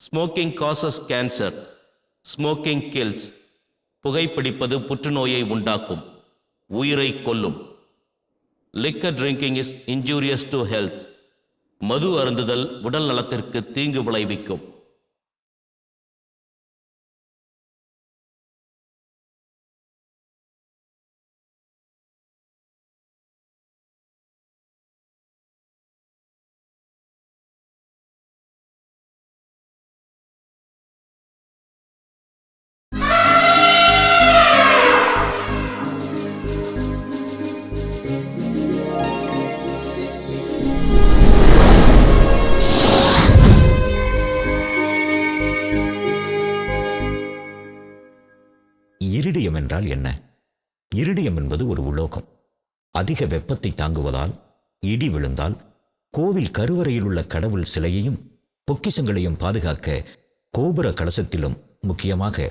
Smoking causes cancer. Smoking kills. புகைப்பிடிப்பது புற்றுநோயை உண்டாக்கும், உயிரை கொல்லும். Liquor drinking is injurious to health. மது அருந்துதல் உடல் நலத்திற்கு தீங்கு விளைவிக்கும். இரிடியம் என்றால் என்ன? இரிடியம் என்பது ஒரு உலோகம். அதிக வெப்பத்தை தாங்குவதால் இடி விழுந்தால் கோவில் கருவறையில் உள்ள கடவுள் சிலையையும் பொக்கிஷங்களையும் பாதுகாக்க கோபுர கலசத்திலும், முக்கியமாக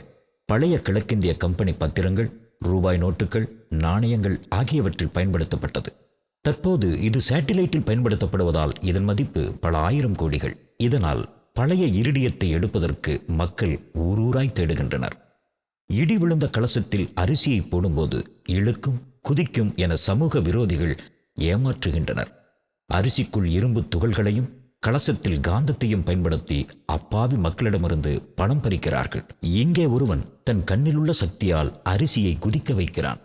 பழைய கிழக்கிந்திய கம்பெனி பத்திரங்கள், ரூபாய் நோட்டுகள், நாணயங்கள் ஆகியவற்றில் பயன்படுத்தப்பட்டது. தற்போது இது சேட்டிலைட்டில் பயன்படுத்தப்படுவதால் இதன் மதிப்பு பல ஆயிரம் கோடிகள். இதனால் பழைய இரிடியத்தை எடுப்பதற்கு மக்கள் ஊரூராய் தேடுகின்றனர். இடி விழுந்த கலசத்தில் அரிசியை போடும்போது இழுக்கும், குதிக்கும் என சமூக விரோதிகள் ஏமாற்றுகின்றனர். அரிசிக்குள் இரும்பு துகள்களையும் கலசத்தில் காந்தத்தையும் பயன்படுத்தி அப்பாவி மக்களிடமிருந்து பணம் பறிக்கிறார்கள். இங்கே ஒருவன் தன் கண்ணிலுள்ள சக்தியால் அரிசியை குதிக்க வைக்கிறான்.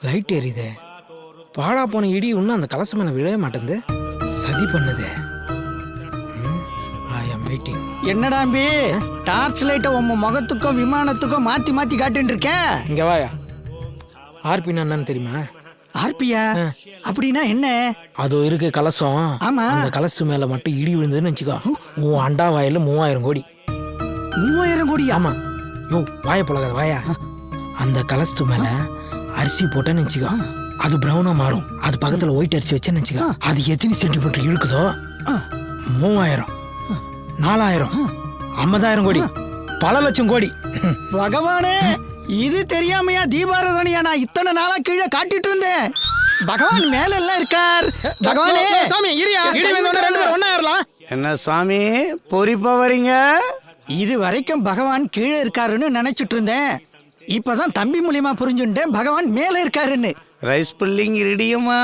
லைட் எரியுதே. பாழா போன இடி இன்னும் அந்த கலசம் மேல விழவே மாட்டேங்குது. சதி பண்ணுதே. ஐ அம் வெயிட்டிங். என்னடா அம்பி, டார்ச் லைட்டை உன் முகத்துக்கும் விமானத்துக்கும் மாத்தி மாத்தி காட்டின்னு இருக்க. இங்க வாயா. ஆர்பின்னா என்னன்னு தெரியுமா? ஆர்பியா? அப்படின்னா என்ன? அதோ இருக்கு கலசம். ஆமா. அந்த கலசத்து மேல மட்டும் இடி விழுந்ததுன்னு வச்சுக்கோ, உன் அண்டா வாயில 3000 கோடி. 3000 கோடி? ஆமா. யோ வாய போலகாத வாயா. அந்த கலசத்து மேல அரிசி போட்டேன்னு வச்சுக்கோ, அது பிரவுனா மாறும். அது பக்கத்துல ஒயிட் அரிசி வச்சேன்னு வச்சுக்கோ, அது எத்தனை சென்டிமீட்டர் இழுக்குதோ 3000, 4000, 50,000 கோடி, பல லட்சம் கோடி. பகவானே, இது தெரியாமையா தீபாராதனையா நான் இத்தனை நாளா கீழே காட்டிட்டு இருந்தேன். பகவான் மேல எல்லாம் இருக்கார். பகவானே சாமி இரியா, இடி வந்தோட ரெண்டு பேரும் ஒண்ணா ஏறலாம். என்ன சாமி பொறிப்பா வரீங்க? இது வரைக்கும் பகவான் கீழே இருக்காருன்னு நினைச்சிட்டு இருந்தேன். இப்பதான் தம்பி மூலியமா புரிஞ்சுட்டேன் பகவான் மேல இருக்காருன்னு. ரைஸ் புல்லிங் இரிடியமா?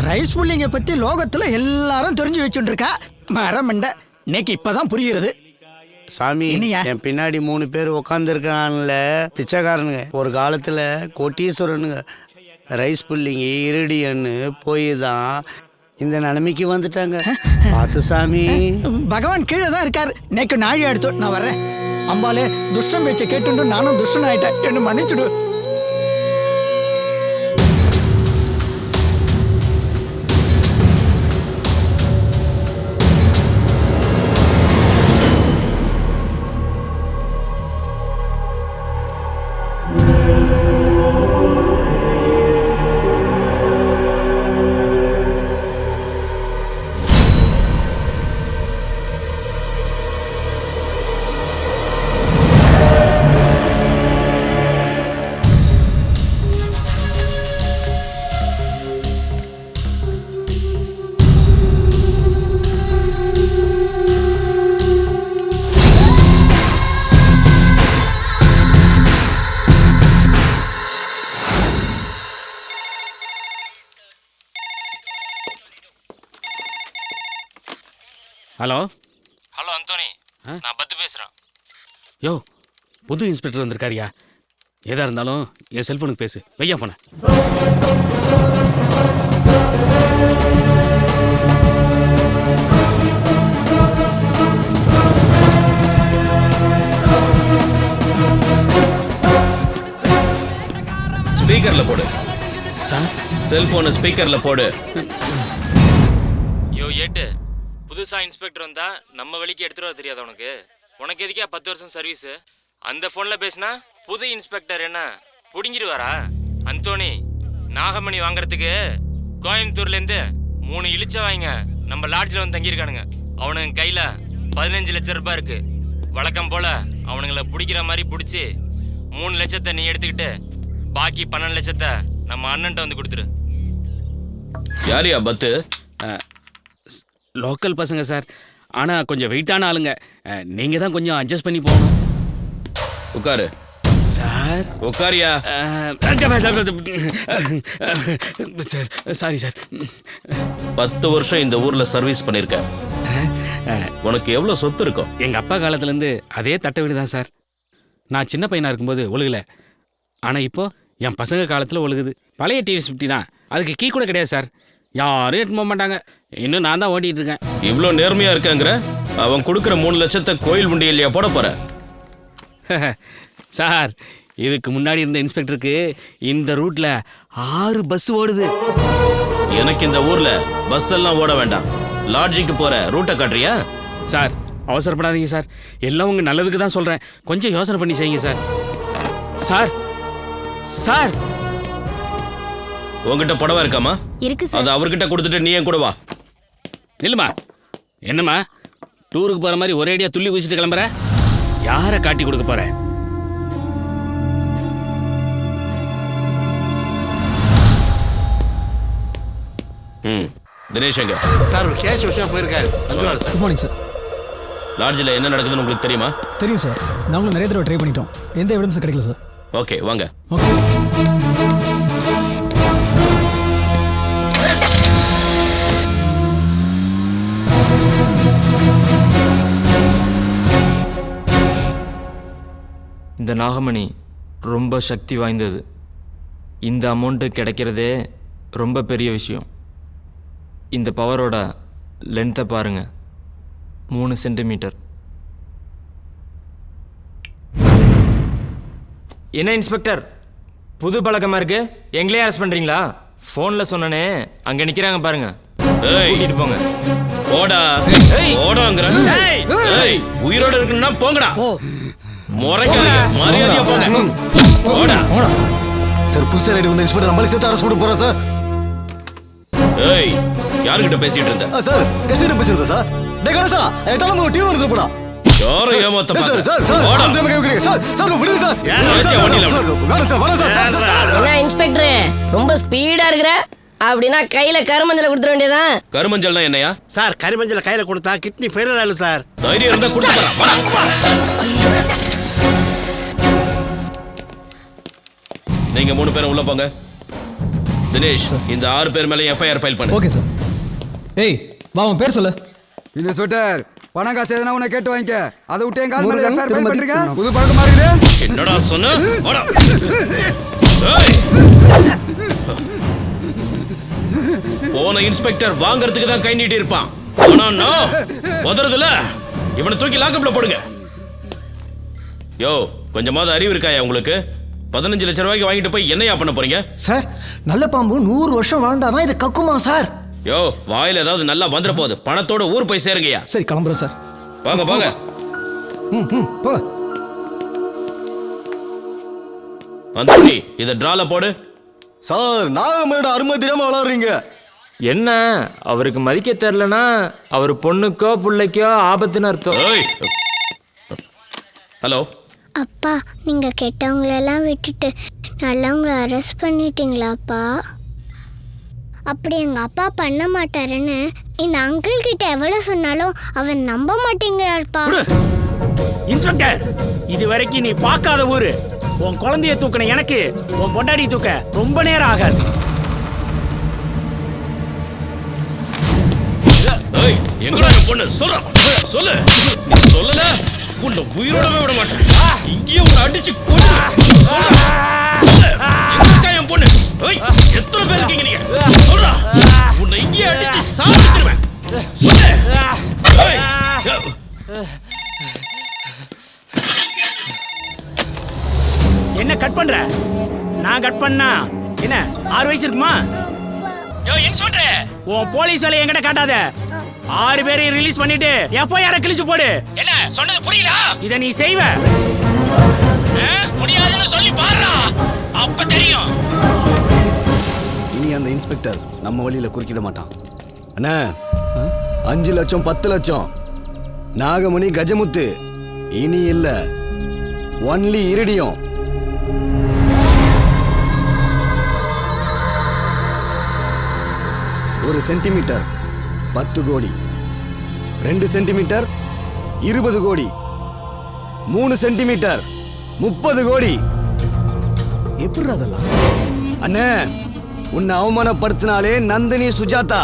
ரைஸ் புல்லிங்க பத்தி லோகத்துல எல்லாரும் தெரிஞ்சு வச்சுட்டு இருக்கா. மரமண்ட இன்னைக்கு இப்பதான் புரியுறது. சாமி, என் பின்னாடி 3 பேர் உட்காந்துருக்கான்ல, பிச்சைக்காரனுங்க. ஒரு காலத்துல கோட்டீஸ்வரனுங்க. ரைஸ் புல்லிங்க இரிடியன்னு போய் தான் இந்த நிலைமைக்கு வந்துட்டாங்க. பார்த்து சாமி. பகவான் கீழே தான் இருக்காரு. நேக்கு நாழி எடுத்து நான் வர்றேன். அம்பாலே துஷ்டம் பேச்சை கேட்டு நானும் துஷ்டன் ஆயிட்டேன். என்ன மன்னிச்சுடு. ஹலோ ஹலோ அந்தோனி, நான் பத்து பேசுகிறேன். யோ, புது இன்ஸ்பெக்டர் வந்திருக்காரியா? எதா இருந்தாலும் என் செல்ஃபோனுக்கு பேசு. வையா போன. ஸ்பீக்கர்ல போடு சார், செல்போனை ஸ்பீக்கர்ல போடு. யோ ஏட்டு, புதுசாக இன்ஸ்பெக்டர் வந்தா நம்ம வழிக்கு எடுத்துட்டு வர தெரியாது உனக்கு? உனக்கு எதுக்கே 10 வருஷம் சர்வீஸு? அந்த ஃபோனில் பேசினா புது இன்ஸ்பெக்டர் என்ன பிடுங்கிடுவாரா? அந்தோனி, நாகமணி வாங்குறதுக்கு கோயம்புத்தூர்லேருந்து 3 இழிச்ச வாங்க நம்ம லாட்ஜில் வந்து தங்கியிருக்கானுங்க. அவனுங்க கையில் 15 லட்சம் ரூபாய் இருக்கு. வழக்கம் போல அவனுங்களை பிடிக்கிற மாதிரி பிடிச்சி 3 லட்சத்தை நீ எடுத்துக்கிட்டு பாக்கி 12 லட்சத்தை நம்ம அண்ணன்ட்ட வந்து கொடுத்துரு. யாரியா பத்து? லோக்கல் பசங்க சார். ஆனால் கொஞ்சம் வெயிட்டான ஆளுங்க. நீங்கள் தான் கொஞ்சம் அட்ஜஸ்ட் பண்ணி போகணும். உட்காரு சார். உட்காரியா. Sorry sir. 10 வருஷம் இந்த ஊர்ல சர்வீஸ் பண்ணிருக்க. உனக்கு எவ்வளவு சொத்து இருக்கும்? எங்கள் அப்பா காலத்துலேருந்து அதே தட்டை வீடு தான் சார். நான் சின்ன பையனாக இருக்கும்போது ஒழுகலை. ஆனால் இப்போ என் பசங்க காலத்தில் ஒழுகுது. பழைய டிவிஎஸ் 50 தான். அதுக்கு கீ கூட கிடையாது சார். யாரும் எடுத்து போக மாட்டாங்க. இன்னும் நான் தான் ஓட்டிகிட்டு இருக்கேன். இவ்வளோ நேர்மையா இருக்காங்கிற? அவன் கொடுக்குற 3 லட்சத்தை கோயில் உண்டியல்லையா போட போற? சார், இதுக்கு முன்னாடி இருந்த இன்ஸ்பெக்டருக்கு இந்த ரூட்ல 6 பஸ் ஓடுது. எனக்கு இந்த ஊர்ல பஸ் எல்லாம் ஓட வேண்டாம். லாட்ஜுக்கு போற ரூட்டை காட்டுறியா? சார், அவசரப்படாதீங்க சார். எல்லாம் உங்க நல்லதுக்கு தான் சொல்றேன். கொஞ்சம் யோசனை பண்ணி செய்யுங்க சார். சார் சார், உங்ககிட்ட புடவை இருக்காமா? இருக்கு சார். அது அவர்கிட்ட கொடுத்துட்டு நீ ஏன் கூட வா. நில்லுமா. என்னம்மா, டூருக்கு போற மாதிரி ஒரேடியா துள்ளி குதிச்சுட்டு கிளம்புற? யாரை காட்டி கொடுக்க போற? தினேஷ் எங்க? சார், ஒரு கேஷ் விஷயம் போயிருக்காரு. வந்துடுவார் சார். Good morning sir. லாட்ஜில் என்ன நடக்குதுன்னு உங்களுக்கு தெரியுமா? தெரியும் சார். நாங்களும் நிறைய தடவை ட்ரை பண்ணிட்டோம். எந்த எவிடன்ஸும் கிடைக்கல சார். ஓகே, வாங்க. Okay sir. இந்த நாகமணி ரொம்ப சக்தி வாய்ந்தது. இந்த அமௌண்ட்டு கிடைக்கிறதே ரொம்ப பெரிய விஷயம். இந்த பவரோட லென்த்தை பாருங்க, 3 சென்டிமீட்டர். என்ன இன்ஸ்பெக்டர், புது பழக்கமாக இருக்கு? எங்களே அரெஸ்ட் பண்ணுறீங்களா? ஃபோனில் சொன்னனே, அங்கே நிற்கிறாங்க பாருங்க. கூட்டிட்டு போங்க. ஓடா ஓடாங்கிற. உயிரோட இருக்குன்னா போங்கடா. முறைக்காதீங்க, மரியாதையா போங்க. ஓடா. சார், புதுசாக ரெடி பண்ண இன்ஸ்பெக்டர் நம்மளே சேர்த்து அரெஸ்ட் பண்ண போகிறோம் சார். ஏய், யாருக்கிட்ட பேசிட்டு இருந்த? சார், கசிட்ட பேசிட்டு சார். டே கணேசா, எட்டாலும் ஒரு டீம் வந்து போடா. யாரை ஏமாத்த பாக்குற? சார் சார் ஓடா. சார் சார் விடுங்க சார். என்ன இன்ஸ்பெக்டர், ரொம்ப ஸ்பீடா இருக்கிற? அப்படின்னா கையில கருமஞ்சளை கொடுத்துட வேண்டியதான். கருமஞ்சள்னா என்னையா? சார், கரிமஞ்சள் கையில கொடுத்தா கிட்னி ஃபெயிலியர் ஆயிடும் சார். தைரியம் இருந்தா கொடுத்துறா. நீங்க 3 பேரும் உள்ள போங்க. தினேஷ், இந்த 6 பேர் மேல எஃப்ஐஆர் ஃபைல் பண்ணு. Okay sir. ஏய், வா, உன் பேர் சொல்லு. இன்ஸ்பெக்டர், பணம் காசு எதுனா உன்னை கேட்டு வாங்கிக்க. அதை விட்டு என் கால் மேல எஃப்ஐஆர் ஃபைல் பண்றீங்க? புது பழக்கமா இருக்குது. என்னடா சொன்ன? போடா. ஏய், போன இன்ஸ்பெக்டர் வாங்குறதுக்கு தான் கை நீட்டி இருப்பான். ஆனா நான் உதறதுல இவனை தூக்கி லாக்கப்ல போடுங்க. யோ, கொஞ்சமாவது அறிவு இருக்காயா உங்களுக்கு? 15 லட்சம் ரூபாய்க்கு வாங்கிட்டு போய் என்னையா பண்ண போறீங்க? சார் நல்ல பாம்பு 100 வருஷம் வாழ்ந்தாதான் இதை கக்குமா சார்? யோ, வாயில ஏதாவது நல்லா வந்துட போகுது. பணத்தோட ஊர் போய் சேருங்கய்யா. சரி கிளம்புறேன் சார். வாங்க வாங்க. போ. அந்தோணி, இத டிரால போடு. சார் நாகமனோட அருமை தெரியாம விளாடுறீங்க. என்ன அவருக்கு மதிக்க தெரிலனா அவர் பொண்ணுக்கோ பிள்ளைக்கோ ஆபத்துன்னு அர்த்தம். ஹலோ அப்பா, நீங்கள் கெட்டவங்களெல்லாம் விட்டுட்டு நல்லவங்கள அரெஸ்ட் பண்ணிட்டீங்களாப்பா? அப்படி எங்கள் அப்பா பண்ண மாட்டாருன்னு இந்த அங்கிள் கிட்ட எவ்வளோ சொன்னாலும் அவர் நம்ப மாட்டேங்கிறாருப்பா. இன்ஸ்பெக்டர், இது வரைக்கும் நீ பார்க்காத ஊரு. உன் குழந்தைய தூக்கின எனக்கு உன் பொண்டாடி தூக்க ரொம்ப நேரம் ஆகாது. ஏய், எங்கடா என் பொண்ணு? சொல்றா, சொல்லு. நீ சொல்லல உன்னை உயிரோடவே விட மாட்டேன். இங்கேயே உன்னை அடிச்சு கொண்டு சொல்றா. எங்கடா என் பொண்ணு? ஏய், எத்தனை பேர் இருக்கீங்க நீங்க? சொல்றா, உன்னை இங்கேயே அடிச்சு சாப்பிட்டுருவேன். சொல்லு. ஏய், என்ன கட் பண்ற? நான் கட் பண்ணா என்ன 6 வயசு இருக்குமா? யோ இன்ஸ்பெக்டர், உன் போலீஸ் வேலையை என்கிட்ட காட்டாத. 6 பேரையும் ரிலீஸ் பண்ணிட்டு எஃப்ஐஆர் கிழிச்சு போடு. என்ன சொன்னது புரியல? இத நீ செய்வ? முடியாதுன்னு சொல்லி பாருடா, அப்ப தெரியும். இனி அந்த இன்ஸ்பெக்டர் நம்ம வழியில குறுக்கிட மாட்டான். அண்ணா 5 லட்சம் 10 லட்சம் நாகமணி கஜமுத்து இனி இல்ல, ஒன்லி இரிடியம். ஒரு சென்டிமீட்டர் 10 கோடி, 2 சென்டிமீட்டர் 20 கோடி, 3 சென்டிமீட்டர் 30 கோடி. எப்படி அதெல்லாம்? அண்ணே, உன்னை அவமானப்படுத்தினாலே நந்தினி சுஜாதா.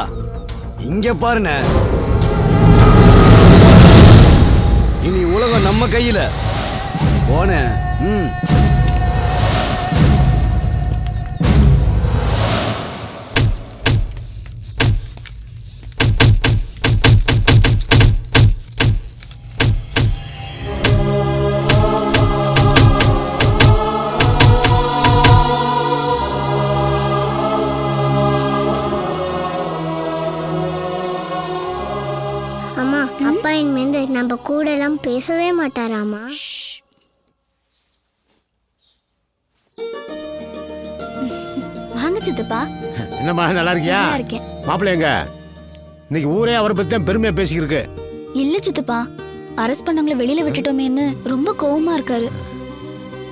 இங்க பாருண்ண, இனி உலகம் நம்ம கையில. போன அம்மா, அப்பா இனிமேந்து நம்ம கூட எல்லாம் பேசவே மாட்டாராமா? வாங்க சித்தப்பா. என்னம்மா, நல்லா இருக்கியா? இருக்கேன். மாப்பிள்ளை எங்க? இன்னைக்கு ஊரே அவரை பத்தி தான் பெருமையா பேசிக்கிருக்கு. இல்ல சித்தப்பா, அரெஸ்ட் பண்ணவங்கள வெளியில விட்டுட்டோமேன்னு ரொம்ப கோவமா இருக்காரு.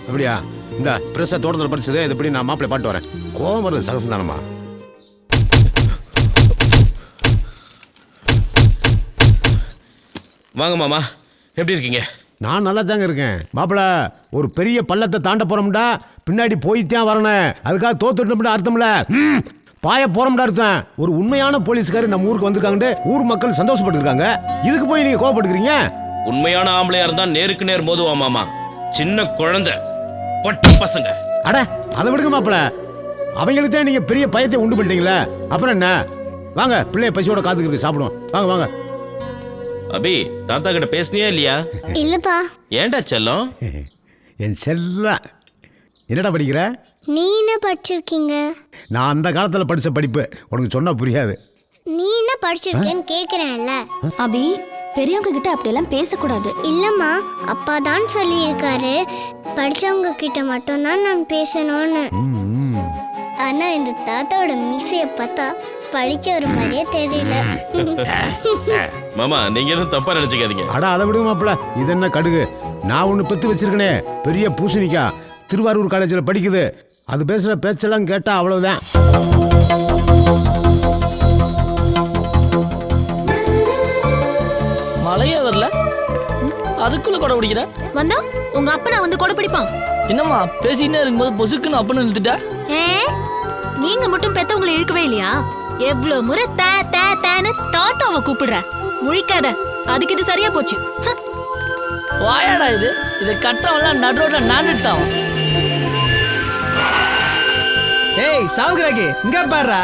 அப்படியா? இந்த பிரச தோட்டத்தில் படிச்சதே இது எப்படி நான் மாப்பிள்ளை பாட்டு வரேன். கோவம் வருது சகசம் தானம்மா. வாங்க மாமா, எப்படி இருக்கீங்க? நான் நல்லா தாங்க இருக்கேன். மாப்பிள்ள, ஒரு பெரிய பள்ளத்தை தாண்ட போறோம்டா, பின்னாடி போய்த்தான் வரணும். அதுக்காக தோத்துட்டோம்டா அர்த்தம்ல. பாய போறோம்டா அர்த்தம். ஒரு உண்மையான போலீஸ்காரர் நம்ம ஊருக்கு வந்திருக்காங்க, ஊர் மக்கள் சந்தோஷப்பட்டிருக்காங்க. இதுக்கு போய் நீங்க கோவப்படுக்கிறீங்க? உண்மையான ஆம்பளையா இருந்தா நேருக்கு நேர் மோதுவா மாமா. சின்ன குழந்தை பொட்ட பசங்க. அட அதை விடுங்க மாப்பிள்ள, அவங்களுக்கு தான் நீங்க பெரிய பயத்தை உண்டு பண்ணிட்டீங்களே, அப்புறம் என்ன? வாங்க, பிள்ளைய பசியோட காத்துக்கிட்டு சாப்பிடுவோம். வாங்க வாங்க. அபி, தாத்தா கிட்ட பேசுனியா இல்லையா? இல்லப்பா. ஏன்டா செல்லம்? என் செல்ல, என்னடா படிக்கிற? நீ என்ன படிச்சிருக்கீங்க? நான் அந்த காலத்துல படிச்ச படிப்பு உனக்கு சொன்னா புரியாது. நீ என்ன படிச்சிருக்கேன்னு கேக்குறேன்ல. அபி, பெரியவங்க கிட்ட அப்படியெல்லாம் பேசக்கூடாது. இல்லம்மா, அப்பா தான் சொல்லியிருக்காரு படிச்சவங்க கிட்ட மட்டும்தான் நான் பேசணும்னு. ஆனா இந்த தாத்தாவோட மீசைய பார்த்தா படிச்ச ஒரு மாதிரியே தெரியல. மாமா, நீங்க எதுவும் தப்பா நினைச்சுக்காதீங்க. அட அதை விடுங்க மாப்பிள்ள, இது என்ன கடுகு? நான் ஒன்று பெத்து வச்சிருக்கனே, பெரிய பூசணிக்கா, திருவாரூர் காலேஜில் படிக்குது. அது பேசுகிற பேச்செல்லாம் கேட்டால் அவ்வளவுதான். மழையே வரல, அதுக்குள்ள கொடை பிடிக்கிற? வந்தா உங்க அப்பா நான் வந்து கொடை பிடிப்பான். என்னம்மா பேசிக்கிட்டே இருக்கும்போது பொசுக்குன்னு அப்பன்னு இழுத்துட்டா? நீங்க மட்டும் பெத்தவங்களை இழுக்கவே இல்லையா? எவ்வளவு முறை தே தே தேன்னு தாத்தாவை கூப்பிடுற? முழிக்காத, அதுக்கு இது சரியா போச்சு. வாயாடா இது, இதை கட்டவெல்லாம் நடு ரோட்ல நான்வெஜ் ஆகும். ஏய் சாவுகிறாக்கி, இங்க பாடுறா.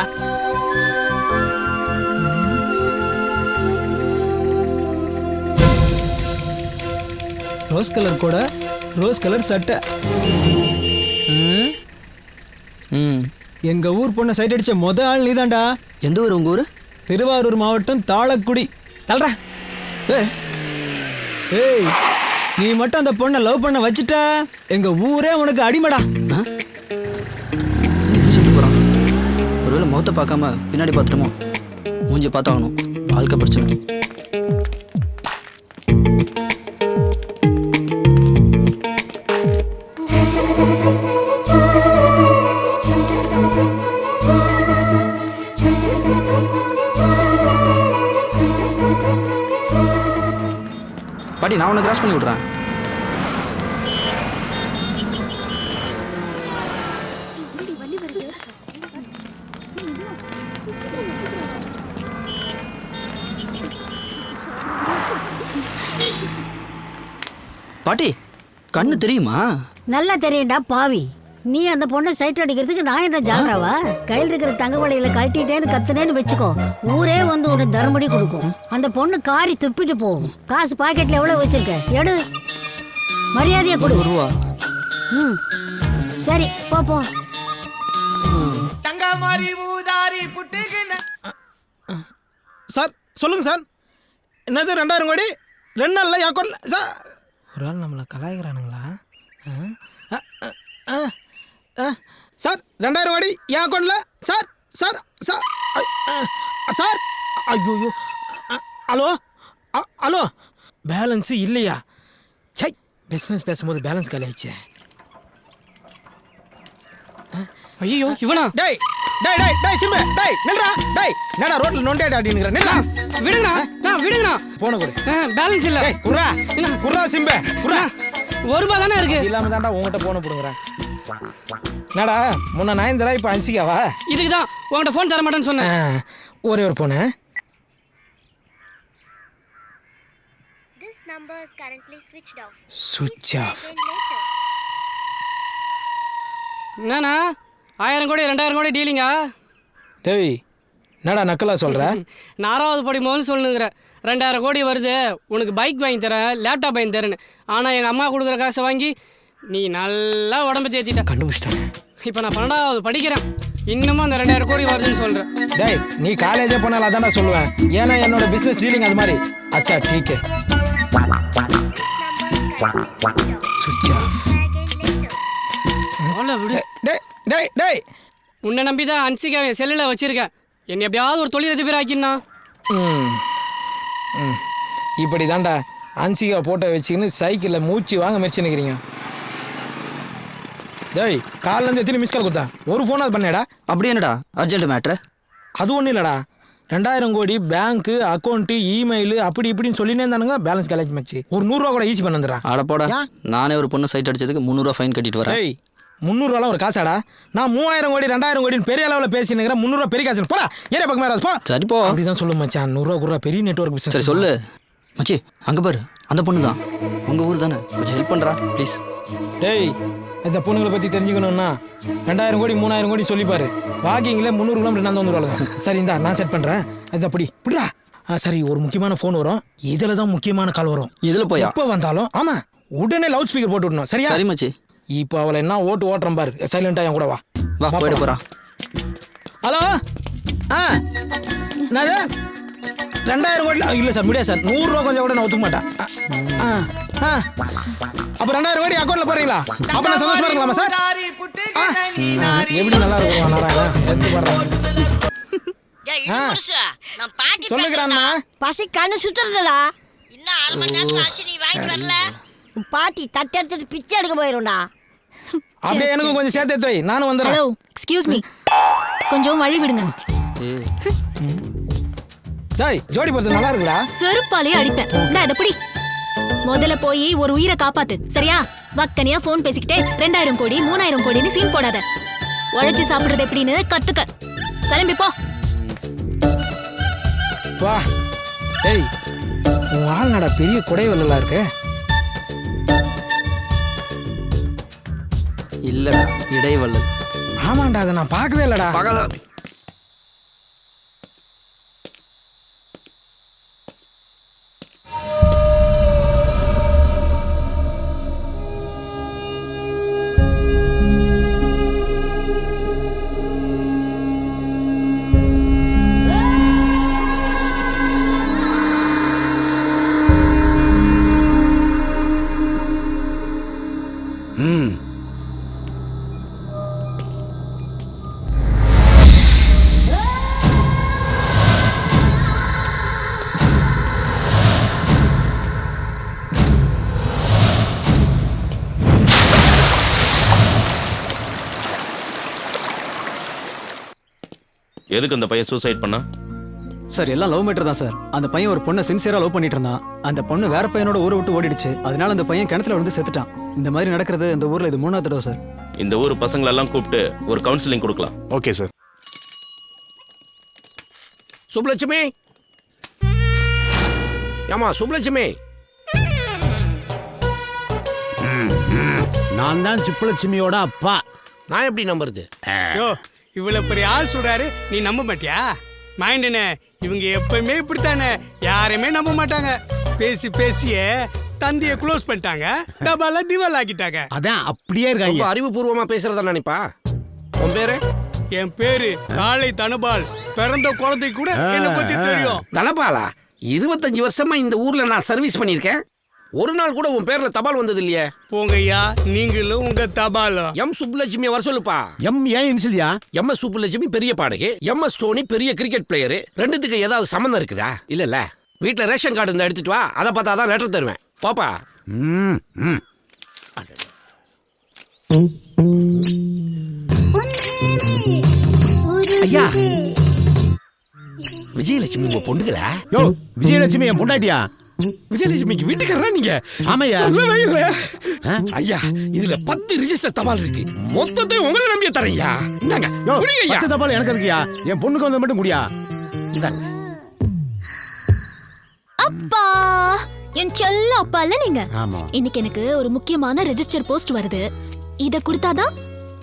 ரோஸ் கலர் கூட ரோஸ் கலர் சட்டை. எங்க ஊர் பொண்ணை சைட் அடிச்ச ஆள் நீதான்டா. எந்த ஊர் உங்க ஊர்? திருவாரூர் மாவட்டம் தாளக்குடி. தல்றா. ஏய் நீ மட்டும் அந்த பொண்ணை லவ் பண்ண வச்சுட்ட எங்க ஊரே உனக்கு அடிமடா. சொல்லிட்டு போறான். ஒருவேளை முகத்தை பார்க்காம பின்னாடி பார்த்துட்டோமோ? மூஞ்சி பார்த்தாகணும், வாழ்க்கை பிரச்சனை. பாட்டி, நான் உன்னை கிராஸ் பண்ணி விட்றேன். பாட்டி, கண்ணு தெரியுமா? நல்லா தெரியும்டா பாவி. நீ அந்த பொண்ணை சைட் அடிக்கிறதுக்கு நான் என்ன ஜாகராவா? கையில் இருக்கிற தங்க வளையல கழட்டிட்டேன்னு கத்துனேன்னு வச்சுக்கோ, ஊரே வந்து உனக்கு தரமடி கொடுக்கும். அந்த பொண்ணு காரி துப்பிட்டு போகும். காசு பாக்கெட்ல எவ்வளவு வச்சிருக்க? எடு, மரியாதையா கொடு. ரூபா. சரி போ போ. சார் சொல்லுங்க சார். என்னது 2000 கோடி 2 நாள்ல அக்கௌண்ட்ல சார்? ஒரு ஆள் நம்மளை கலாய்க்கிறானுங்களா? சார் 2000 கோடி என் அக்கௌண்ட்ல சார். சார் சார் சார் ஐயோ. ஹலோ ஹலோ, பேலன்ஸு இல்லையா? சை, பிஸ்னஸ் பேசும்போது பேலன்ஸ் காலி ஆயிடுச்சு. ஐயோ இவனா? டேய் டேய் டேய் டேய் சிம்பு, டேய் நில்றா. டேய் என்னடா ரோட்ல நொண்டே டாடிங்கற? நில்றா. விடுங்கண்ணா, நான் விடுங்கண்ணா. போன கொடு. பேலன்ஸ் இல்ல. டேய் குர்ரா குர்ரா சிம்பு குர்ரா. 1 ரூபாய் தானே இருக்கு. இல்லாம தான்டா உன்கிட்ட போன போடுங்கறேன். என்னடா முன்ன 9 தடவை இப்போ 5காவா? இதுக்கு தான் உன்கிட்ட ஃபோன் தர மாட்டேன்னு சொன்னேன். ஒரே ஒரு போன. சுவிட்ச் ஆஃப். என்னண்ணா 1000 கோடி 2000 கோடி டீலிங்கா? டேய் என்னடா நக்கலா சொல்ற? 4வது படி முதல்ல சொல்லுங்கிற. 2000 கோடி வருது, உனக்கு பைக் வாங்கி தரேன், லேப்டாப் வாங்கி தரேன்னு. ஆனால் எங்கள் அம்மா கொடுக்குற காசை வாங்கி நீ நல்லா உடம்பு தேய்ச்சிட்ட. கண்டுபிடிச்சிட்டேன். இப்போ நான் 12வது படிக்கிறேன், இன்னமும் அந்த 2000 கோடி வருதுன்னு சொல்கிறேன். டேய் நீ காலேஜே போனாலும் அதான்டா சொல்லுவேன். ஏன்னா என்னோட பிஸ்னஸ் டீலிங் அது மாதிரி. அச்சா டீக்கே. சுவிட்ச் ஆஃப். விடு. டேய் டேய் டேய், உன்னை நம்பி தான் அன்சிகாவை செல்லில் வச்சிருக்கேன். என்னை எப்படியாவது ஒரு தொழிலதிபர் ஆக்கினா. இப்படி தான்டா அன்சிகா போட்டோ வச்சுக்கின்னு சைக்கிளில் மூச்சு வாங்க முயற்சி நிற்கிறீங்க. டேய் காலிலேருந்து எத்தனை மிஸ் கால் கொடுத்தேன்? ஒரு ஃபோன் அது பண்ணேடா. அப்படி என்னடா அர்ஜென்ட் மேட்ரு? அது ஒன்றும் இல்லைடா, 2000 கோடி பேங்க்கு அக்கௌண்ட்டு இமெயில் அப்படி இப்படின்னு சொல்லினே இருந்தானுங்க. பேலன்ஸ் கலெக்ட் மச்சு ஒரு 100 ரூபா கூட ஈஸி பண்ண வந்துடுறா. அடப்போடா, நானே ஒரு பொண்ணு சைட் அடிச்சதுக்கு 300 ரூபா ஃபைன் கட்டிட்டு வரேன். டேய் 300 ரூபாலாம் ஒரு காசாடா? நான் 3000 கோடி 2000 கோடின்னு பெரிய அளவில் பேசினுக்கிறேன். 300 ரூபா பெரிய காசு. போடா ஏரியா பக்கம் மேலே போ. சரி போ. அப்படிதான் சொல்லு மச்சான். 100 ரூபா கூட பெரிய நெட்வொர்க் பிசினஸ். சரி சொல்லு மச்சி. அங்கே பாரு, அந்த பொண்ணு தான். உங்கள் ஊர் தானே, கொஞ்சம் ஹெல்ப் பண்ணுறா ப்ளீஸ். டேய் இந்த பொண்ணுங்களை பற்றி தெரிஞ்சுக்கணும்னா 2000 கோடி 3000 கோடி சொல்லிப்பாரு. வாக்கிங்கில் 300 கிலோமீட்டர் நான் வந்துடுவாங்க. சரி இந்தா நான் செட் பண்ணுறேன். அது அப்படி இப்படிடா. சரி ஒரு முக்கியமான ஃபோன் வரும், இதில் தான் முக்கியமான கால் வரும். இதில் போய் எப்போ வந்தாலும் ஆமாம் உடனே லவுட் ஸ்பீக்கர் போட்டு விடணும். சரியா? சரி மச்சி. இப்போ அவளை என்ன ஓட்டுறேன் பாரு. சைலண்டாக என் கூட வா. வா போயிட்டு போகிறா. ஹலோ என்னது 2000 கோடி? இல்லை சார் முடியாது சார். 100 ரூபா கொஞ்சம் கூட நான் ஒத்துக்க மாட்டேன். அப்போ 2000 கோடி அக்கௌண்ட்டில் போடுறீங்களா? அப்போ நான் சந்தோஷமா இருக்கலாமா சார்? எப்படி நல்லா இருக்கும் எடுத்து போடுறேன். சொல்லுகிறான்னா பசி கண்ணு சுத்துறதுடா. இன்னும் 1/2 மணி நேரத்துல ஆச்சு, நீ வாங்கிட்டு வரல பாட்டி தட்டு எடுத்துட்டு பிச்சை எடுக்க போயிரும்டா. அப்படியே எனக்கு கொஞ்சம் சேர்த்து எடுத்து வை, நானும் வந்துடுறேன். ஹலோ எக்ஸ்கியூஸ் மீ, கொஞ்சம் வழி விடுங்க. டேய் ஜோடி போறது நல்லா இருக்குடா. செருப்பாலே அடிப்பேன். நான் இதை பிடி. முதல்ல போய் ஒரு உயிரை காப்பாத்து, சரியா? வக்கனியா ஃபோன் பேசிக்கிட்டே 2000 கோடி 3000 கோடின்னு சீன் போடாத. உழைச்சு சாப்பிடுறது எப்படின்னு கத்துக்க. கிளம்பி போ. வா. டேய் உன் ஆள் நடா பெரிய குடைவெல்லாம் இருக்கு. இல்லடா இடைவள்ளல். ஆமாண்டா, அதை நான் பார்க்கவே இல்லடா. எதுக்கு அந்த பையன் சூசைட் பண்ணா? சார் எல்லாம் லவ் மேட்டர் தான் சார். அந்த பையன் ஒரு பொண்ணை சின்சியரா லவ் பண்ணிட்டு இருந்தான். அந்த பொண்ணு வேற பையனோட ஊரை விட்டு ஓடிடுச்சு. அதனால அந்த பையன் கிணத்துல விழுந்து செத்துட்டான். இந்த மாதிரி நடக்கிறது இந்த ஊர்ல இது 3வது தடவை சார். இந்த ஊர் பசங்களெல்லாம் கூப்பிட்டு ஒரு கவுன்சிலிங் கொடுக்கலாம். Okay sir. சுப்லட்சுமி, ஏமா சுப்லட்சுமி? நான் தான் சுப்புலட்சுமியோட அப்பா. நான் எப்படி நம்புறது? இவ்வளவு பெரிய ஆள் சொல்றாரு, நீ நம்ப மாட்டியா? மைண்டனே, இவங்க எப்பவுமே இப்படித்தானே, யாரையுமே நம்ப மாட்டாங்க. பேசி பேசியே தந்தியை க்ளோஸ் பண்ணிட்டாங்க, டபால திவால் ஆக்கிட்டாங்க. அதான் அப்படியே இருக்காங்க. அறிவுபூர்வமா பேசுறதா நினைப்பா. உன் பேரு? என் பேரு காளை தனபால். பிறந்த குழந்தை கூட என்ன பத்தி தெரியும். தனபாலா? 25 வருஷமா இந்த ஊர்ல நான் சர்வீஸ் பண்ணிருக்கேன். ஒரு நாள் கூட உன் பேர்ல தபால் வந்தது இல்லையே. போங்கய்யா, நீங்களும் உங்க தபாலும். எம் சுப்புலட்சுமி வர சொல்லுப்பா. எம் ஏன் இன்சிலியா? எம்.எஸ். சுப்புலட்சுமி பெரிய பாடகி, எம்.எஸ். டோனி பெரிய கிரிக்கெட் பிளேயரு. ரெண்டுத்துக்கு ஏதாவது சம்மந்தம் இருக்குதா? இல்ல. வீட்டுல ரேஷன் கார்டு இருந்தா எடுத்துட்டு வா, அதை பார்த்தா தான் லெட்டர் தருவேன். பாப்பா. ஐயா, விஜயலட்சுமி உங்க பொண்ணுங்களா? யோ, விஜயலட்சுமி என் பொண்டாட்டியா? விஜயலட்சுமிக்கு வீட்டுக்காரரா நீங்க? ஆமையா. ஐயா, இதுல 10 ரிஜிஸ்டர் தபால் இருக்கு. மொத்தத்தையும் உங்களை நம்பிய தரையா. இந்தாங்க. 10 தபால் எனக்கு இருக்குயா. என் பொண்ணுக்கு வந்து மட்டும் குடியா. இந்தாங்க. அப்பா, என் செல்ல அப்பா இல்ல நீங்க. ஆமா. இன்னைக்கு எனக்கு ஒரு முக்கியமான ரெஜிஸ்டர் போஸ்ட் வருது. இத கொடுத்தாதான்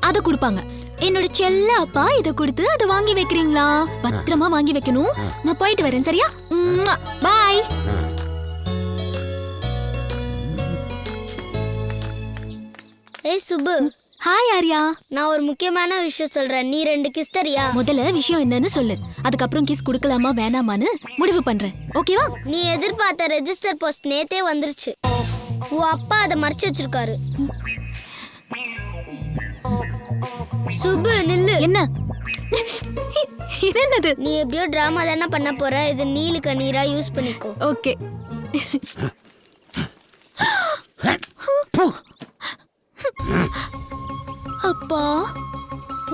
அத கொடுப்பாங்க. என்னோட செல்ல அப்பா இத கொடுத்து அதை வாங்கி வைக்கிறீங்களா? பத்திரமா வாங்கி வைக்கணும். நான் போயிட்டு வரேன், சரியா? பாய். ஏய் சுப்பு. ஹாய் ஆர்யா. நான் ஒரு முக்கியமான விஷயம் சொல்றேன், நீ 2 கிஸ் தரியா? முதல்ல விஷயம் என்னன்னு சொல்லு, அதுக்கப்புறம் கிஸ் கொடுக்கலாமா வேணாமான்னு முடிவு பண்றேன். ஓகேவா? நீ எதிர்பார்த்த ரெஜிஸ்டர் போஸ்ட் நேத்தே வந்துருச்சு. உன் அப்பா அதை மறைச்சு வச்சிருக்காரு. சுப்பு நில்லு. என்ன இது? என்னது? நீ எப்படியோ டிராமா தானே பண்ண போற, இது நீலு கண்ணீரா யூஸ் பண்ணிக்கோ. ஓகே. அப்பா,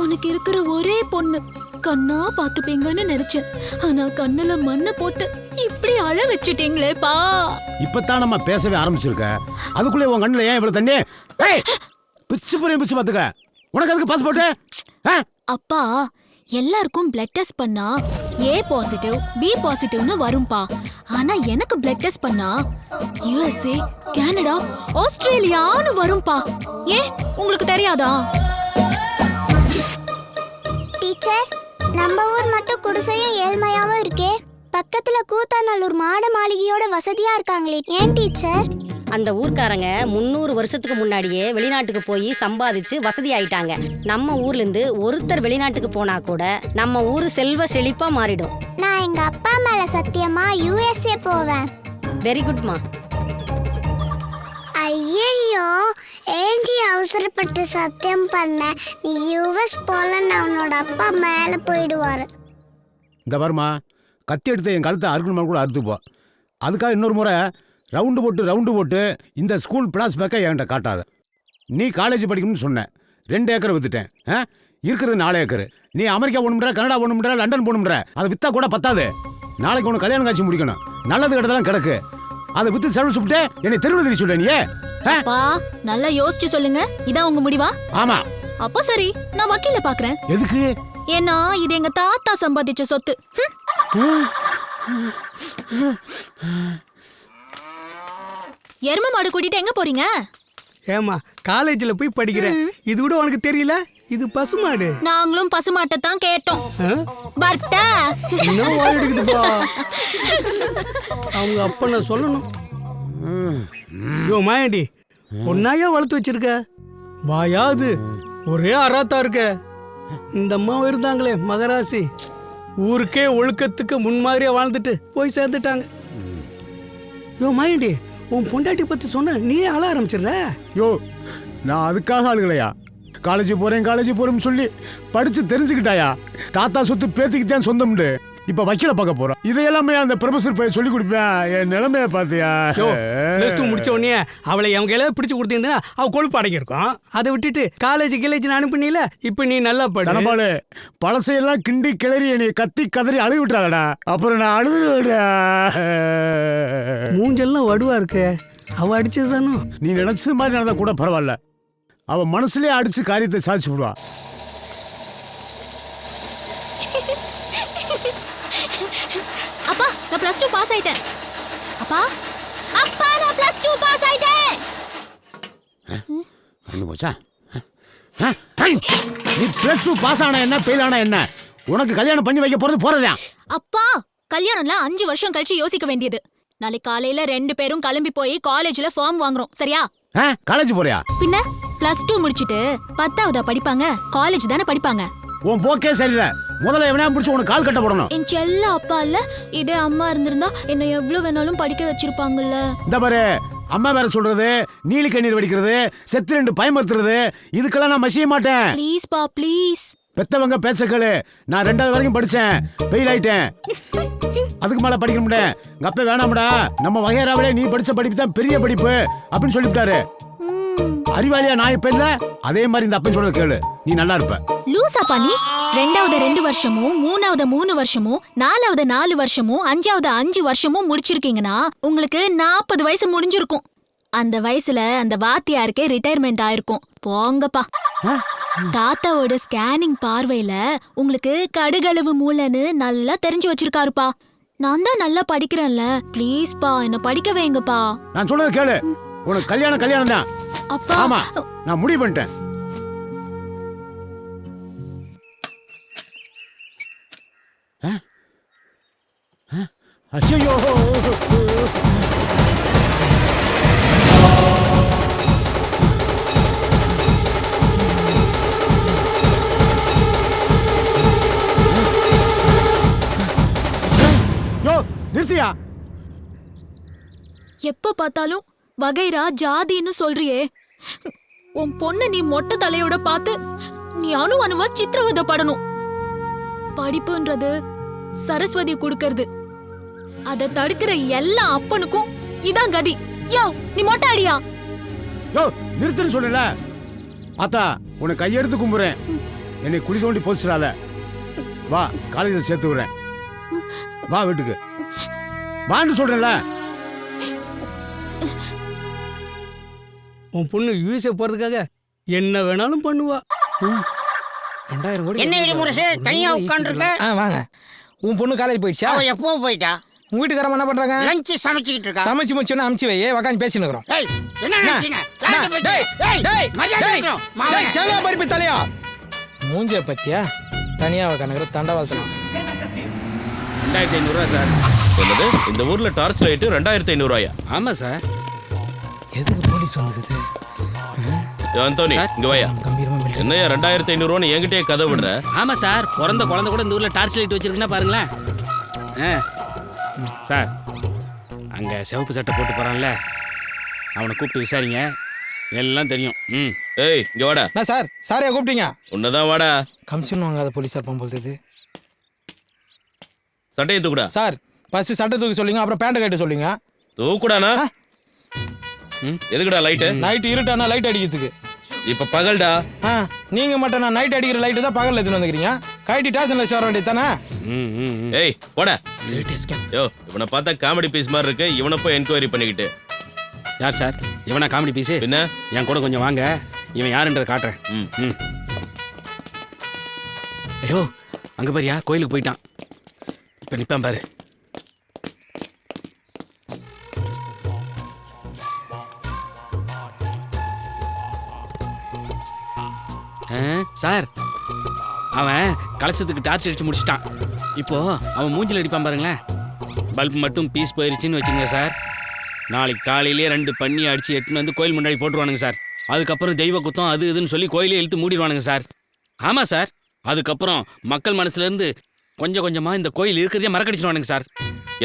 உனக்கு இருக்கிற ஒரே பொண்ணு, கண்ணா பாத்துப்பீங்கன்னு நினைச்சேன். ஆனா கண்ணுல மண்ணை போட்டு இப்படி அழ வச்சிட்டீங்களேப்பா. இப்பதான் நம்ம பேசவே ஆரம்பிச்சிருக்க, அதுக்குள்ளே உன் கண்ணுல ஏன் இவ்வளவு தண்ணி? பிச்சு புரியும், பிச்சு பாத்துக்க. உனக்கு அதுக்கு பாஸ்போர்ட்? அப்பா, எல்லாருக்கும் பிளட் டெஸ்ட் பண்ணா A பாசிட்டிவ் B பாசிட்டிவ்னு வரும்பா. ஆனா எனக்கு பிளட் டெஸ்ட் பண்ணா USA, கனடா, ஆஸ்திரேலியான்னு வரும்பா. ஏன் உங்களுக்கு தெரியாதா? டீச்சர், நம்ம ஊர் மட்டும் குடிசையும் ஏழ்மையாவும் இருக்கே, பக்கத்துல கூத்தாநல்லூர் மாட மாளிகையோட வசதியா இருக்காங்களே, ஏன் டீச்சர்? அந்த ஊர்க்காரங்க 300 வருஷத்துக்கு முன்னாடியே வெளிநாட்டுக்கு போய் சம்பாதிச்சு வசதி ஆயிட்டாங்க. நம்ம ஊர்ல இருந்து ஒருத்தர் வெளிநாட்டுக்கு போனா கூட நம்ம ஊரு செல்வ செழிப்பா மாறிடும். நான் எங்க அப்பா மேல சத்தியமா USA போவேன். வெரி குட்மா. ஐயோ, ஏண்டி அவசரப்பட்டு சத்தியம் பண்ண? நீ US போலன்னு அவனோட அப்பா மேல போயிடுவாரு. இந்த வருமா, கத்தி எடுத்து என் கழுத்தை அறுக்கணுமா கூட அறுத்துப்போ. அதுக்காக இன்னொரு முறை ரவுண்டு போட்டு இந்த ஸ்கூல் பிளாஸ் பேக்கை என்கிட்ட காட்டாத. நீ காலேஜ் படிக்கணும்னு சொன்ன, 2 ஏக்கரை வித்துட்டேன். இருக்கிறது 4 ஏக்கர். நீ அமெரிக்கா போகணும்ன்ற, கனடா போகணும்ன்ற, லண்டன் போகணும்ன்ற, அதை விற்றா கூட பத்தாது. நாளைக்கு ஒன்று கல்யாணம் காட்சி முடிக்கணும். நல்லது கிட்டதெல்லாம் கிடக்கு. அதை விற்று செலவு சுப்பிட்டு என்னை தெருவில் தெரிய சொல்ல. நீ அப்பா, நல்லா யோசிச்சு சொல்லுங்க. இதான் உங்க முடிவா? ஆமா. அப்போ சரி, நான் வக்கீல பாக்குறேன். எதுக்கு? ஏன்னா இது எங்க தாத்தா சம்பாதிச்ச சொத்து. எரும மாடு கூட்டிட்டு எங்க போறீங்க? ஏமா, காலேஜ்ல போய் படிக்கிறேன். இது கூட உனக்கு தெரியல? இது பசுமாடு. நாங்களும் பசுமாட்டை தான் கேட்டோம். பர்த்தா இன்னும் வாயிடுக்குதுப்பா. அவங்க அப்ப நான் சொல்லணும். யோ மாயாண்டி, பொண்ணாயா வளர்த்து வச்சிருக்க? வாயாது ஒரே அராத்தா இருக்க. இந்த அம்மாவும் இருந்தாங்களே மகராசி, ஊருக்கே ஒழுக்கத்துக்கு முன்மாதிரியா வாழ்ந்துட்டு போய் சேர்ந்துட்டாங்க. யோ மாயாண்டி, உன் பொண்டாட்டி பத்தி சொன்ன நீ அழ ஆரம்பிச்சிடுற. யோ, நான் அதுக்காக ஆளுகளையா? காலேஜ் போறேன்னு சொல்லி படிச்சு தெரிஞ்சுக்கிட்டாயா? தாத்தா சொத்து பேத்திக்கு தான் சொந்தம்ண்டு. இப்ப வக்கீல பார்க்க போறோம். இதையெல்லாமே அந்த ப்ரொஃபசர் போய் சொல்லி கொடுப்பேன். என் நிலைமைய பாத்தியா? ப்ளஸ் டூ முடிச்ச உடனே அவளை அவங்க எல்லாம் பிடிச்சு கொடுத்தீங்கன்னா அவ கொழுப்பு அடங்கியிருக்கும். அதை விட்டுட்டு காலேஜ் அனுப்புனீல, இப்ப நீ நல்லா தனபாலு பழசையெல்லாம் கிண்டி கிளறி என்னை கத்தி கதறி அழுவி விட்டுறாடா. அப்புறம் நான் அழுதுடா. மூஞ்செல்லாம் வடுவா இருக்கு. அவ அடிச்சது தானோ? நீ நினைச்சது மாதிரி நடந்தா கூட பரவாயில்ல. அவ மனசுலயே அடிச்சு காரியத்தை சாதிச்சு விடுவா. அப்பா நான் +2 பாஸ் ஆயிட்டேன். அப்பா அப்பா நான் +2 பாஸ் ஆயிட்டேன். என்ன போச்சா? நீ +2 பாஸ் ஆனா என்ன, ஃபெயில் ஆனா என்ன? உனக்கு கல்யாணம் பண்ணி வைக்க போறதா? அப்பா கல்யாணம்லாம் 5 வருஷம் கழிச்சு யோசிக்க வேண்டியது. நாளைக்கு காலையில 2 பேரும் கிளம்பி போய் காலேஜ்ல ஃபார்ம் வாங்குறோம். சரியா? காலேஜ் போறியா? பின்ன +2 முடிச்சிட்டு 10ஆவதா படிப்பாங்க? காலேஜ் தானே படிப்பாங்க. உன் போக்கே சரியில்லை. முதல்ல எவனா பிடிச்சு உனக்கு கால் கட்ட போடணும். என் செல்ல அப்பா இல்ல, இதே அம்மா இருந்திருந்தா என்ன எவ்வளவு வேணாலும் படிக்க வச்சிருப்பாங்கல்ல. இந்த பாரு, அம்மா வேற சொல்றது, நீலி கண்ணீர் வடிக்கிறது, செத்து 2 பயமுறுத்துறது, இதுக்கெல்லாம் நான் மசிய மாட்டேன். ப்ளீஸ் பா ப்ளீஸ். பெத்தவங்க பேச்சக்களு. நான் 2வது வரைக்கும் படிச்சேன், ஃபெயில் ஆயிட்டேன். அதுக்கு மேல படிக்க முடியல. எங்க அப்பா வேணாம்டா, நம்ம வகையறாவிலே நீ படிச்ச படிப்பு தான் பெரிய படிப்பு அப்படின்னு சொல்லிவிட்டாரு. அறிவாளியா நான் இப்ப இல்ல, அதே மாதிரி இந்த அப்பன் சொல்ற கேளு, நீ நல்லா இருப்ப. லூசாப்பா நீ? 2வது 2 வருஷமும், 3வது 3 வருஷமும், 4வது 4 வருஷமும், 5வது 5 வருஷமும் முடிச்சிருக்கீங்கன்னா உங்களுக்கு 40 வயசு முடிஞ்சிருக்கும். அந்த வயசுல அந்த வாத்தியாருக்கே ரிட்டையர்மெண்ட் ஆயிருக்கும். போங்கப்பா. தாத்தாவோட ஸ்கேனிங் பார்வையில உங்களுக்கு கடுகளவு மூளைன்னு நல்லா தெரிஞ்சு வச்சிருக்காருப்பா. நான் தான் நல்லா படிக்கிறேன்ல, ப்ளீஸ் பா என்ன படிக்க வைங்கப்பா. நான் சொல்றது கேளு, உனக்கு கல்யாணம் தான். அப்பா ஆமா, நான் முடிவு பண்ணிட்டேன். அச்சோ, நிறுத்தியா? எப்ப பார்த்தாலும் வகைரா ஜாதின்னு சொல்றியே. உன் பொண்ணு நீ மொட்டை தலையோட பார்த்து நீ அணுவா சித்திரவதைப்படணும். படிப்புன்றது சரஸ்வதி கொடுக்கறது. அதை தடுக்கிற எல்லா அப்பனுக்கும் இதான் கதி. யோ நீ மொட்டை அடியா? யோ நிறுத்துன்னு சொல்லல. ஆத்தா உன்னை கையெடுத்து கும்புறேன், என்னை குழி தோண்டி போச்சுடாத. வா, காலேஜில் சேர்த்து விடுறேன். வா வீட்டுக்கு வான்னு சொல்றேன்ல. உன் பொண்ணு யூஎஸ்ஏ போறதுக்காக என்ன வேணாலும் பண்ணுவா. 2000 கோடி. என்ன இடி முரசு தனியா உட்கார்ந்திருக்க? வாங்க. உன் பொண்ணு காலேஜ் போயிடுச்சா? அவ எப்போ போயிட்டா? உங்க வீட்டுக்காரமா என்ன பண்றாங்க? லஞ்ச் சமைச்சிட்டு இருக்கா. சமைச்சு முடிச்சோன்னா அமுச்சு வை, உட்காந்து பேசிட்டு இருக்கோம். ஏய் என்ன நினைச்சீங்க? பருப்பி தலையா மூஞ்ச பத்தியா தனியா உட்காந்துக்கிற தண்டவாசனம். 2500 ரூபா சார். என்னது, இந்த ஊர்ல டார்ச் லைட் 2500 ரூபாயா? ஆமா சார். எதுக்கு போலீஸ் வந்துக்குது? அந்தோனி இங்க வாயா. என்னையா 2500 ரூபான்னு என்கிட்டயே கதை விடுற? ஆமா சார், பிறந்த குழந்தை கூட இந்த ஊர்ல டார்ச் லைட் வச்சிருக்குன்னா பாருங்களேன். சார், அங்க சிவப்பு சட்டை போட்டு போறான்ல, அவனை கூப்பிட்டு விசாரிங்க, எல்லாம் தெரியும். ஏய் இங்க வாடா. நான் சார், சாரையா கூப்பிட்டீங்க? உன்னதான் வாடா. கமிஷன் வாங்காத போலீஸார் போகும்போது சட்டையை தூக்குடா. சார் ஃபர்ஸ்ட் சட்டை தூக்கி சொல்லுங்க, அப்புறம் பேண்ட் கட்ட சொல்லுங்க. தூக்குடானா? எதுக்குடா லைட்டு? நைட் இருட்டானா லைட் அடிக்கிறதுக்கு. இப்ப பகல்டா. நீங்க மட்டும் நான் நைட் அடிக்கிற லைட்டு தான் பகல்ல எடுத்துன்னு வந்துக்கிறீங்க. கைட்டி ஸ்டேஷன்ல ஷோர் வேண்டியது தானே? ஏய் போடா. யோ இவனை பார்த்தா காமெடி பீஸ் மாதிரி இருக்கு, இவனை போய் என்கொயரி பண்ணிக்கிட்டு. யார் சார் இவனா காமெடி பீஸு? என்ன என் கூட கொஞ்சம் வாங்க, இவன் யாருன்றதை காட்டுறேன். ஐயோ அங்கே பாரியா, கோயிலுக்கு போயிட்டான். இப்போ நிற்பான் பாரு. சார், அவன் கலசத்துக்கு டார்ச் அடிச்சு முடிச்சிட்டான். இப்போ அவன் மூஞ்சில் அடிப்பான் பாருங்களேன். பல்ப் மட்டும் பீஸ் போயிருச்சுன்னு வச்சுங்க சார், நாளைக்கு காலையிலே 2 பண்ணி அடிச்சு எட்டுன்னு வந்து கோயில் முன்னாடி போட்டுருவானுங்க சார். அதுக்கப்புறம் தெய்வ குத்தம் அது இதுன்னு சொல்லி கோயிலே இழுத்து மூடிடுவானுங்க சார். ஆமாம் சார், அதுக்கப்புறம் மக்கள் மனசுலேருந்து கொஞ்சம் கொஞ்சமாக இந்த கோயில் இருக்கிறதே மறக்கடிச்சிடுவானுங்க சார்.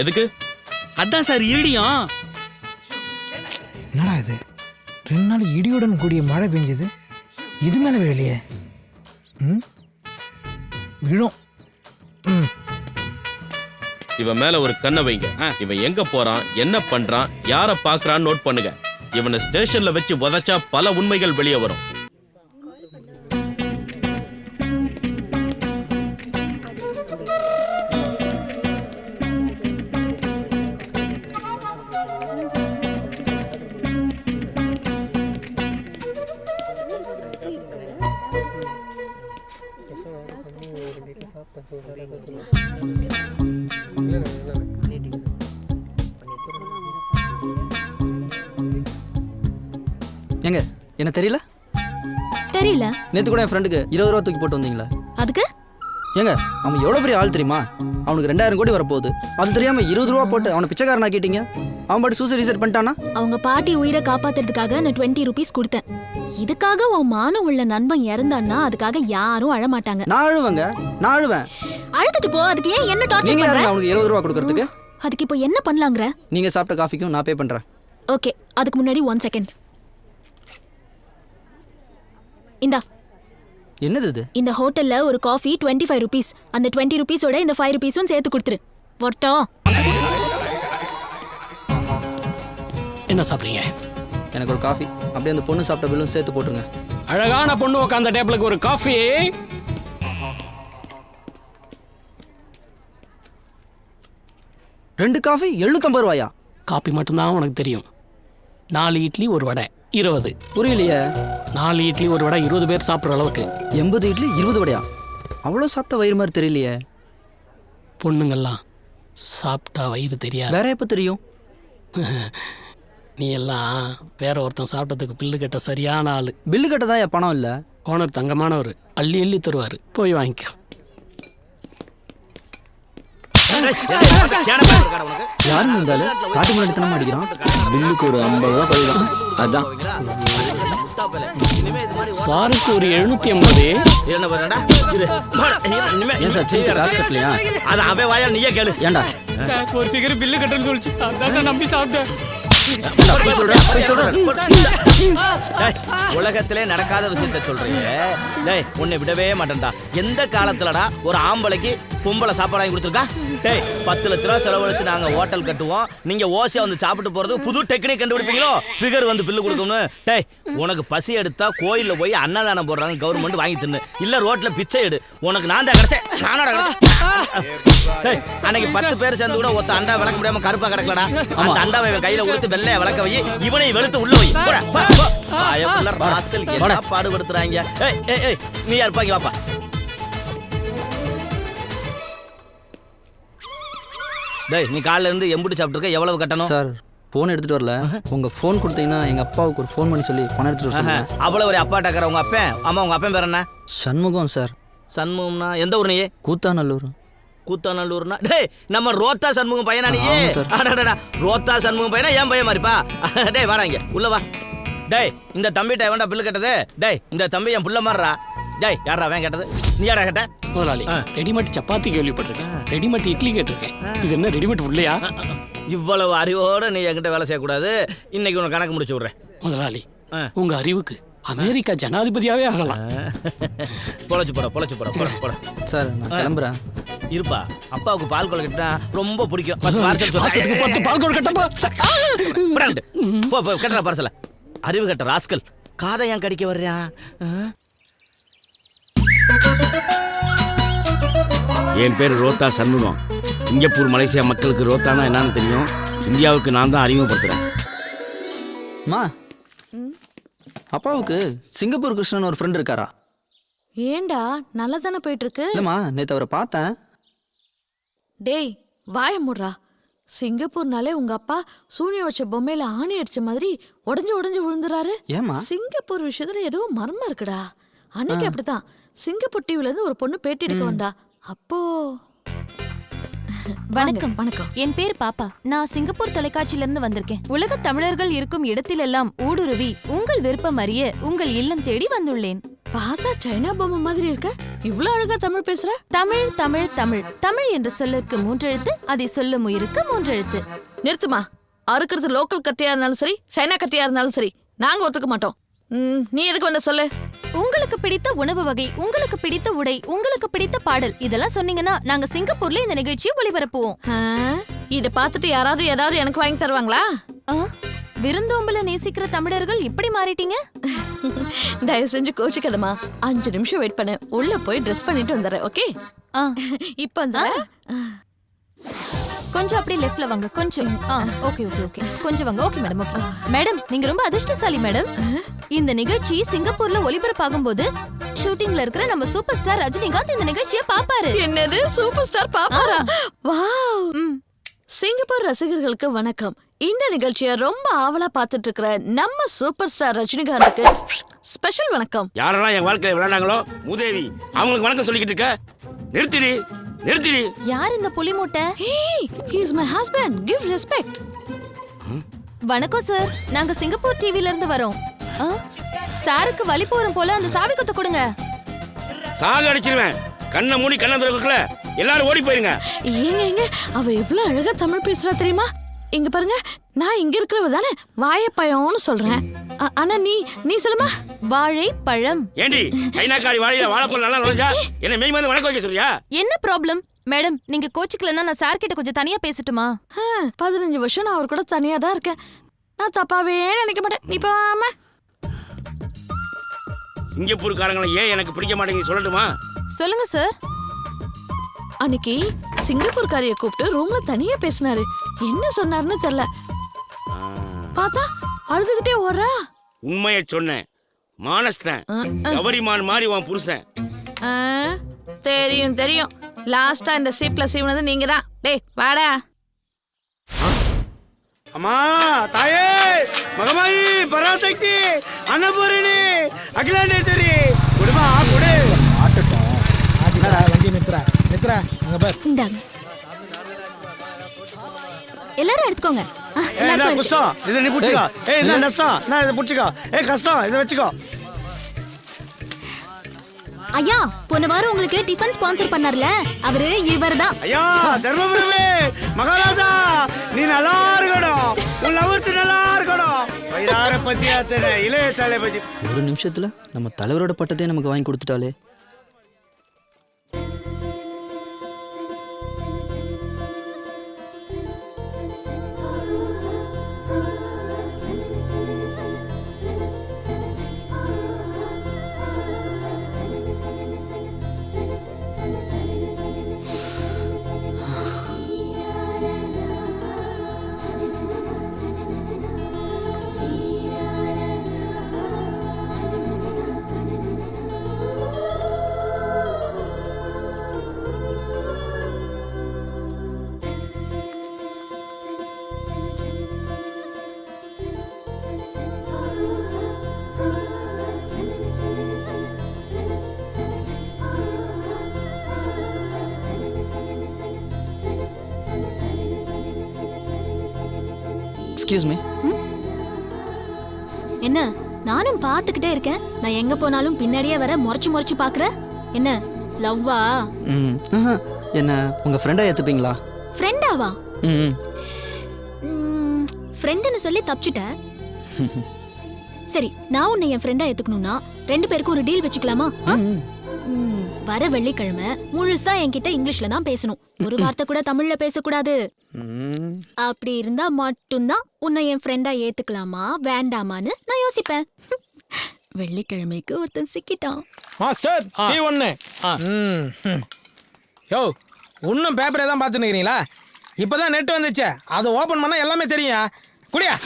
எதுக்கு? அதான் சார் இருடியும். என்னடா இது, 2 நாள் இடியுடன் கூடிய மழை பெஞ்சது, இது மேலே வேலையே விழும். இவன் மேல ஒரு கண்ணை வைங்க. இவன் எங்க போறான், என்ன பண்றான், யார பாக்குறான்னு நோட் பண்ணுங்க. இவனை ஸ்டேஷன்ல வச்சு உதைச்சா பல உண்மைகள் வெளியே வரும். ஏங்க என்ன தெரியல? தெரியல. நேத்து கூட என் ஃப்ரெண்டுக்கு 20 ரூபா தூக்கி போட்டு வந்தீங்களா? அதுக்கு ஏங்க அவன் எவ்வளோ பெரிய ஆள் தெரியுமா? அவனுக்கு 2000 கோடி வரப்போகுது. அது தெரியாம 20 ரூபா போட்டு அவனை பிச்சைக்காரனா கேட்டீங்க. அவன் பாட்டு சூசைட் பண்ணிட்டானா? அவங்க பாட்டி உயிரை காப்பாத்துறதுக்காக நான் 20 ரூபீஸ் கொடுத்தேன். இதுக்காக உன் மானம் உள்ள நண்பன் இறந்தான்னா அதுக்காக யாரும் அழமாட்டாங்க. நான் அழுவேங்க, நான் அழுவேன். அழுதுட்டு போ. அதுக்கு ஏன் என்ன டார்ச்சர் நீங்க பண்ற? அவனுக்கு 20 ரூபா கொடுக்கறதுக்கு அதுக்கு இப்போ என்ன பண்ணலாங்கற? நீங்க சாப்பிட்ட காஃபிக்கும் நான் பே பண்றேன். ஓகே, அதுக்கு முன்னாடி 1 செகண்ட். இந்தா. என்னது இது? இந்த ஹோட்டல்ல ஒரு காஃபி 25 ரூபீஸ். அந்த 20 ரூபீஸோட இந்த 5 ரூபீஸும் சேர்த்து கொடுத்துரு. வர்ட்டா. என்ன சாப்பிட்றீங்க? எனக்கு ஒரு காஃபி, அப்படியே அந்த பொண்ணு சாப்பிட்ட பில்லும் சேர்த்து போட்டுருங்க. அழகான பொண்ணு உட்காந்த டேபிளுக்கு ஒரு காஃபி. 2 காஃபி 750 ரூபாயா? காஃபி மட்டும்தான் உனக்கு தெரியும். 4 இட்லி ஒரு வடை 20. புரியலையே. 4 இட்லி ஒரு வடை 20 பேர் சாப்பிட்ற அளவுக்கு. 80 இட்லி 20 வடையா? அவ்வளோ சாப்பிட்ட வயிறு மாதிரி தெரியலையே. பொண்ணுங்கள்லாம் சாப்பிட்டா வயிறு தெரியாது. வேற எப்போ தெரியும்? நீ எல்லாம் வேற ஒருத்தன் சாப்பிட்டதுக்கு பில்லு கட்ட சரியான ஆளு. பில்லு கட்டதான் என் பணம் இல்லை. ஓனர் தங்கமானவர், அள்ளி அள்ளி தருவார். போய் வாங்கிக்க. யாருங்க இருந்தாலும் காட்டு முன்னாடி தானே அடிக்கிறான். பில்லுக்கு ஒரு 50 ரூபா கழிதான். அதான் சாருக்கு ஒரு 750. என்ன பண்ணடா? ஏன் சார் சீட்டு காசு கட்டலையா? அது அவன் வாயால் நீயே கேளு. ஏண்டா ஒரு ஃபிகர் பில்லு கட்டணும்னு சொல்லிச்சு. அதான் சார் நம்பி சாப்பிட்டேன். உலகத்திலே நடக்காத விஷயத்த சொல்றீங்க. டேய் உன்னை விடவே மாட்டேன்டா. எந்த காலத்துலடா ஒரு ஆம்பளைக்கு பொம்பளை சாப்பாடு வாங்கி கொடுத்துருக்கா? டேய் 10 லட்ச ரூபா செலவழிச்சு நாங்க ஹோட்டல் கட்டுவோம். நீங்க ஓசியா வந்து சாப்பிட்டு போறது புது டெக்னிக் கண்டுபிடிப்பீங்களோ? ஃபிகர் வந்து பில்லு கொடுக்கணும். டேய் உனக்கு பசி எடுத்தா கோயில்ல போய் அன்னதானம் போடுறாங்க, கவர்மெண்ட் வாங்கி தின்னு. இல்ல ரோட்ல பிச்சை எடு. உனக்கு நான் தான் கிடைச்சேன். நானோட டேய் அன்னைக்கு 10 பேர் சேர்ந்து கூட ஒத்த அண்டா விளக்க முடியாம கருப்பா கிடக்கலடா. அந்த அண்டாவை கையில கொடுத்து வெள்ளைய விளக்க வை. இவனை வெளுத்து உள்ள வை. பயப்புள்ள ராஸ்கல் என்ன பாடுபடுத்துறாங்க. ஏய் ஏய் ஏய் நீ யார் பாக்கி வாப்பா. டேய் நீ காலைல இருந்து எம்புட்டு சாப்பிட்டுருக்க, எவ்வளவு கட்டணும்? சார் ஃபோன் எடுத்துட்டு வரல. உங்க ஃபோன் கொடுத்தீங்கன்னா எங்க அப்பாவுக்கு ஒரு ஃபோன் பண்ணி சொல்லி பணம் எடுத்துட்டு வர சொல்லுங்க. அவ்வளவு ஒரு அப்பா டக்கற உங்க அப்பன். ஆமா உங்க அப்பன் பேர் என்ன? சண்முகம் சார். சண்முகம்னா எந்த ஊர் நீ? கூத்தாநல்லூர். கூத்தாநல்லூர்னா டேய் நம்ம ரோத்தா சண்முகம் பையனா நீ? அடடடா ரோத்தா சண்முகம் பையனா ஏன் பையன் மாதிரிப்பா? டேய் வாடா இங்க உள்ள வா. டேய் இந்த தம்பிட்ட எவன்டா பில்லு கட்டது? டேய் இந்த தம்பி என் புள்ள மாறுறா. டேய் யாரா அவன் கேட்டது? நீ யாரா கேட்ட? முதலாளி ரெடிமேட் சப்பாத்தி கேள்விப்பட்டிருக்கேன், ரெடிமேட் இட்லி கேட்டிருக்கேன். இது என்ன ரெடிமேட் உள்ளையா? இவ்வளவு அறிவோட நீ என்கிட்ட வேலை செய்யக்கூடாது. இன்னைக்கு உனக்கு கணக்கு முடிச்சு விடுறேன். முதலாளி உங்க அறிவுக்கு அமெரிக்கா ஜனாதிபதியாவே ஆகலாம். பொழைச்சு போட. சார் நான் கிளம்புறேன். இருப்பா அப்பாவுக்கு பால் கொழுக்கட்டா ரொம்ப பிடிக்கும். 10 பார்சல் மாசத்துக்கு 10 பால் கொழுக்கட்டா. போ கட்டுற பார்சல. அறிவு கட்ட ராஸ்கல். காதை ஏன் கடிக்க வர்றியா? என் பேர் ரோத்தா சண்முகம். சிங்கப்பூர் மலேசியா மக்களுக்கு ரோத்தானா என்னன்னு தெரியும். இந்தியாவுக்கு நான் தான் அறிமுகப்படுத்துறேன். மா அப்பாவுக்கு சிங்கப்பூர் கிருஷ்ணன் ஒரு ஃப்ரெண்ட் இருக்காரா? ஏண்டா நல்லா தானே போயிட்டு இருக்கு. இல்லம்மா நேத்து அவரை பார்த்தேன். டேய் வாய முடுறா. சிங்கப்பூர்னாலே உங்க அப்பா சூனியம் வச்ச பொம்மையில ஆணி அடிச்ச மாதிரி உடஞ்சு விழுந்துறாரு. ஏமா சிங்கப்பூர் விஷயத்துல ஏதோ மர்மம் இருக்குடா. அன்னைக்கு அப்படித்தான் சிங்கப்பூர் டிவில இருந்து ஒரு பொண்ணு பேட்டி எடுக்க வந்தா. அப்போ வணக்கம். வணக்கம். என் பேர் பாப்பா. நான் சிங்கப்பூர் தொலைக்காட்சியில இருந்து வந்திருக்கேன். உலக தமிழர்கள் இருக்கும் இடத்திலெல்லாம் ஊடுருவி உங்கள் விருப்பம் அறிய உங்கள் இல்லம் தேடி வந்துள்ளேன். பார்த்தா சைனா பொம்மை மாதிரி இருக்க. இவ்வளவு அழகா தமிழ் பேசுற. தமிழ் தமிழ் தமிழ் தமிழ் என்ற சொல்லுக்கு 3 எழுத்து, அதை சொல்லும் உயிருக்கு 3 எழுத்து. நிறுத்துமா. அறுக்கிறது லோக்கல் கத்தியா இருந்தாலும் சரி, சைனா கத்தியா இருந்தாலும் சரி, நாங்க ஒத்துக்க மாட்டோம். நீ எதுக்கு வந்த சொல்லு. உங்களுக்கு பிடித்த உணவு வகை, உங்களுக்கு பிடித்த உடை, உங்களுக்கு பிடித்த பாடல் இதெல்லாம் சொன்னீங்கன்னா நாங்க சிங்கப்பூர்ல இந்த நிகழ்ச்சியை ஒளிபரப்புவோம். இத பார்த்துட்டு யாராவது ஏதாவது எனக்கு வாங்கி தருவாங்களா? விருந்தோம்பல நேசிக்கிற தமிழர்கள் இப்படி மாறிட்டீங்க. தயவு செஞ்சு கோச்சிக்கதமா, 5 நிமிஷம் வெயிட் பண்ண, உள்ள போய் ட்ரெஸ் பண்ணிட்டு வந்துடுறேன். ஓகே? இப்ப கொஞ்சம் அப்படியே லெஃப்ட்ல வாங்க. கொஞ்சம் ஓகே ஓகே ஓகே கொஞ்சம் வாங்க. Okay madam. ஓகே மேடம், நீங்க ரொம்ப அதிர்ஷ்டசாலி மேடம். இந்த நிகழ்ச்சி சிங்கப்பூர்ல ஒளிபரப்பாகும் போது ஷூட்டிங்ல இருக்கிற நம்ம சூப்பர் ஸ்டார் ரஜினிகாந்த் இந்த நிகழ்ச்சியை பாப்பாரு. என்னது சூப்பர் ஸ்டார் பாப்பாரா? வாவ். சிங்கப்பூர் ரசிகர்களுக்கு வணக்கம். இந்த நிகழ்ச்சியை ரொம்ப ஆவலா பார்த்துட்டு இருக்கிற நம்ம சூப்பர் ஸ்டார் ரஜினிகாந்துக்கு ஸ்பெஷல் வணக்கம். யாரெல்லாம் என் வாழ்க்கையில விளையாண்டாங்களோ மூதேவி, அவங்களுக்கு வணக்கம் சொல்லிக்கிட்டு இருக்க. நிறுத்திடி நிறுத்திடி. யார் இந்த புலி மூட்டை? Hey, he is my husband. Give respect. வணக்கம் சார், நாங்க சிங்கப்பூர் டிவில இருந்து வரோம். சாருக்கு வலி போறோம் போல, அந்த சாவி கொத்த கொடுங்க. சாக அடிச்சிருவேன். கண்ணை மூடி கண்ணை திறக்கல, எல்லாரும் ஓடி போயிருங்க. ஏங்க அவ எவ்வளவு அழகா தமிழ் பேசுறா தெரியுமா? இங்க பாருங்க, நான் இங்க இருக்கிறவ தானே வாழைப்பழம்னு சொல்றேன். ஆனா நீ சொல்லுமா? வாழைப்பழம். ஏண்டி சைனாக்காரி வாழையில வாழைப்பழம் நல்லா நுழைஞ்சா என்ன மெய் வந்து வணக்கம் வைக்க சொல்றியா? என்ன ப்ராப்ளம் மேடம்? நீங்க கோச்சிக்கலன்னா நான் சார் கிட்ட கொஞ்சம் தனியா பேசட்டுமா? 15 வருஷம் நான் அவர் கூட தனியா தான் இருக்கேன். நான் தப்பாவே நினைக்க மாட்டேன். நீ பாம. சிங்கப்பூர்காரங்களை ஏன் எனக்கு பிடிக்க மாட்டேங்குது சொல்லட்டுமா? சொல்லுங்க சார். அன்னைக்கு சிங்கப்பூர்காரிய கூப்பிட்டு ரூம்ல தனியா பேசினாரு. என்ன சொன்னாருன்னு தெரியல. பார்த்தா அழுதுகிட்டே ஓடுறா. உண்மையை சொன்னேன். மானஸ்தன் கவரிமான் மாதிரி உன் புருஷன். தெரியும். லாஸ்டா இந்த சீப்ல சீவனது நீங்க தான். டேய் வாடா. அம்மா, தாயே, மகமாயி, பராசக்தி, அன்னபூரணி, அகிலாண்டேஸ்வரி, குடுமா குடு. வண்டி நித்ரா அங்க பார். இந்தாங்க. எல்லாரும் எடுத்துக்கோங்க. கஷ்டம் இதை நீ புடிச்சுக்கோ. என்ன நஷ்டம் நான் இதை புடிச்சுக்கோ. கஷ்டம் இதை வச்சுக்கோ. ஐயா, போன வாரம் உங்களுக்கு டிஃபன் ஸ்பான்சர் பண்ணார்ல, அவரு இவர்தான். ஐயா, தர்மபுரமே மகாராஜா, நீ நல்லா இருக்கணும். உன் லவர்ஸ் நல்லா இருக்கணும். வயிறார பச்சி ஆத்தன இளைய தலை பச்சி. ஒரு நிமிஷத்துல நம்ம தலைவரோட பட்டத்தை நமக்கு வாங்கி கொடுத்துட்டாலே. Excuse me. என்ன, நானும் பார்த்துக்கிட்டே இருக்கேன். நான் எங்க போனாலும் பின்னாடியே வர முறைச்சு பாக்குற. என்ன லவ்வா? என்ன உங்க ஃப்ரெண்டா ஏத்துப்பீங்களா? ஃப்ரெண்டாவா? ஃப்ரெண்டுன்னு சொல்லி தப்பிச்சிட்ட. சரி, நான் உன்னை என் ஃப்ரெண்டா ஏத்துக்கணும்னா 2 பேருக்கும் ஒரு டீல் வச்சுக்கலாமா? வர வெள்ளிக்கிழமை முழுசா என்கிட்ட இங்கிலீஷ்ல தான் பேசணும். ஒரு வார்த்தை கூட தமிழ்ல பேசக்கூடாது. அப்படி இருந்தா மட்டும்தான் உன்னை என் ஃப்ரெண்டா ஏத்துக்கலாமா வேண்டாமான்னு நான் யோசிப்பேன். வெள்ளிக்கிழமைக்கு ஒருத்தன் சிக்கிட்டான். மாஸ்டர் நீ ஒண்ணு. யோ, இன்னும் பேப்பரே தான் பார்த்துன்னு இருக்கிறீங்களா? இப்பதான் நெட் வந்துச்சே, அதை ஓபன் பண்ணா எல்லாமே தெரியும். குடியா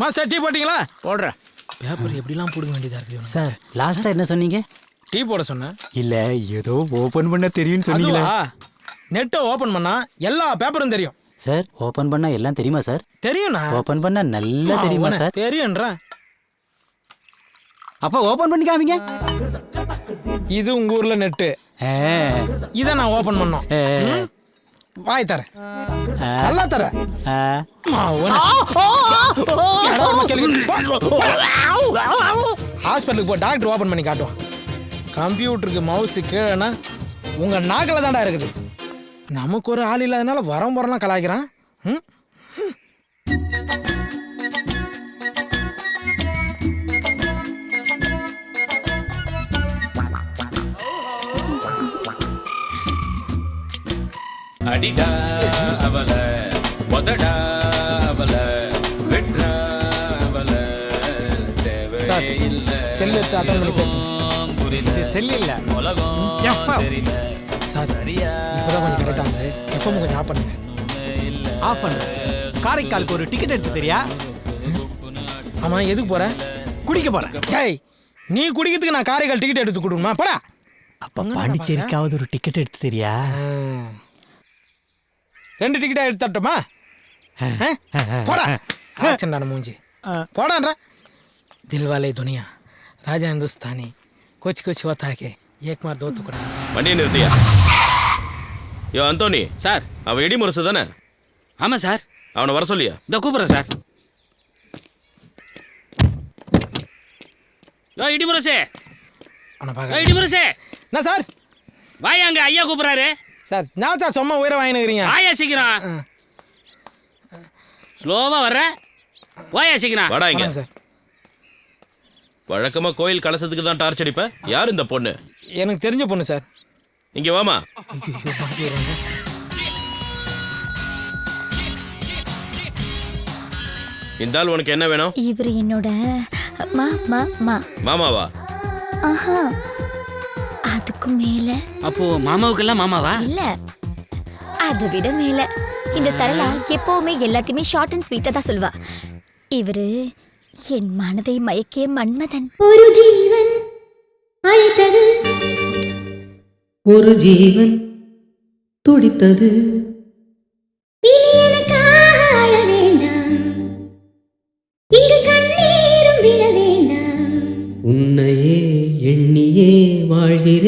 மாஸ்டர், டீ போட்டீங்களா? போடுறேன். பேப்பர் எப்படிலாம் போட வேண்டியதா இருக்கு சார். லாஸ்டா என்ன சொன்னீங்க? டீ போட சொன்னேன். இல்ல, ஏதோ ஓபன் பண்ண தெரியும்னு சொன்னீங்களா? நெட்டை ஓபன் பண்ணா எல்லா பேப்பரும் தெரியும் சார். ஓபன் பண்ணா எல்லாம் தெரியுமா சார்? தெரியும்ண்ணா. ஓபன் பண்ணா நல்லா தெரியுமா சார்? தெரியும்ன்றா. அப்ப ஓபன் பண்ணி காமிங்க. இது உங்க ஊர்ல நெட்டு. இத நான் ஓபன் பண்ணோம். வாய் தர நல்லா தர. ஹாஸ்பிட்டலுக்கு போ, டாக்டர் ஓபன் பண்ணி காட்டுவான். கம்ப்யூட்டருக்கு மவுஸ் கீழேனா உங்க நாக்கில தாண்டா இருக்குது. நமக்கு ஒரு ஆள் இல்லாதனால வரலாம் கலாய்க்கிறான். அடிடா அவல உதடா அவல வெட்றா அவல சார் செல்லு எடுத்து அட்டன் பண்ணி பேசுங்க. இது செல் இல்ல சார் இப்போதான் கொஞ்சம் கரெக்டாக இருந்தது. எஃப்எம் கொஞ்சம் ஆஃப் பண்ணுங்க. ஆஃப் பண்ணு. காரைக்காலுக்கு ஒரு டிக்கெட் எடுத்து தெரியா? ஆமா, எதுக்கு போற? குடிக்க போறேன். டேய், நீ குடிக்கிறதுக்கு நான் காரைக்கால் டிக்கெட் எடுத்து கொடுக்கணுமா? போடா. அப்ப பாண்டிச்சேரிக்காவது ஒரு டிக்கெட் எடுத்து தெரியா? 2 டிக்கெட்டா எடுத்து தரட்டுமா? போடா. ஆச்சண்டான மூஞ்சி. போடான்ற. தில்வாலே துனியா ராஜா हिंदुस्तानी कुछ कुछ होता है एक मार दो टुकड़ा. வண்டியை நிறுத்தியா? யோ அந்தோனி சார். அவன் இடி முரசு தானே? ஆமாம் சார். அவனை வர சொல்லியா? இதோ கூப்பிட்றேன் சார். இடிமுரசே, இடிமுரசே. என்ன சார்? வாயா, அங்க ஐயா கூப்பிட்றாரு சார். நான் சார் சும்மா உயிரை வாங்கினுக்கிறீங்க. வாயா சீக்கிரம். ஸ்லோவா வர்ற, வாயா சீக்கிரம். வாடா இங்க. சார், வழக்கமா கோயில் கலசத்துக்கு தான் டார்ச் அடிப்ப. யார் இந்த பொண்ணு? எனக்கு தெரிஞ்ச பொண்ணு சார். இங்க வாமா. இந்த ஆள் உனக்கு என்ன வேணும்? இவர் என்னோட மாமாவா? ஆஹா, அதுக்கு மேல. அப்போ மாமாவுக்கெல்லாம் மாமாவா? இல்ல, அதை விட மேல. இந்த சரளா எப்பவுமே எல்லாத்தையுமே ஷார்ட் அண்ட் ஸ்வீட்டா தான் சொல்வா. இவரு என் மனதை மயக்கிய மன்மதன். ஒரு ஜீவன் அழைத்தது, ஒரு ஜீவன் துடித்தது. இனி எனக்காக அழ வேண்டாம், இங்கு கண்ணீரும் விழ வேண்டாம். உன்னையே எண்ணியே வாழ்கிறேன்.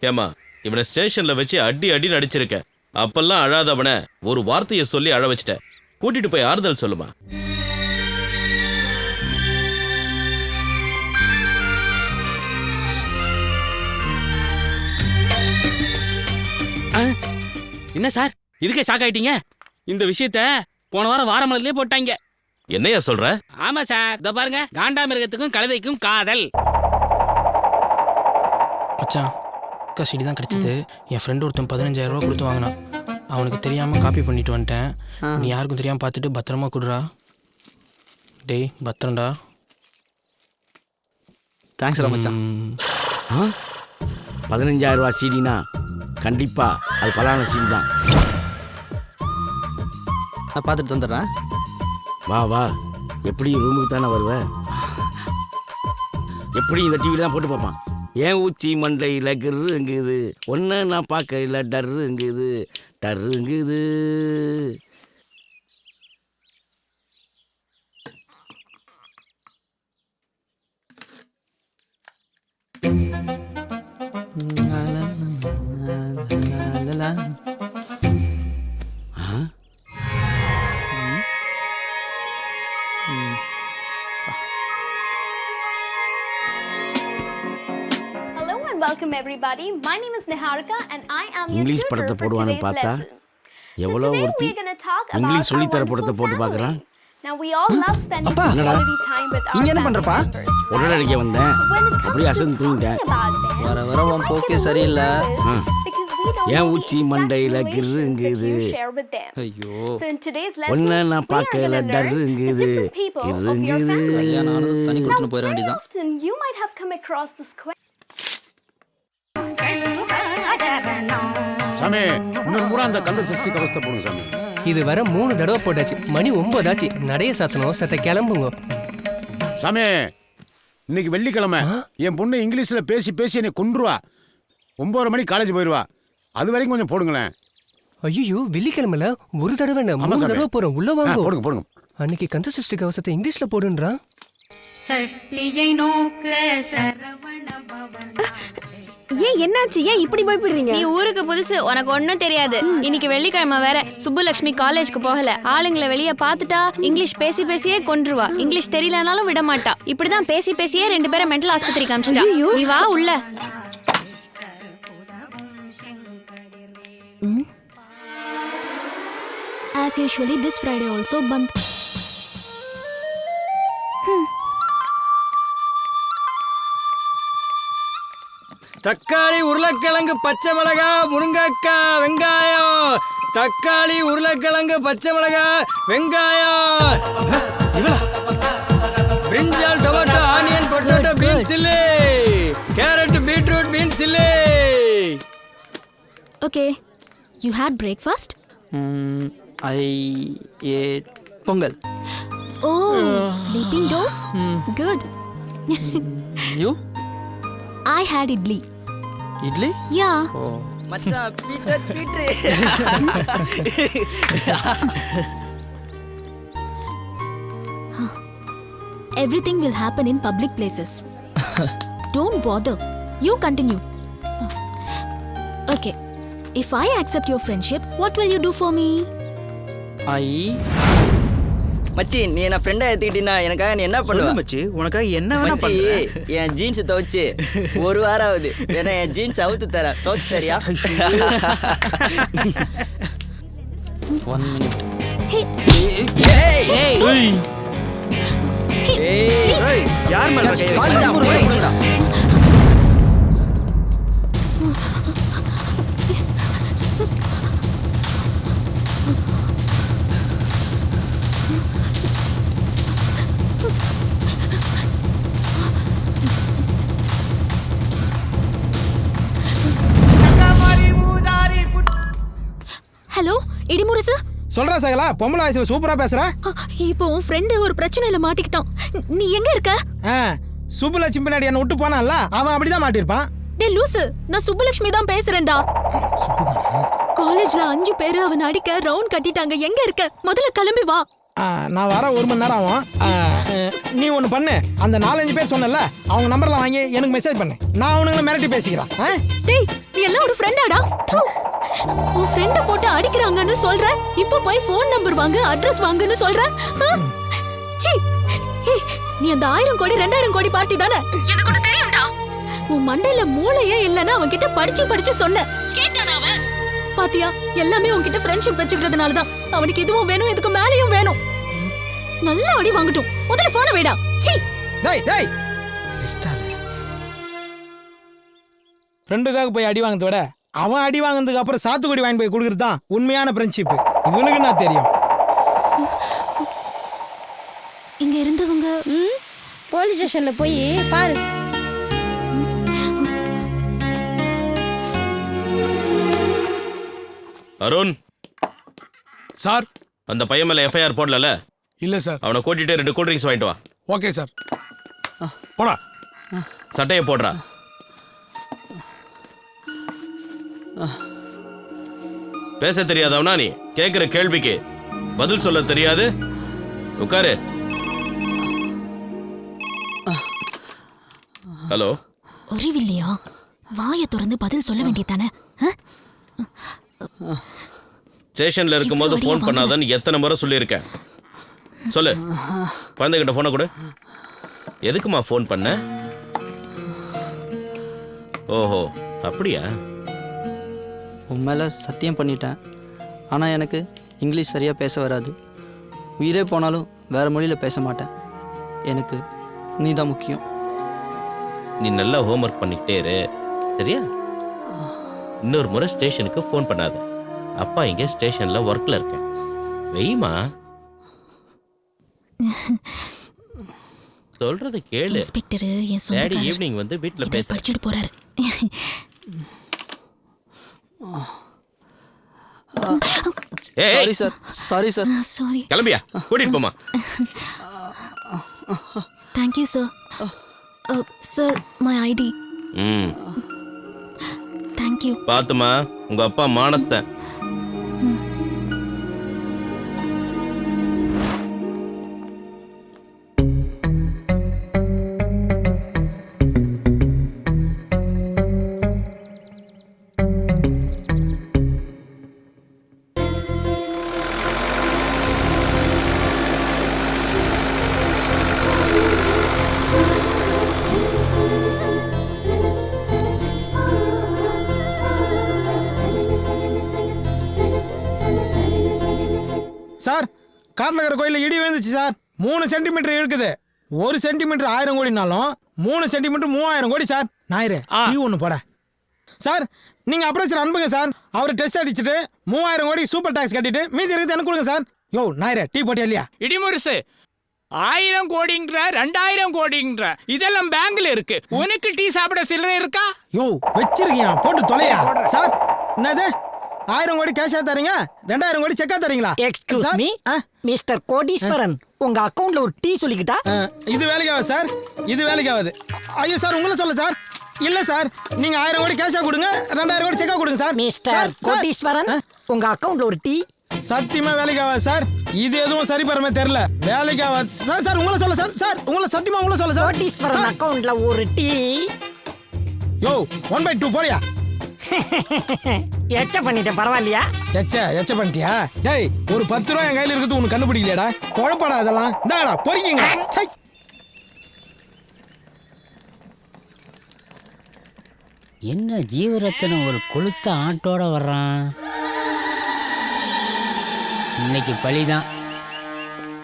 ஏமா, இவனை ஸ்டேஷன்ல வச்சு அடி அடி நடிச்சிருக்க. அப்பெல்லாம் அழாதவன ஒரு வார்த்தையை சொல்லி அழ வச்சிட்ட. கூட்டிட்டு போய் ஆறுதல் சொல்லுமா. என்ன சார், இதுக்கே ஷாக் ஆயிட்டீங்க? இந்த விஷயத்த போன வாரம் வாரமலர்லயே போட்டாங்க. என்னையா சொல்ற? ஆமா சார். இத பாருங்க, காண்டாமிருகத்துக்கும் கழுதைக்கும் காதல். மச்சான், அக்கா சீடி தான் கிடைச்சது. என் ஃப்ரெண்டு ஒருத்தன் 15,000 ரூபா கொடுத்து வாங்கினான். அவனுக்கு தெரியாமல் காப்பி பண்ணிட்டு வந்துட்டேன். நீ யாருக்கும் தெரியாமல் பார்த்துட்டு பத்திரமா கொடுறா. டேய் பத்திரம்டா. தேங்க்ஸ் மச்சான். 15,000 ரூபா சீடினா கண்டிப்பா அது பலான சீடி தான். நான் பார்த்துட்டு வந்துடுறேன். வா வா, எப்படி ரூமுக்கு தானே வருவேன்? எப்படி இந்த டிவியில் தான் போட்டு பார்ப்பான். ஏன் ஊச்சி மண்டையில் கிருங்குது, ஒன்று நான் பார்க்கல டர்ருங்குது டர்ருங்குது. Welcome everybody. My name is Niharika and I am your English tutor படத்தை for போடுவான்னு today's பார்த்தா lesson. எவ்வளோ Today ஒருத்தி we're going to talk about English சொல்லி தர our படத்தை wonderful போட்டு family. பார்க்குறான். Now we all love spending என்னடா? quality time with our இங்க என்ன family பண்றப்பா? members. உடனே அடிக்க வந்தேன், When it comes அப்படியே to அசந்து தூங்கிட்டேன். talking about them, வர வர உன் போக்கே சரியில்லை. because we don't ஏன் know the ஊச்சி exact மண்டையில் situations that கிருங்குது, you share with them. ஐயோ, So in today's lesson, ஒன்று we நான் are going பார்க்கல to learn the டர்ருங்குது different people of your கிருங்குது. family. கல்யாணம் தனி Now, கொடுத்துன்னு போயிட very வேண்டியதான். often you might have come across this question. சாமி, இன்னொரு முறை அந்த கந்த சஷ்டி கவசத்தை போடுங்க சாமி. இது வர 3 தடவை போட்டாச்சு. மணி 9 ஆச்சு. நடைய சாத்தணும். சத்த கிளம்புங்க சாமி, இன்னைக்கு வெள்ளிக்கிழமை. என் பொண்ணு இங்கிலீஷ்ல பேசி பேசி என்னை கொன்றுவா. 9:30 மணிக்கு காலேஜ் போயிடுவா. அது வரைக்கும் கொஞ்சம் போடுங்களேன். ஐயோ, வெள்ளிக்கிழமைல ஒரு தடவை என்ன, ஆமா 3 சாமி. தடவை போறோம். உள்ள வாங்க. போடுங்க போடுங்க. அன்னைக்கு கந்த சஷ்டி கவசத்தை இங்கிலீஷ்ல போடுன்றான். ஏன் என்னாச்சு? ஏன் இப்படி பயப்படுறீங்க? நீ ஊருக்கு புதுசு, உனக்கு ஒன்றும் தெரியாது. இன்னைக்கு வெள்ளிக்கிழமை வேற. சுப்புலட்சுமி காலேஜ்க்கு போகல. ஆளுங்களை வெளியே பார்த்துட்டா இங்கிலீஷ் பேசி பேசியே கொன்றுவா. இங்கிலீஷ் தெரியலனாலும் விட மாட்டா. இப்படிதான் பேசி பேசியே 2 பேரை மென்டல் ஆஸ்பத்திரிக்கு அனுப்பிச்சிட்டா. நீ வா உள்ள. As usually, this Friday also band. தக்காளி உருளைக்கிழங்கு பச்சை மிளகா முருங்கக்காய் வெங்காயம். தக்காளி உருளைக்கிழங்கு பச்சை மிளகா வெங்காயம். Brinjal tomato onion potato beans chilli carrot beetroot beans chilli. Okay. You had breakfast? I ate pongal. Oh, sleeping dose? Good. You? I had idli. Idli? Yeah. மச்சான் Peter. Everything will happen in public places. Don't bother. You continue. Okay. If I accept your friendship, what will you do for me? மச்சி நீ என்ன ஃப்ரெண்டா ஏத்திக்கிட்டீனா எனக்காக நீ என்ன பண்ணுவ மச்சி? உனக்காக என்ன வேணா பண்ணுவேன். என் ஜீன்ஸ் துவைச்சு ஒரு வாரம் ஆகுது. ஏன்னா என் ஜீன்ஸ் அவுத்து தரேன். துவைச்சு தரியா? 1 minute. Hey. ஏய் யார் மேல கை வைக்கிறீங்க? ஹலோ இடிமுரசு. சொல்றா சகலா, பொம்பளை வயசுல சூப்பரா பேசுற. இப்போ உன் ஃப்ரெண்டு ஒரு பிரச்சனையில மாட்டிக்கிட்டான். நீ எங்க இருக்க? சுப்புலட்சுமி பின்னாடி என்ன விட்டு போனான்ல, அவன் அப்படிதான் மாட்டிருப்பான். டே லூசு, நான் சுப்புலட்சுமி தான் பேசுறேன்டா. காலேஜ்ல 5 பேர் அவன் அடிக்க ரவுண்ட் கட்டிட்டாங்க. எங்க இருக்க? முதல்ல கிளம்பி வா. நான் வர 1 மணி நேரம் ஆகும். நீ ஒன்று பண்ணு, அந்த 4-5 பேர் சொன்னல அவங்க நம்பர்லாம் வாங்கி எனக்கு மெசேஜ் பண்ணு. நான் அவனுங்களை மிரட்டி பேசிக்கிறேன். டேய் நீ எல்லாம் ஒரு ஃப்ரெண்டாடா? உன் ஃப்ரெண்ட போட்டு அடிக்கிறாங்கன்னு சொல்ற, இப்போ போய் ஃபோன் நம்பர் வாங்கு அட்ரஸ் வாங்குன்னு சொல்ற. சீ, நீ அந்த 1000 கோடி 2000 கோடி பார்ட்டி தானே? எனக்கு ஒன்னு தெரியும்டா. உன் மண்டையில மூளையே இல்லைன்னா அவன் கிட்ட படிச்சு சொன்ன கேட்டானா அவன்? பாத்தியா, எல்லாமே உன்கிட்ட ஃப்ரெண்ட்ஷிப் வச்சுக்கிறதுனால தான். அவனுக்கு இதுவும் வேணும், இதுக்கு மேலேயும் வேணும். நல்லா அடி வாங்கட்டும். முதல்ல போன வைடா. சீ. டேய் ஃப்ரெண்டுக்காக போய் அடி வாங்கறத விட அவன் அடி வாங்கினதுக்கு அப்புறம் சாத்துக்குடி வாங்கி போய் கொடுக்கறது தான் உண்மையான ஃப்ரெண்ட்ஷிப். இவனுக்கு நான் தெரியும். இங்க இருந்தவங்க போலீஸ் ஸ்டேஷன்ல போய் பாரு. அருண் சார், அந்த பையன் மேல எஃப்ஐஆர் போடல? இல்ல சார். அவனை கூட்டிட்டு 2 கூல் ட்ரிங்க்ஸ் வாங்கிட்டு வா. Okay sir. போடா. சட்டையை போடுறா. பேச தெரியாதவனா நீ? கேட்கிற கேள்விக்கு பதில் சொல்ல தெரியாது? உட்காரு. ஹலோ. அறிவில்லையா? வாயை திறந்து பதில் சொல்ல வேண்டியதானே? ஸ்டேஷன்ல இருக்கும்போது ஃபோன் பண்ணாதன்னு எத்தனை முறை சொல்லியிருக்கேன். சொல்லு. குழந்தைகிட்ட ஃபோனை கொடு. எதுக்குமா ஃபோன் பண்ண? ஓஹோ அப்படியா? உன் மேலே சத்தியம் பண்ணிட்டேன். ஆனால் எனக்கு இங்கிலீஷ் சரியாக பேச வராது. உயிரே போனாலும் வேறு மொழியில் பேச மாட்டேன். எனக்கு நீ தான் முக்கியம். நீ நல்லா ஹோம்ஒர்க் பண்ணிக்கிட்டே இரு, சரியா? இன்னொரு முறை ஸ்டேஷனுக்கு ஃபோன் பண்ணாத. அப்பா இங்கே ஸ்டேஷனில் ஒர்க்கில் இருக்கேன். வெய்மா. சொல்றது கேளு. இன்ஸ்பெக்டர் என் டாடி சொந்தக்காரர் ஈவினிங் வந்து வீட்டில் பேச படிச்சுட்டு போறாரு. Sorry sir, sorry sir. Sorry. கிளம்பியா? கூட்டிட்டு போமா. Thank you sir. Sir my ID. Thank you. பாத்துமா, உங்க அப்பா மானஸ்தன். சார், காட்டில் இருக்கிற கோயிலில் இடி விழுந்துச்சு சார். 3 சென்டிமீட்டர் இருக்குது. 1 சென்டிமீட்டர் 1000 கோடினாலும் 3 சென்டிமீட்டர் 3000 கோடி சார். ஞாயிறு நீ ஒன்று போட. சார் நீங்கள் அப்ரோச்சர் அனுப்புங்க சார். அவர் டெஸ்ட் அடிச்சுட்டு 3000 கோடி சூப்பர் டாக்ஸ் கட்டிட்டு மீதி இருக்குது எனக்கு கொடுங்க சார். யோ நாயரே டீ போட்டியா இல்லையா? இடிமுரசு 1000 கோடிங்கிற 2000 கோடிங்கிற இதெல்லாம் பேங்க்ல இருக்கு. உனக்கு டீ சாப்பிட சில்லறை இருக்கா? யோ வச்சிருக்கியா போட்டு தொலையா சார். என்னது 1000 கோடி கேஷா தரீங்க, 2000 கோடி செக்கா தரீங்களா? எக்ஸ்கியூஸ் மீ மிஸ்டர் கோடீஸ்வரன், உங்க அக்கவுண்ட்ல ஒரு டீ சொல்லிக்கிட்டா? இது வேலைக்கு ஆகுது சார், இது வேலைக்கு ஆகுது. ஐயோ சார் உங்களை சொல்ல சார். இல்ல சார், நீங்க 1000 கோடி கேஷா கொடுங்க, 2000 கோடி செக்கா கொடுங்க சார். மிஸ்டர் கோடீஸ்வரன், உங்க அக்கவுண்ட்ல ஒரு டீ. சத்தியமா வேலைக்கு ஆகாது சார். இது எதுவும் சரி பரமே தெரியல. வேலைக்கு ஆகாது சார். சார் உங்களை சொல்ல சார். சார் உங்களை சத்தியமா உங்களை சொல்ல சார். கோடீஸ்வரன் அக்கவுண்ட்ல ஒரு டீ. யோ 1/2 போறியா? எச்ச பண்ணிட்டேன் பரவாயில்லையா? எச்ச பண்ணிட்டியா? டேய் ஒரு 10 ரூபாய் என் கையில இருக்குது உனக்கு கண்டுபிடிக்கலையாடா? குழப்படா இதெல்லாம். இந்தாடா பொறிக்கிங்க. சை என்ன ஜீவரத்தனம் ஒரு கொளுத்த ஆட்டோட வர்றான். இன்னைக்கு பழிதான்.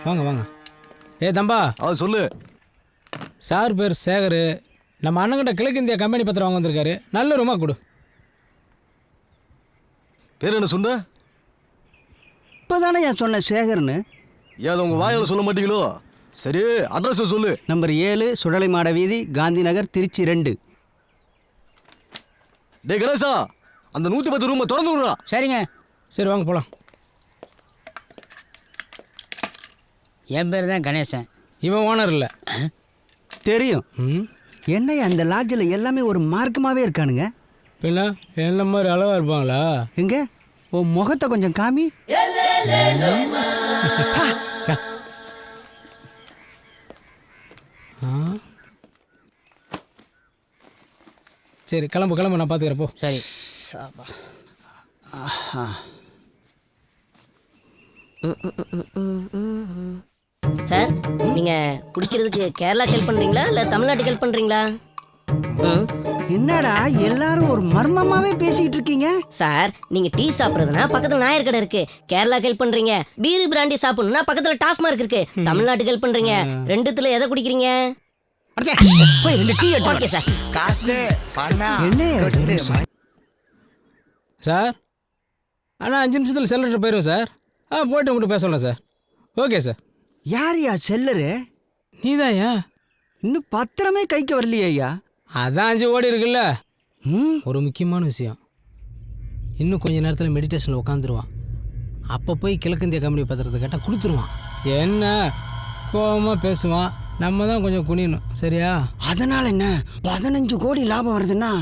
வாங்க வாங்க. தம்பா சொல்லு. சார் பேர் சேகர். நம்ம அண்ணங்கிட்ட கிழக்கு இந்தியா கம்பெனி பத்திரம் வாங்க வந்திருக்காரு. நல்ல ரூமா கொடு. பேர் என்ன சொன்ன? இப்போதானே என் சொன்ன சேகர்னு. ஏன் உங்க வாயால சொல்ல மாட்டீங்களோ? சரி அட்ரஸ் சொல்லு. நம்பர் 7 சுடலை மாட வீதி, காந்தி நகர், திருச்சி 2. டே கணேசா, அந்த 110 ரூமை திறந்து விடுறா. சரிங்க. சரி வாங்க போலாம். என் பேர் தான் கணேசன். இவன் ஓனர் இல்லை. தெரியும். என்ன அந்த லாட்ஜில் எல்லாமே ஒரு மார்க்கமாகவே இருக்கானுங்க. பின்ன என்ன மாதிரி அளவாக இருப்பாங்களா? எங்க உன் முகத்தை கொஞ்சம் காமி. சரி கிளம்பு கிளம்பு, நான் பார்த்துக்கிறப்போ. சரி சார் நீங்க குடிக்கிறதுக்கு கேரளாக்கு ஹெல்ப் பண்றீங்களா இல்ல தமிழ்நாட்டுக்கு ஹெல்ப் பண்றீங்களா? என்னடா எல்லாரும் ஒரு மர்மமாவே பேசிட்டு இருக்கீங்க? சார் நீங்க டீ சாப்பிடுறதுனா பக்கத்துல நாயர் கடை இருக்கு. கேரளாக்கு ஹெல்ப் பண்றீங்க. பீரு பிராண்டி சாப்பிடணும்னா பக்கத்துல டாஸ்மார்க் இருக்கு. தமிழ்நாட்டுக்கு ஹெல்ப் பண்றீங்க. ரெண்டுத்துல எதை குடிக்கிறீங்க? போய் 2 டீ எடுத்து. Okay sir. காசு பணம் என்ன சார்? அண்ணா 5 நிமிஷத்தில் செல்லர் போயிடுவோம் சார். போய்ட்டு உங்கள்கிட்ட பேச சொல்லலாம் சார். Okay sir. யாரையா செல்லரு? நீதாயா? இன்னும் பத்திரமே கைக்கு வரலையே ஐயா. அதான் 5 கோடி இருக்குல்ல. ஒரு முக்கியமான விஷயம், இன்னும் கொஞ்ச நேரத்தில் மெடிடேஷனில் உட்காந்துருவான். அப்போ போய் கிழக்கிந்திய கம்பெனி பத்திரத்தை கேட்டால் கொடுத்துருவான். என்ன கோபமாக பேசுவான், நம்ம தான் கொஞ்சம் குனியணும். சரியா? அதனால என்ன 15 கோடி லாபம் வருதுன்னா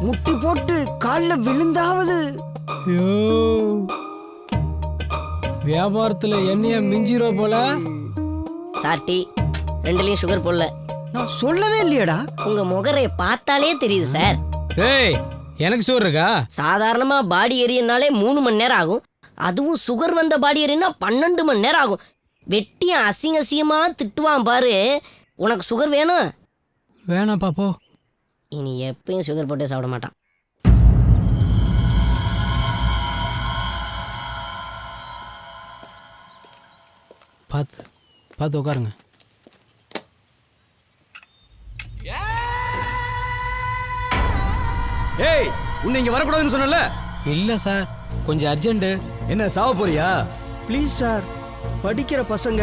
முட்டி போட்டு காலில் விழுந்தாவது. ஐயோ வியாபாரத்தில் என்னைய மிஞ்சிரோ போல. சார் டீ 2லயும் சுகர் போடல. நான் சொல்லவே இல்லையடா. உங்க முகரை பார்த்தாலே தெரியுது சார். ஏய் எனக்கு சுகர் இருக்கா? சாதாரணமா பாடி எரியனாலே 3 மணி நேரம் ஆகும். அதுவும் சுகர் வந்த பாடி எரியனா 12 மணி நேரம் ஆகும். வெட்டிய அசிங்கமா திட்டுவான் பாரு. உனக்கு சுகர் வேணும்? வேணாம் பாப்போ. இனி எப்பயும் சுகர் போட்டே சாப்பிட மாட்டான். பார்த்து உட்காருங்க. ஏய் உன்னை இங்க வரக்கூடாதுன்னு சொன்னல? இல்லை சார், கொஞ்சம் அர்ஜென்ட்டு. என்ன சாவ போறியா? ப்ளீஸ் சார், படிக்கிற பசங்க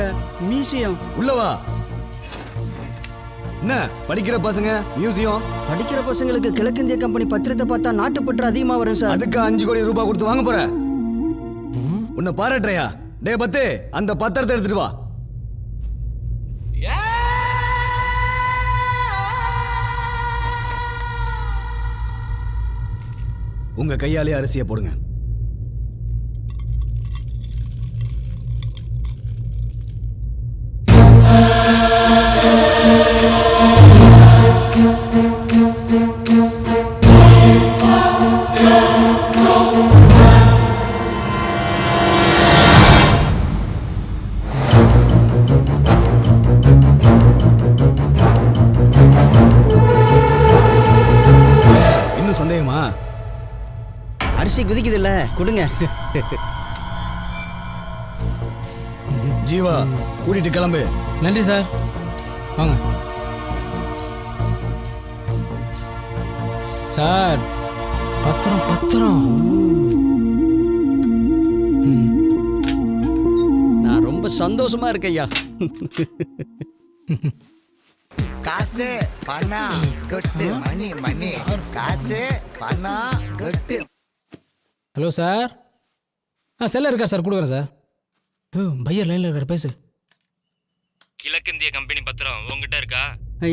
மியூசியம் உள்ளவா. என்ன படிக்கிற பசங்க மியூசியம்? படிக்கிற பசங்களுக்கு கிழக்கிந்திய கம்பெனி பத்திரத்தை பார்த்தா நாட்டுப்பற்று அதிகமா வரும் சார். அதுக்கு 5 கோடி ரூபாய் கொடுத்து வாங்க போற? உன்னை பாராட்டுறையா? டே பத்து, அந்த பத்திரத்தை எடுத்துட்டு வா. உங்க கையாலே அரிசியை போடுங்க. இன்னும் சந்தேகமா? அரிசி குதிக்குது இல்ல, கொடுங்க. ஜீவா கூட்டிட்டு கிளம்பு. நன்றி சார். வாங்க. சார் பத்திரம் பத்திரம். நான் ரொம்ப சந்தோஷமா இருக்கேன் ஐயா. காசு பணம் கொட்டு மணி மணி காசு பணம் கொட்டு. Hello sir. செல்ல இருக்கா சார்? கொடுக்குறேன் சார். பையர் லைனில் இருக்கார், பேசு. கிழக்கிந்திய கம்பெனி பத்திரம் உங்ககிட்ட இருக்கா?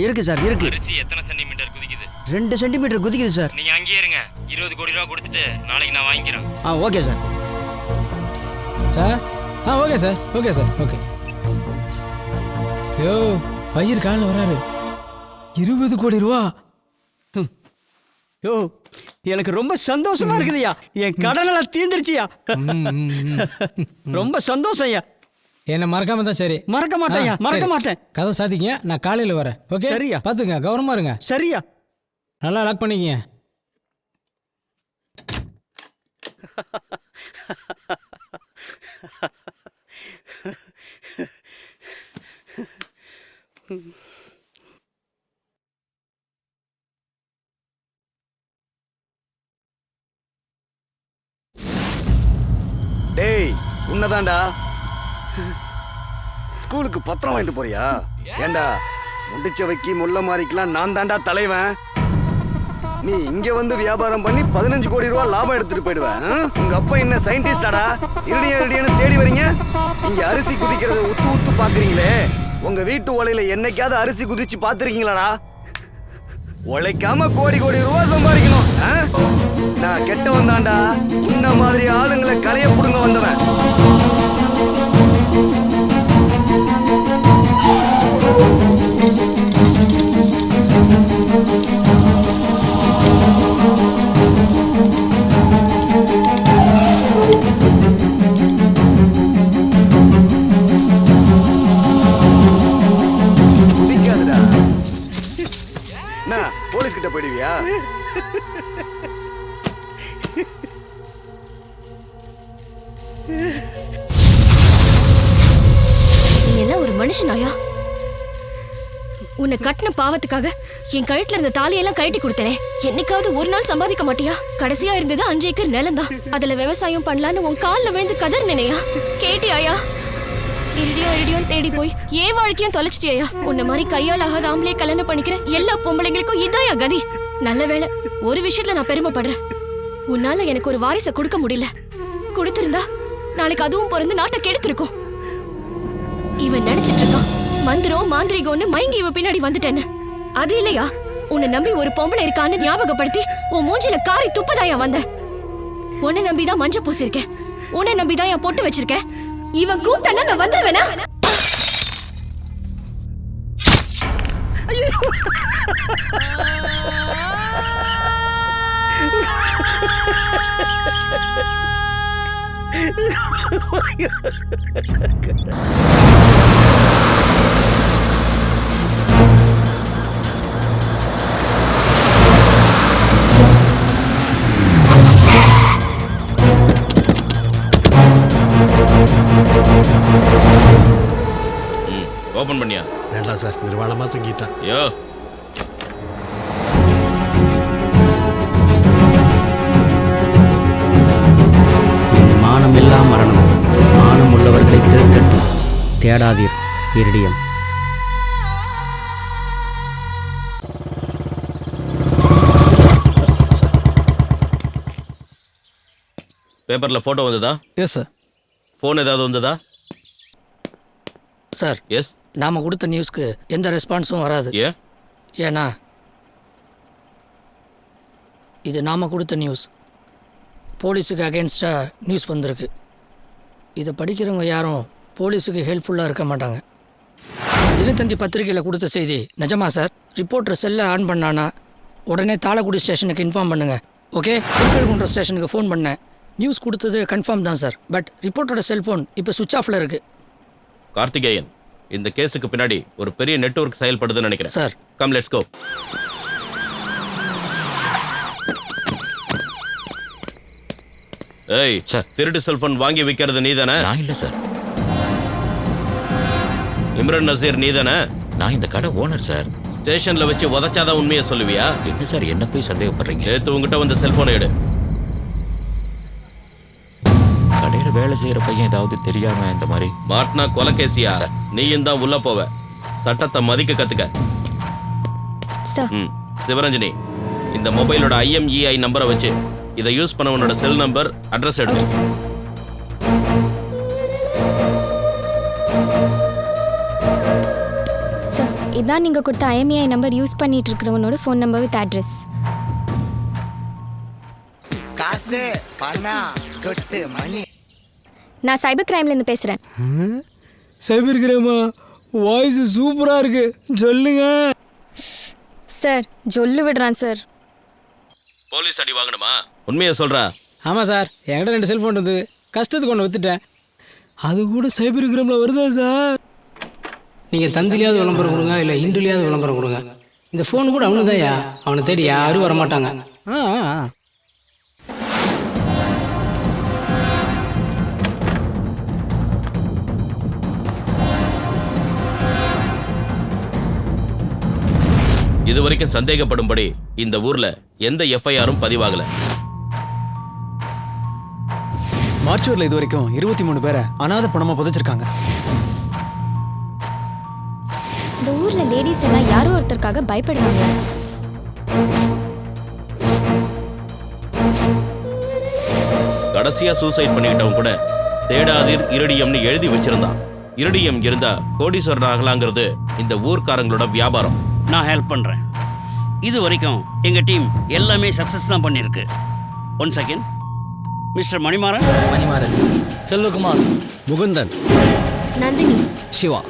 இருக்கு சார், இருக்கு. அரிசி எத்தனை சென்டிமீட்டர் குதிக்குது? 2 சென்டிமீட்டர் குதிக்குது சார். நீங்க அங்கேயே இருங்க, 20 கோடி ரூபா கொடுத்துட்டு நாளைக்கு நான் வாங்கிக்கிறேன். Okay sir. Sir okay sir, okay sir, okay. ஐயோ பையர் காலையில் வராரு. 20 கோடி ரூபா. யோ எனக்கு ரொம்ப சந்தோஷமா இருக்குதுய்யா. என் கடனெல்லாம் தீர்ந்துருச்சியா. ரொம்ப சந்தோஷம் ஐயா. என்ன மறக்காம தான் சரி. மறக்க மாட்டேன், மறக்க மாட்டேன். கதவை சாத்திக்கிங்க, நான் காலையில் வரேன். ஓகே சரியா? பார்த்துங்க, கவனமா இருங்க. சரியா? நல்லா லாக் பண்ணிக்கிங்க. டேய் உன்னதான்டா. ஸ்கூலுக்கு பத்திரம் வாங்கிட்டு போறியா? ஏண்டா முடிச்சவைக்கு முல்ல மாறிக்கலாம் நான் தாண்டா தலைவன். நீ இங்க வந்து வியாபாரம் பண்ணி 15 கோடி ரூபா லாபம் எடுத்துட்டு போயிடுவேன். உங்க அப்பா என்ன சயின்டிஸ்டாடா? இருடியன்னு தேடி வரீங்க. இங்க அரிசி குதிக்கிறத உத்து உத்து பாக்குறீங்களே. உங்க வீட்டு ஓலையில என்னைக்காவது அரிசி குதிச்சு பாத்துருக்கீங்களாடா? உழைக்காம கோடி கோடி ரூபா சம்பாதிக்கணும். நான் கெட்டவன் தாண்டா. உன்ன மாதிரி ஆளுங்களை களைய புடுங்க வந்தவன். குதிக்காதுடா. என்ன போலீஸ் கிட்ட போயிடுவியா? நீ எல்லாம் ஒரு மனுஷனாயா? உன்னை கட்டின பாவத்துக்காக என் கழுத்துல இருந்த தாலியெல்லாம் கழட்டி கொடுத்தேன். என்னைக்காவது ஒரு நாள் சம்பாதிக்க மாட்டியா? கடைசியா இருந்தது 5 ஏக்கர் நிலம் தான். அதுல விவசாயம் பண்ணலான்னு உன் காலில் விழுந்து கதர் நினையா? கேட்டியாயா? இடியும் தேடி போய் ஏன் வாழ்க்கையும் தொலைச்சிட்டியா? உன்ன மாதிரி கையால் ஆகாத ஆம்பளையே கல்யாணம் பண்ணிக்கிற எல்லா பொம்பளைங்களுக்கும் இதாயா கதி? நல்ல வேளை, ஒரு விஷயத்துல நான் பெருமைப்படுறேன். உன்னால எனக்கு ஒரு வாரிசை கொடுக்க முடியல. கொடுத்திருந்தா நாளைக்கு அதுவும் பிறந்து நாட்டை கெடுத்திருக்கும். இவன் நினைச்சிட்டு இருக்கான் மந்திரம் மாந்திரிகம்னு மயங்கி இவ பின்னாடி வந்துட்டேன்னு. அது இல்லையா, உன்னை நம்பி ஒரு பொம்பளை இருக்கான்னு ஞாபகப்படுத்தி உன் மூஞ்சில காரி துப்பதாயா வந்த. உன்னை நம்பிதான் மஞ்சள் பூசிருக்கேன், உன்னை நம்பிதான் என் பொட்டு வச்சிருக்கேன். இவன் கூப்பிட்டா நான் வந்துருவேனா? ஓபன் பண்ணியா? வேண்டாம் சார், நிர்வாணமா தூங்கிட்டான். யோ மானமில்லா மரணம் மானம் உள்ளவர்களை திருத்தட்டும். தேடாதீர். இரிடியம். பேப்பர்ல போட்டோ வந்ததா? Yes sir. போன் ஏதாவது வந்ததா? Sir yes. நாம கொடுத்த நியூஸ்க்கு எந்த ரெஸ்பான்ஸும் வராது. ஏன்னா இது நாம கொடுத்த நியூஸ். போலீஸுக்கு அகேன்ஸ்டாக நியூஸ் வந்திருக்கு. இதை படிக்கிறவங்க யாரும் போலீஸுக்கு ஹெல்ப்ஃபுல்லாக இருக்க மாட்டாங்க. தினத்தந்தி பத்திரிகையில் கொடுத்த செய்தி நிஜமா சார்? ரிப்போர்ட்டர் செல்லை ஆன் பண்ணானா உடனே தாளக்குடி ஸ்டேஷனுக்கு இன்ஃபார்ம் பண்ணுங்கள். ஓகே, திருக்கழுகுன்றம் ஸ்டேஷனுக்கு ஃபோன் பண்ணேன். நியூஸ் கொடுத்தது கன்ஃபார்ம் தான் சார். பட் ரிப்போர்ட்டரோட செல்ஃபோன் இப்போ சுவிட்ச் ஆஃபில் இருக்குது. கார்த்திகேயன், இந்த கேஸுக்கு பின்னாடி ஒரு பெரிய நெட்வொர்க் செயல்படுதுன்னு நினைக்கிறேன் சார். Come let's go. ஏய் சார், திருட்டு செல்போன் வாங்கி விற்கிறது நீதானே? நான் இல்லை சார். இம்ரான் நசீர் நீதானே? நான் இந்த கடை ஓனர் சார். ஸ்டேஷன்ல வச்சு உதச்சாதான் உண்மையை சொல்லுவியா? என்ன சார் என்ன போய் சந்தேகப்படுறீங்க? நேத்து உங்ககிட்ட வந்த செல்போனை எடு. கடையில வேலை செய்யற பையன் ஏதாவது தெரியாம இந்த மாதிரி மாட்டினா கொலைகேசியா? நீயும் தான் உள்ள போவ. சட்டத்தை மதிக்க கத்துக்க. சிவரஞ்சனி, இந்த மொபைலோட IMEI நம்பரை வச்சு இதை யூஸ் பண்ணவனோட செல் நம்பர், அட்ரஸ் எடு. சார், இதான் நீங்க கொடுத்த IMEI நம்பர் யூஸ் பண்ணிட்டு இருக்கிறவனோட ஃபோன் நம்பர் வித் அட்ரஸ். காசு பணம் கொட்டு மணி. நான் சைபர் கிரைம்ல இருந்து பேசுறேன். சைபர் கிரைமா? வாய்ஸ் சூப்பரா இருக்கு, சொல்லுங்க. சார் ஜொல்லு விடுறான் சார். போலீஸ் அடி வாங்கணுமா? உண்மையை சொல்றா? ஆமாம் சார், என்கிட்ட 2 செல்ஃபோன் இருந்தது, கஷ்டத்துக்கு ஒன்று வித்துட்டேன். அது கூட சைபர் கிரைமில் வருதா சார்? நீங்கள் தந்திலையாவது விளம்பரம் கொடுங்க, இல்லை இந்துலையாவது விளம்பரம் கொடுங்க. இந்த ஃபோன் கூட அவனு தான்யா, அவனை தேடி யாரும் வரமாட்டாங்க. இதுவரைக்கும் சந்தேகப்படும்படி இந்த ஊர்ல எந்த FIR-ம் பதிவாகல. மார்ச்சூர்ல இது வரைக்கும் 23 பேரை அனாதை பணமா புதைச்சிருக்காங்க. இந்த ஊர்ல லேடிஸ் எல்லாம் யாரோ ஒருத்தருக்காக பயப்படுறாங்க. கடைசியா சூசைட் பண்ணிக்கிட்டவன் கூட தேடாதீர் இருடியம்னு எழுதி வச்சிருந்தான். இருடியம் இருந்தா கோடீஸ்வரன் ஆகலாங்கிறது இந்த ஊர்க்காரங்களோட வியாபாரம். நான் ஹெல்ப் பண்ணுறேன். இது வரைக்கும் எங்கள் டீம் எல்லாமே சக்ஸஸ் தான் பண்ணியிருக்கு. 1 செகண்ட். மிஸ்டர் மணிமாறன். செல்வகுமார். முகுந்தன். நந்தினி. சிவா.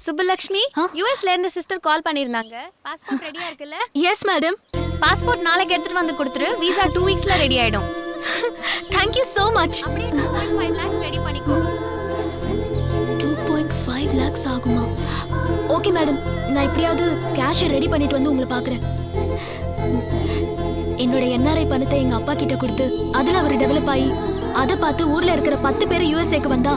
சுப்புலக்ஷ்மி, யூஎஸ்ல இருந்து சிஸ்டர் கால் பண்ணிருந்தாங்க. பாஸ்போர்ட் ரெடியா இருக்குல்ல? Yes madam. பாஸ்போர்ட் நாளைக்கு எடுத்துட்டு வந்து கொடுத்துரு. வீசா 2 வீக்ஸ்ல ரெடி ஆயிடும். Thank you so much. அப்படியே 2.5 lakhs ரெடி பண்ணிக்கோ. 2.5 lakhs ஆகுமா? ஓகே மேடம், நான் எப்படியாவது கேஷ் ரெடி பண்ணிட்டு வந்து உங்களை பார்க்குறேன். என்னோட NRI பணத்தை எங்க அப்பா கிட்ட கொடுத்து அதுல அவர் டெவலப் ஆகி அதை பார்த்து ஊர்ல இருக்கிற 10 பேர் USA வந்தா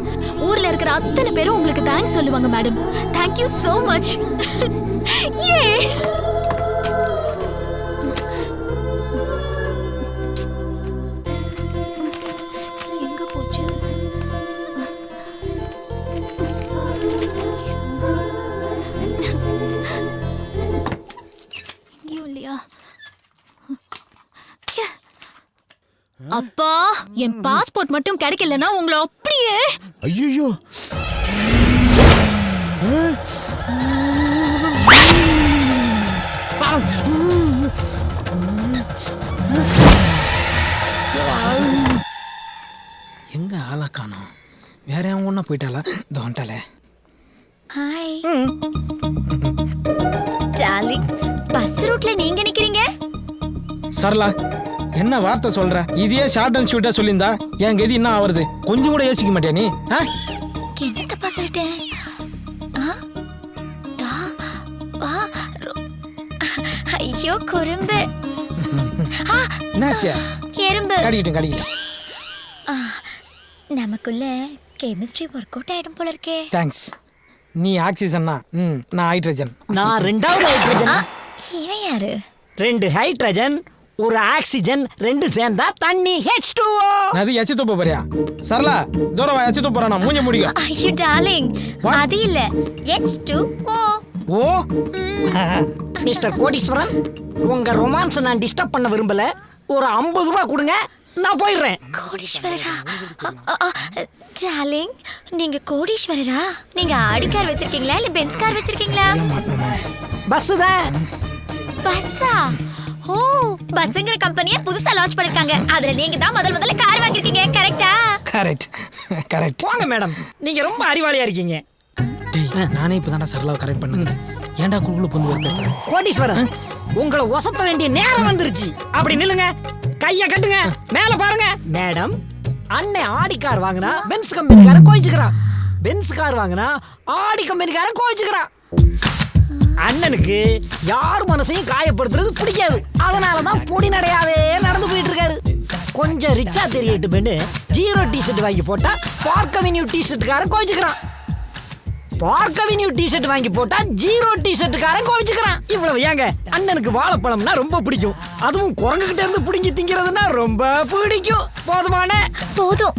ஊர்ல இருக்கிற அத்தனை பேரும் உங்களுக்கு தேங்க்ஸ் சொல்லுவாங்க madam. Thank you so much. யே! எங்க போச்சு? இங்கேயும் இல்லையா? அப்பா, என் பாஸ்போர்ட் மட்டும் கிடைக்கலன்னா உங்களை அப்படியே. ஐயோ, எங்க ஆளா காணோம்? வேற அவங்க ஒன்றா போயிட்டாளா? தோண்டாலே. ஹாய் டார்லிங், பஸ் ரூட்ல நீங்க நிக்கிறீங்க? சரளா, என்ன வார்த்தை சொல்ற? இதையே ஷார்ட் அண்ட் ஷூட்டா சொல்லியிருந்தா என் கதி என்ன ஆவறது? கொஞ்சம் கூட யோசிக்க மாட்டியா நீ? என்ன தப்பா சொல்லிட்டேன்? ஐயோ குறும்பு. என்னாச்சு? எறும்பு. கடிக்கிட்டேன். நமக்குள்ள கெமிஸ்ட்ரி ஒர்க் அவுட் ஆயிடும் போல இருக்கே. தேங்க்ஸ். நீ ஆக்சிஜன்னா, நான் ஹைட்ரஜன். நான் 2வது ஹைட்ரஜன். இவன் யாரு? 2 ஹைட்ரஜன், 1 ஆக்சிஜன், 2 சேர்ந்தா தண்ணி H2O. அது எச்சு தூப்ப போறியா? சரளா, தூரவா எச்சு தூப்ப போறானா? மூஞ்ச முடிங்க. ஐயோ டார்லிங், அது இல்ல, H2O. ஓ மிஸ்டர் கோடீஸ்வரன், உங்க ரொமான்ஸ் நான் டிஸ்டர்ப் பண்ண விரும்பல. ஒரு 50 ரூபாய் கொடுங்க, நான் போயிடுறேன். கோடீஸ்வரரா? டார்லிங், நீங்க கோடீஸ்வரரா? நீங்க ஆடி கார் வச்சிருக்கீங்களா இல்ல பென்ஸ் கார் வச்சிருக்கீங்களா? பஸ் தான். பஸ்ஸா? ஓ, பஸ்ங்கிற கம்பெனியை புதுசா லான்ச் பண்ணிருக்காங்க. அதுல நீங்க தான் முதல்ல கார் வாங்கிருக்கீங்க, கரெக்ட்டா? கரெக்ட். வாங்க மேடம், நீங்க ரொம்ப அறிவாளியா இருக்கீங்க. டேய், நானே இப்பதான்டா சரளாவை கரெக்ட் பண்ணுங்க. ஏன்டா குழுக்குள்ள பொந்து வைக்க? கோடீஸ்வரன், உங்களை ஒசத்த வேண்டிய நேரம் வந்துருச்சு. அப்படி நில்லுங்க, கைய கட்டுங்க, மேல பாருங்க. மேடம், அண்ணன் ஆடி கார் வாங்கினா பென்ஸ் கம்பெனிக்காரன் கோவிச்சுக்கிறான். பென்ஸ் கார் வாங்கினா ஆடி கம்பெனிக்காரன் கோவிச்சுக்கிறான். அண்ணனுக்கு யார் மனசையும் காயப்படுத்துறது பிடிக்காது. அதனாலதான் பொடி நடையாவே நடந்து போயிட்டு இருக்காரு. கொஞ்சம் ரிச்சா தெரியட்டுமேனு ஜீரோ டிஷர்ட் வாங்கி போட்டா பார்க் அவென்யூ டிஷர்ட்டுக்காரன் கோவிச்சுக்கிறான். பார்க் அவென்யூ டிஷர்ட் வாங்கி போட்டா ஜீரோ டிஷர்ட்டுக்காரன் கோவிச்சுக்கிறான். இவ்வளவு ஏங்க அண்ணனுக்கு வாழைப்பழம்னா ரொம்ப பிடிக்கும், அதுவும் குரங்குகிட்ட இருந்து பிடிங்கி திங்கிறதுனா ரொம்ப பிடிக்கும். போதுமான போதும்.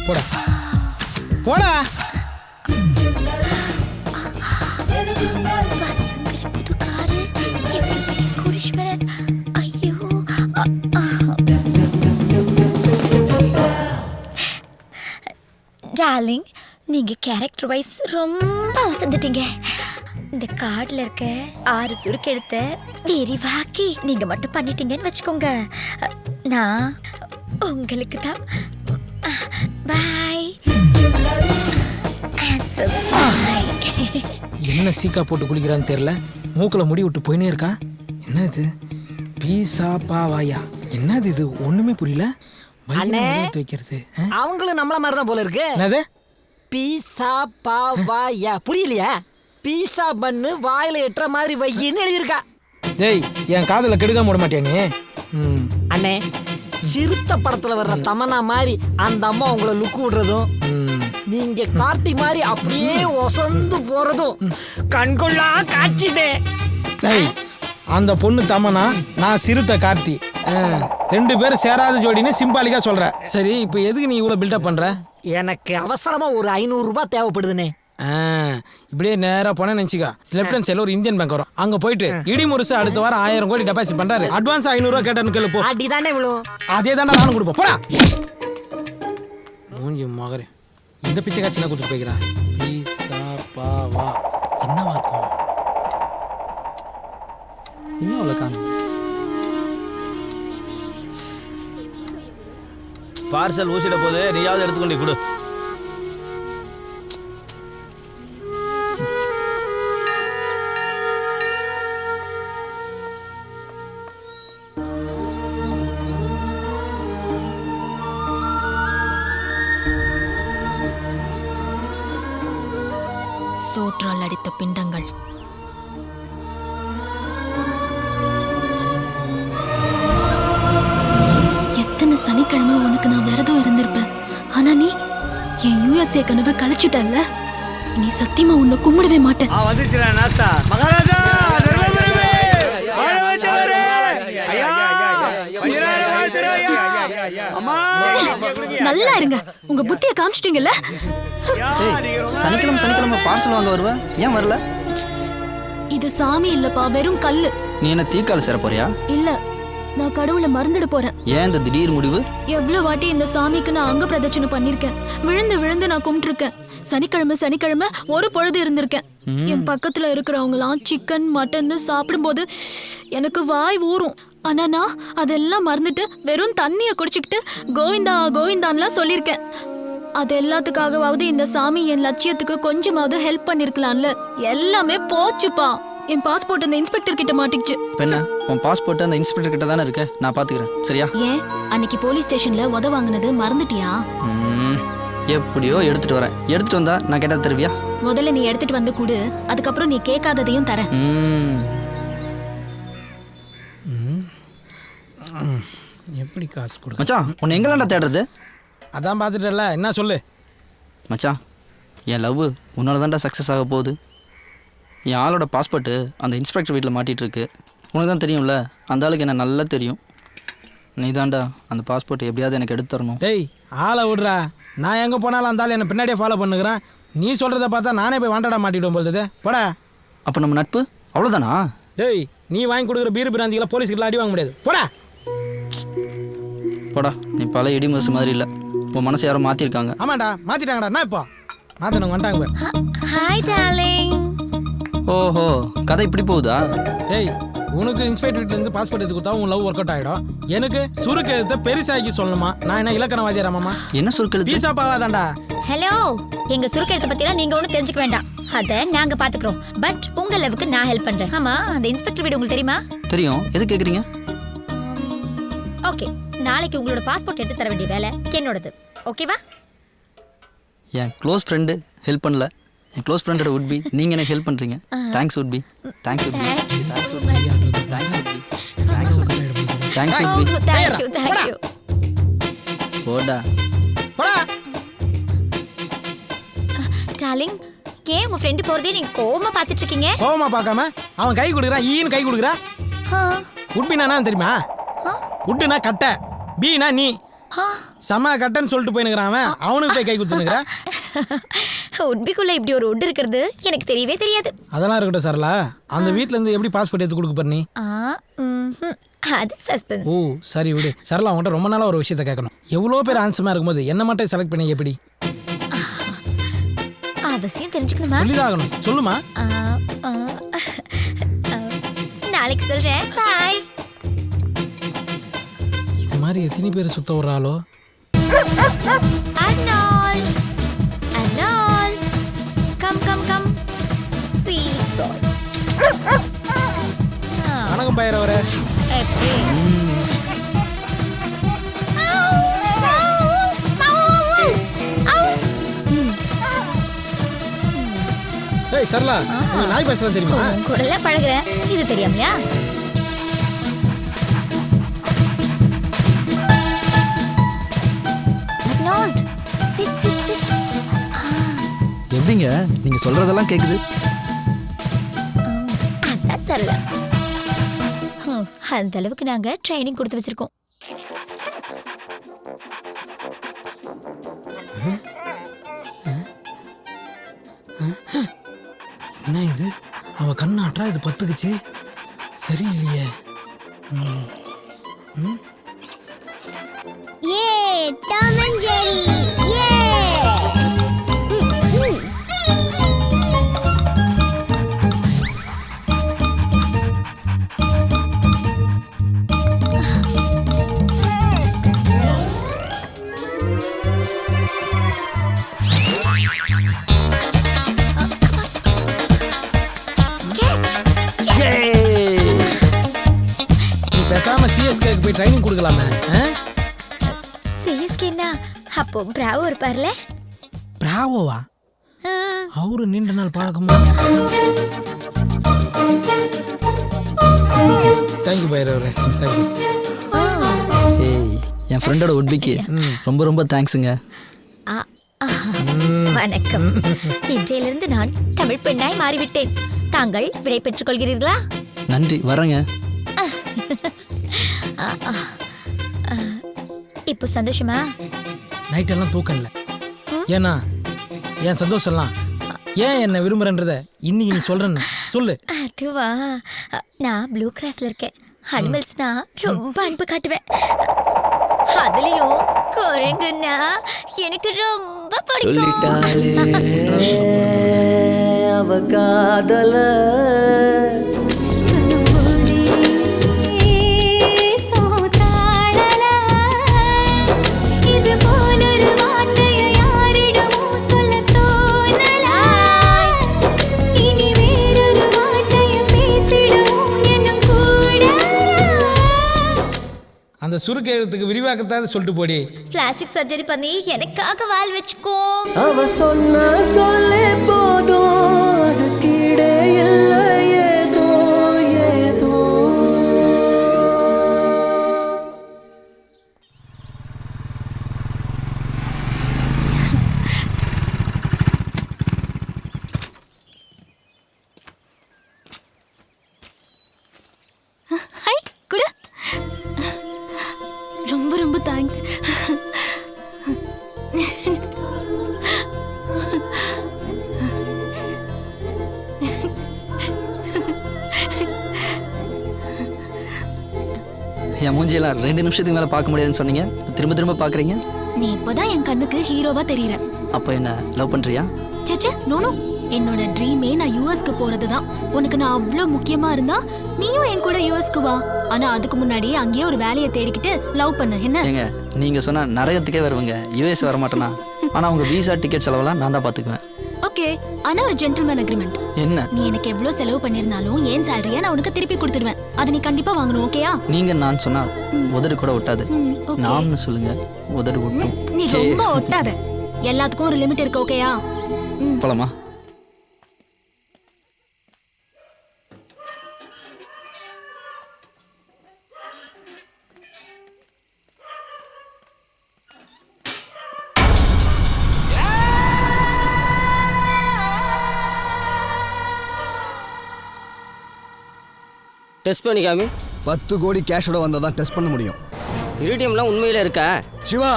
போடா போடா. டார்லிங், நீங்க கேரக்டர் வைஸ் ரொம்ப அவசந்துட்டீங்க. இந்த கார்டில் இருக்க 6 சுருக்கு எடுத்த விரிவாக்கி நீங்க மட்டும் பண்ணிட்டீங்கன்னு வச்சுக்கோங்க. நான் உங்களுக்கு தான். பாய். என்ன சீக்கா போட்டு குளிக்கிறான்னு தெரியல, மூக்கில் முடி விட்டு போயினே இருக்கா. என்னது பீஸா பாவாயா? என்னது இது? ஒண்ணுமே புரியல. வைக்கிறது அவங்களும் நம்மள மாதிரி தான் போல இருக்கு. என்னது பீஸா பாவாயா? புரியலையா? பீஸா பண்ணு வாயில எட்டுற மாதிரி வையின்னு எழுதியிருக்கா. டேய், என் காதல கெடுக்காம விட மாட்டியா நீ? அண்ணே, சிறுத்த படத்துல வர்ற தமன்னா மாதிரி அந்த அம்மா உங்களை லுக் விடுறதும், நீங்க காட்டி மாதிரி அப்படியே ஒசந்து போறதும் கண்கொள்ளா காட்சிதே. டேய், அந்த பொண்ணு தமனா, நான் சிறுத்த கார்த்தி, 2 பேரும் சேராத ஜோடின்னு சிம்பாலிக்கா சொல்ற. சரி, இப்போ எதுக்கு நீ இவ்வளவு பில்டப் பண்ற? எனக்கு அவசரமா ஒரு 500 ரூபாய் தேவைப்படுதுனே. இப்படியே நேரா போன நினைச்சிக்கா, லெப்ட் ஹேண்ட் சைடுல ஒரு இந்தியன் பேங்க் வரும், அங்க போயிட்டு இடி முருசு அடுத்த வாரம் 1000 கோடி டெபாசிட் பண்றாரு, அட்வான்ஸ் 500 ரூபாய் கேட்டான்னு கேளு போ. அடிதானே விழும். அதே தானே நானும் கொடுப்போம். போடா மூஞ்சி மகரே. இந்த பிச்சை காட்சி என்ன கொடுத்து போய்க்கிறா? பீஸா பாவா என்னவா இருக்கும்? இன்னும் அவ்வளோ காணும். பார்சல் ஊசிட போது நீயாவது எடுத்துக்கொண்டு கொடு. சோற்றால் அடித்த பிண்டங்கள். எத்தனை சனிக்கிழமை உனக்கு நான் விரதம் இருந்திருப்பேன். ஆனா நீ என் யூஎஸ்ஏ கனவை கழிச்சுட்டல்ல. நீ சத்தியமா உன்னை கும்பிடவே மாட்டேன். வந்துச்சுடா நாஸ்தா. மகாராஜா நல்லா இருங்க, உங்க புத்திய காமிச்சிட்டீங்கல்ல. சனிக்கிழமை பார்சல் வாங்க வருவ, ஏன் வரல? இது சாமி இல்லப்பா, வெறும் கல்லு. நீ என்ன தீக்கால் சேர போறியா? இல்ல, நான் கடவுளை மறந்துட போறேன். ஏன் இந்த திடீர் முடிவு? எவ்வளவு வாட்டி இந்த சாமிக்கு நான் அங்க பிரதட்சணை பண்ணிருக்கேன், விழுந்து விழுந்து நான் கும்பிட்டுருக்கேன். சனிக்கிழமை ஒரு பொழுது இருந்திருக்கேன். என் பக்கத்துல இருக்கிறவங்களாம் சிக்கன் மட்டன் சாப்பிடும்போது எனக்கு வாய் ஊறும். ஆனா நான் அதெல்லாம் மறந்துட்டு வெறும் தண்ணியை குடிச்சுக்கிட்டு கோவிந்தா கோவிந்தான்லாம் சொல்லியிருக்கேன். அது எல்லாத்துக்காகவாவது இந்த சாமி என் லட்சியத்துக்கு கொஞ்சமாவது ஹெல்ப் பண்ணிருக்கலாம்ல. எல்லாமே போச்சுப்பா. என் பாஸ்போர்ட் அந்த இன்ஸ்பெக்டர் கிட்ட மாட்டிக்கிச்சு. பெண்ணா, உன் பாஸ்போர்ட் அந்த இன்ஸ்பெக்டர் கிட்ட தானே இருக்கு, நான் பாத்துக்கிறேன், சரியா? ஏன் அன்னைக்கு போலீஸ் ஸ்டேஷன்ல உத வாங்கினது மறந்துட்டியா? எப்படியோ எடுத்துட்டு வரேன். எடுத்துட்டு வந்தா நான் கேட்டா தருவியா? முதல்ல நீ எடுத்துட்டு வந்து கொடு, அதுக்கப்புறம் நீ கேட்காததையும் தரேன். எப்படி காசு கொடு மச்சான்? உன்னை எங்கெல்லாம்டா தேடுறது? அதான் பார்த்துட்டல, என்ன சொல்லு மச்சான். என் லவ் உன்னால தான்டா சக்ஸஸ் ஆக போகுது. என் ஆளோட பாஸ்போர்ட்டு அந்த இன்ஸ்பெக்டர் வீட்டில் மாட்டிகிட்டு இருக்கு. உனக்கு தான் தெரியும்ல, அந்த ஆளுக்கு என்ன நல்லா தெரியும். நீ தான்டா அந்த பாஸ்போர்ட் எப்படியாவது எனக்கு எடுத்து தரணும். டேய், ஆளை விடுறா. நான் எங்கே போனாலும் அந்த ஆள் என்னை பின்னாடியே ஃபாலோ பண்ணுகிறேன். நீ சொல்கிறத பார்த்தா நானே போய் வாண்டடா மாட்டிவிடும் போல்து. போடா. அப்போ நம்ம நட்பு அவ்வளோதானா? டேய், நீ வாங்கி கொடுக்குற பீர் பிராந்திகளை போலீஸ்கிட்ட அடி வாங்க முடியாது. போடா போடா. நீ பல இடி முரசு மாதிரி இல்லை, உன் மனசை யாரும் மாற்றிருக்காங்க. ஆமாண்டா, மாற்றிட்டாங்கடா. நான் இப்போ மாற்றினவங்க வந்துட்டாங்க பாரு. Hi darling. ஓஹோ, கதை இப்படி போகுதா? டேய், உனக்கு இன்ஸ்பெக்டர் வீட்டிலேருந்து பாஸ்போர்ட் எடுத்து கொடுத்தா உன் லவ் ஒர்க் அவுட் ஆகிடும். எனக்கு சுருக்கு எழுத்த பெருசாக்கி சொல்லணுமா? நான் என்ன இலக்கணவாதியாராமாமா? என்ன சுருக்கு எழுத்து? பீஸா பாவாதான்டா. ஹலோ, எங்க சுருக்கெழுத்த பத்திலாம் நீங்க ஒன்றும் தெரிஞ்சுக்க வேண்டாம், அதை நாங்க பாத்துக்கிறோம். பட் உங்க லவ்வுக்கு நான் ஹெல்ப் பண்றேன். ஆமா, அந்த இன்ஸ்பெக்டர் வீடு உங்களுக்கு தெரியுமா? தெரியும். எது கேட்குறீங்க? ஓகே, நாளைக்கு உங்களோட பாஸ்போர்ட் எடுத்து தர வேண்டிய வேலை என்னோடது. ஓகேவா? என் க்ளோஸ் ஃப்ரெண்டு ஹெல்ப் பண்ணல, என் க்ளோஸ் ஃப்ரெண்டோட உட்பி நீங்கள் எனக்கு ஹெல்ப் பண்ணுறீங்க. Thanks உட்பி. Thanks உட்பி. Thanks உட்பி. Thanks உட்பி. Thanks உட்பி. Thanks உட்பி. Thank you போடா. டார்லிங், ஏன் உங்க ஃப்ரெண்டு போறதே நீங்க கோவமா பார்த்துட்டு இருக்கீங்க? கோவமா பார்க்காம அவன் கை கொடுக்குறான், ஈன்னு கை கொடுக்குறா. உட்பினா தெரியுமா? உட்டுனா கட்டை, பீனா நீ. சம கட்டைன்னு சொல்லிட்டு போயினுக்கிறான் அவன். அவனுக்கு போய் கை கொடுத்துனுக்குறான். உட்பிக்குள்ள இப்படி ஒரு உட் இருக்கிறது எனக்கு தெரியவே தெரியாது. அதெல்லாம் இருக்கட்டும் சரளா, அந்த வீட்ல இருந்து எப்படி பாஸ்போர்ட் எடுத்து கொடுக்க போற நீ? அது சஸ்பென்ஸ். ஓ சரி விடு. சரளா உன்கிட்ட ரொம்ப நாளா ஒரு விஷயத்த கேட்கணும். எவ்வளோ பேர் ஆன்சமா இருக்கும்போது என்ன மட்டும் செலக்ட் பண்ணி எப்படி? அவசியம் தெரிஞ்சுக்கணுமா? சொல்லிதாகணும், சொல்லுமா. நாளைக்கு சொல்றேன். பாய். இது மாதிரி எத்தனை பேர் சுத்த விடுறாளோ? Arnold, Arnold, come, sweet boy. வணக்கம் பைரவரே. ஏய் சரளா, உனக்கு நாய் பேசலாம் தெரியுமா? கூடல பழகுறேன், இது தெரியாமையா? Arnold, sit. எப்படிங்க நீங்கள் சொல்கிறதெல்லாம் கேட்குது? அதான் சரளா. அந்த அளவுக்கு நாங்க ட்ரைனிங் கொடுத்து வச்சிருக்கோம். என்ன இது? அவ கண்ணாட்டா இது பத்துக்குச்சு. சரியில்லையே. ஏ டாம் அண்ட் ஜெரி ஏ. நீ பேசாம சிஎஸ்கேக்கு போய் ட்ரைனிங் கொடுக்கலாமே. சிஎஸ்கேனா அப்போ பிராவோ இருப்பார்ல? பிராவோவா? அவரு நீண்ட நாள் பழக்கமா? தேங்க்யூ பைரவரே, தேங்க்யூ. ஏய், என் ஃப்ரெண்டோட உட்பிக்கு ரொம்ப தேங்க்ஸுங்க. வணக்கம். இன்றையிலிருந்து நான் தமிழ் பெண்ணாய் மாறிவிட்டேன். தாங்கள் விடை பெற்றுக் கொள்கிறீர்களா? நன்றி, வரேங்க. இப்போ சந்தோஷமா? நைட்டெல்லாம் தூக்கம் இல்லை. ஏன்னா என் சந்தோஷம்லாம் ஏன் என்ன விரும்புறன்றத இன்னைக்கு நீ சொல்றேன்னு சொல்லு. அதுவா, நான் ப்ளூ கிராஸ்ல இருக்கேன். அனிமல்ஸ்னா ரொம்ப அன்பு காட்டுவேன். அதுலயும் குரங்குன்னா எனக்கு ரொம்ப பிடிக்கும். அவ காதல அந்த சுருக்கு எழுத்துக்கு விரிவாக்கத்தான் சொல்லிட்டு போடி. பிளாஸ்டிக் சர்ஜரி பண்ணி எனக்காக வால் வச்சுக்கோ. அவ சொன்ன சொல்லே போதும், கீழே இல்லை ஏதோ ஏதோ. ஹாய் குடு. ரொம்ப தேங்க்ஸ். என் மூஞ்சியெல்லாம் 2 நிமிஷத்துக்கு மேலே பார்க்க முடியாதுன்னு சொன்னீங்க. திரும்ப பார்க்குறீங்க. நீ இப்போதான் என் கண்ணுக்கு ஹீரோவா தெரியற. அப்போ என்ன லவ் பண்ணுறியா? சேச்சே, நோ. என்னோட ட்ரீமே நான் யூஎஸ்க்கு போறது தான். உனக்கு நான் அவ்வளோ முக்கியமா இருந்தா நீயும் என் கூட யூஎஸ்க்கு வா. ஆனா அதுக்கு முன்னாடி அங்கேயே ஒரு வேலையை தேடிக்கிட்டு லவ் பண்ணு. என்ன? ஏங்க நீங்க சொன்னா நரகத்துக்கே வருவங்க. யூஎஸ் வர மாட்டேனா? ஆனா உங்க விசா டிக்கெட் செலவெல்லாம் நான் தான் பார்த்துக்குவேன். ஓகே, ஆனா ஒரு ஜென்டில்மேன் அக்ரிமெண்ட். என்ன? நீ எனக்கு எவ்வளோ செலவு பண்ணிருந்தாலும் ஏன் சேலரியா நான் உனக்கு திருப்பி கொடுத்துடுவேன். அதை நீ கண்டிப்பா வாங்கணும். ஓகேயா? நீங்க நான் சொன்னா உதடு கூட ஒட்டாது. நான்னு சொல்லுங்க, உதடு ஒட்டும். நீ ரொம்ப ஒட்டாத. எல்லாத்துக்கும் ஒரு லிமிட் இருக்கு. ஓகேயா? போலாமா? டெஸ்ட் பண்ணிக்காமி. 10 கோடி கேஷோட வந்தால் தான் டெஸ்ட் பண்ண முடியும். இரிடியம்லாம் உண்மையில இருக்கா? சிவா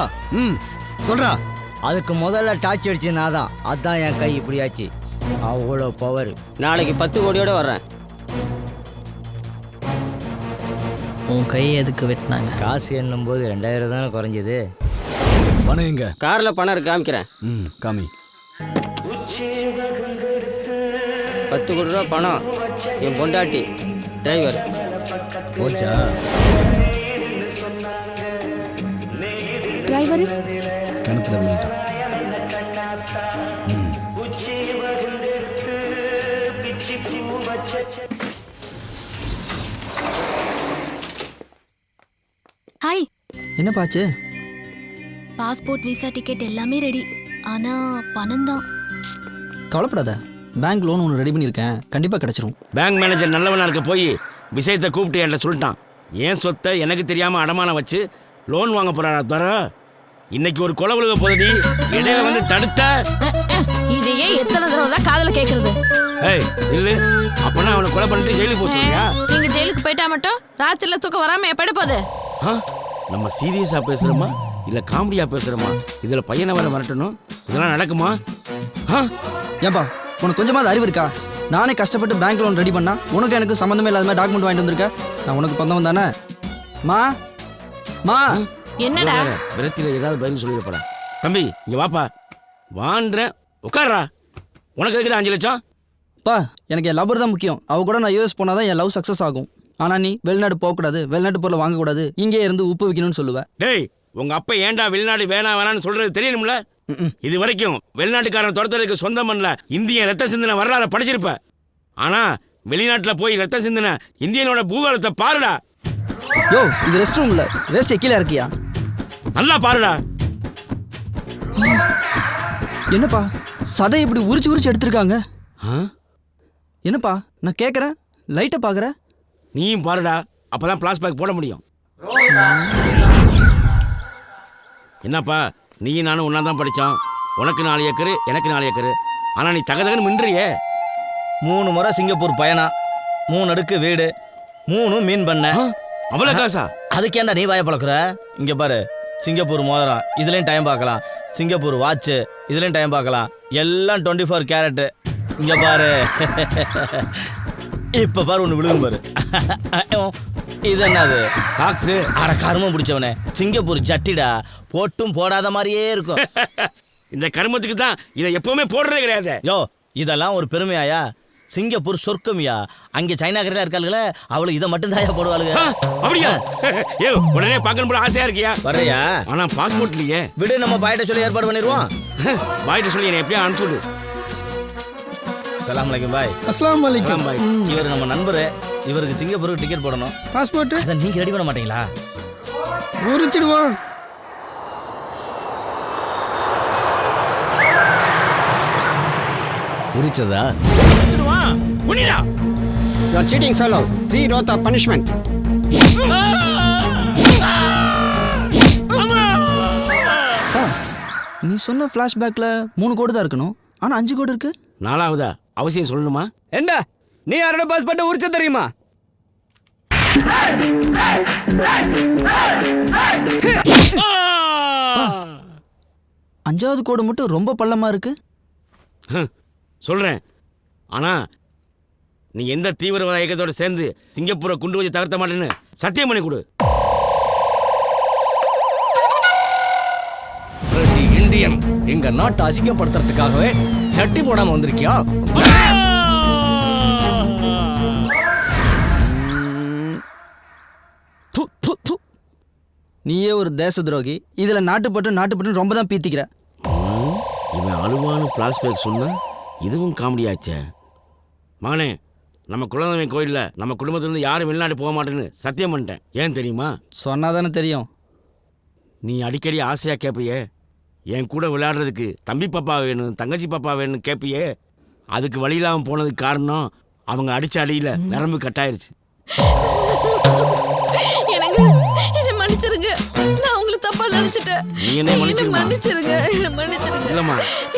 சொல்றா. அதுக்கு முதல்ல டார்ச் அடிச்சு நான் தான், அதான் என் கை இப்படி ஆச்சு. அவ்வளோ பவர். நாளைக்கு 10 கோடியோட வர்றேன். உன் கையை எதுக்கு வெட்டினாங்க? காசு என்னும்போது 2000 தானே குறைஞ்சது. பணம் எங்க? காரில் பணம் இருக்கு, காமிக்கிறேன். காமி. 10 கோடி ரூபா பணம், என் பொண்டாட்டி, டிரைவர். போச்சா? டிரைவர் கிணத்துல விழுந்துட்டான். ஹாய். என்ன பாச்சு? பாஸ்போர்ட் விசா டிக்கெட் எல்லாமே ரெடி. ஆனா பணம் தான். கவலைப்படாத, பேங்க் லோன் ஒன்று ரெடி பண்ணியிருக்கேன், கண்டிப்பாக கிடச்சிரும். பேங்க் மேனேஜர் நல்லவனா இருக்க போய் விஷயத்தை கூப்பிட்டு என்கிட்ட சொல்லிட்டான். ஏன் சொத்தை எனக்கு தெரியாம அடமானம் வச்சு லோன் வாங்க போறாரா தர. இன்னைக்கு ஒரு கொலை விழுக போகுது, இடையில வந்து தடுத்த. இதையே எத்தனை தடவை தான் காதல கேக்குறது? ஏய் இல்ல, அப்பனா அவனை கொலை பண்ணிட்டு ஜெயிலுக்கு போக சொல்றியா? நீங்க ஜெயிலுக்கு போயிட்டா மட்டும் ராத்திரில தூக்கம் வராம எப்படி போகுது? நம்ம சீரியஸா பேசுறோமா இல்ல காமெடியா பேசுறோமா? இதுல பையனை வர வரட்டணும், இதெல்லாம் நடக்குமா? ஏன்பா உனக்கு கொஞ்சமாவது அறிவு இருக்கா? நானே கஷ்டப்பட்டு பேங்க் லோன் ரெடி பண்ணா உனக்கு எனக்கு சம்மந்தமே இல்லாத மாதிரி டாக்குமெண்ட் வாங்கிட்டு வந்திருக்க. நான் உனக்கு பந்தவன் தானே? மா மா என்னடா விரத்தில ஏதாவது பதில் சொல்லிட போறா. தம்பி இங்க வாப்பா. வான்றேன், உட்கார்றா. உனக்கு எதுக்கு 5 லட்சம்? பா எனக்கு என் லவர் தான் முக்கியம். அவ கூட நான் யூஎஸ் போனால் தான் என் லவ் சக்ஸஸ் ஆகும். ஆனால் நீ வெளிநாடு போகக்கூடாது, வெளிநாட்டு பொருளை வாங்கக்கூடாது, இங்கே இருந்து உப்பு வைக்கணும்னு சொல்லுவேன். டேய் உங்க அப்பா ஏன்டா வெளிநாடு வேணாம்னு சொல்றது தெரியணும்ல? இது வரைக்கும் வெளிநாட்டுக்காரன் துரத்துறதுக்கு சொந்தம் பண்ணல இந்திய ரத்த சிந்தனை வரலாறு படிச்சிருப்ப. ஆனா வெளிநாட்டுல போய் ரத்த சிந்தனை இந்தியனோட பூகோளத்தை பாருடா. யோ இது ரெஸ்ட் ரூம்ல வேஸ்ட் கீழே இருக்கியா? நல்லா பாருடா. என்னப்பா சதை இப்படி உரிச்சு உரிச்சு எடுத்திருக்காங்க? என்னப்பா நான் கேட்குறேன், லைட்டை பார்க்குற. நீயும் பாருடா, அப்பதான் பிளாஸ் பேக் போட முடியும். என்னப்பா நீயும் நானும் ஒன்னா தான் படித்தோம். உனக்கு 4 ஏக்கரு, எனக்கு 4 ஏக்கரு. ஆனால் நீ தகதகன்னு மின்றியே. 3 முறை சிங்கப்பூர் பயணம், 3 அடுக்கு வீடு, 3 மீன் பண்ண. அவ்வளோ காசா? அதுக்கு ஏன்டா நீ வாய பழக்கிற? இங்கே பாரு, சிங்கப்பூர் மோதிரம் இதுலேயும் டைம் பார்க்கலாம், சிங்கப்பூர் வாட்சு இதுலேயும் டைம் பார்க்கலாம், எல்லாம் 24 கேரட்டு. இங்கே பாரு, இப்போ பாரு ஒன்று விழுகும் பாரு. இது என்னது? சாக்ஸு. அட கருமம் பிடிச்சவனே, சிங்கப்பூர் ஜட்டிடா, போட்டும் போடாத மாதிரியே இருக்கும். இந்த கருமத்துக்கு தான் இதை எப்பவுமே போடுறதே கிடையாது. யோ இதெல்லாம் ஒரு பெருமையாயா? சிங்கப்பூர் சொர்க்கமியா, அங்கே சைனாக்காரலாம் இருக்காளுங்களே, அவளுக்கு இதை மட்டும் தாயா போடுவாளுங்க. அப்படியா? ஏ உடனே பார்க்கணும் போல ஆசையா இருக்கியா? வரையா? ஆனா பாஸ்போர்ட்லயே விடு, நம்ம பாயிட்ட சொல்லி ஏற்பாடு பண்ணிடுவோம். பாயிட்ட சொல்லி என்னை எப்படியா அனுப்பிச்சுடு. அஸ்ஸலாமு அலைக்கும் பாய். அஸ்ஸலாமு அலைக்கும் பாய். இவர் நம்ம நண்பரு, இவருக்கு சிங்கப்பூருக்கு டிக்கெட் போடணும். பாஸ்போர்ட் அதை நீங்க ரெடி பண்ண மாட்டீங்களா? உரிச்சிடுவோம். உரிச்சதா? புனிடா. You are cheating fellow. 3 rows of punishment. நீ சொன்ன ஃப்ளாஷ்பேக்கில் 3 கோடி தான் இருக்கணும், ஆனால் 5 கோடி இருக்கு. 4வதா அவசியம் சொல்லணுமா? என்ன நீ யாரோட பாஸ்போர்ட் உரிச்ச தெரியுமா? அஞ்சாவது கோடு மட்டும் ரொம்ப பள்ளமா இருக்கு. சொல்றேன், ஆனா நீ எந்த தீவிரவாத இயக்கத்தோட சேர்ந்து சிங்கப்பூரை குண்டு வச்சு தகர்த்த மாட்டேன்னு சத்தியம் பண்ணி கொடு. இந்தியன் எங்க நாட்டை அசிங்கப்படுத்துறதுக்காகவே சட்டி போடாம வந்திருக்கியா? நீயே ஒரு தேச துரோகி, இதுல நாட்டுப்பட்டு ரொம்ப தான் பீத்திக்கிற. இவன் அழுவான பிளாஸ்பேக் சொன்னா இதுவும் காமெடியாச்சே. மகனே, நம்ம குலதெய்வம் கோயிலில் நம்ம குடும்பத்திலேருந்து யாரும் வெளிநாடு போக மாட்டேன்னு சத்தியம் பண்ணிட்டேன். ஏன் தெரியுமா? சொன்னாதானே தெரியும். நீ அடிக்கடி ஆசையாக கேட்பியே, என் கூட விளையாடுறதுக்கு தம்பி பாப்பா வேணும், தங்கச்சி பாப்பா வேணும் கேட்பியே. அதுக்கு வழி இல்லாமல் போனதுக்கு காரணம் அவங்க அடிச்ச அடியில் நரம்பு கட்டாயிருச்சு. எனக்கு என்ன மன்னிச்சிருங்க, நான் உங்களுக்கு தப்பா நினைச்சிட்டேன். நீ என்ன மன்னிச்சிருங்க, என்ன மன்னிச்சிருங்க. இல்லம்மா,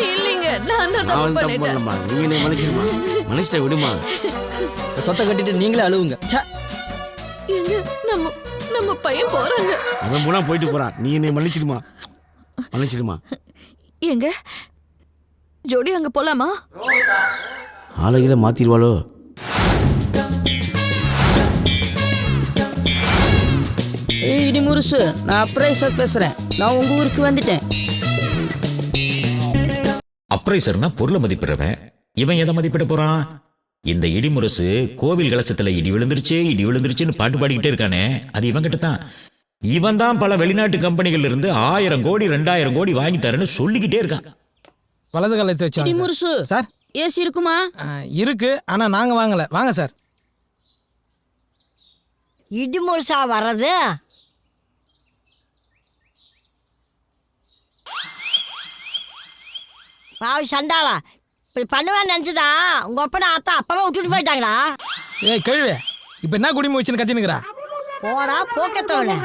இல்லைங்க, நான் தான் தப்பு பண்ணிட்டேன். நீ என்ன மன்னிச்சிருமா, மன்னிச்சிட்ட விடுமா. சொத்தை கட்டிட்டு நீங்களே அழுவுங்க. எங்க நம்ம நம்ம பையன் போறாங்க. அவன் போனா போயிட்டு போறான். நீ என்னை மன்னிச்சிடுமா. எங்க ஜோடி அங்க போலாமா? ஆளுகளை மாத்திடுவாளோ? இடி முருசு, நான் அப்ரைசர் பேசுறேன். நான் உங்க ஊருக்கு வந்துட்டேன். அப்ரைசர்னா பொருளை மதிப்பிடுறவன். இவன் எதை மதிப்பிட போறான்? இந்த இடிமுரசு கோவில் கலசத்துல இடி விழுந்துருச்சுன்னு பாட்டு பாடிக்கிட்டே இருக்கானே, அது இவங்கிட்ட தான். இவன் தான் பல வெளிநாட்டு கம்பெனிகள் இருந்து 1000 கோடி 2000 கோடி வாங்கி தரேன்னு சொல்லிக்கிட்டே இருக்கான். வலது காலத்தை வச்சு முருசு சார். ஏசி இருக்குமா? இருக்கு, ஆனா நாங்க வாங்கல. வாங்க சார். இடிமுரசா வர்றது? பாவி சண்டாளா, இப்படி பண்ணுவேன்னு நினச்சிதா உங்கள் அப்பா அத்தா அப்பவே விட்டுட்டு போயிட்டாங்களா? ஏய் கேள்வி, இப்போ என்ன குடிமை வச்சுன்னு கத்தினுக்குறா? போடா போக்கத்தவன.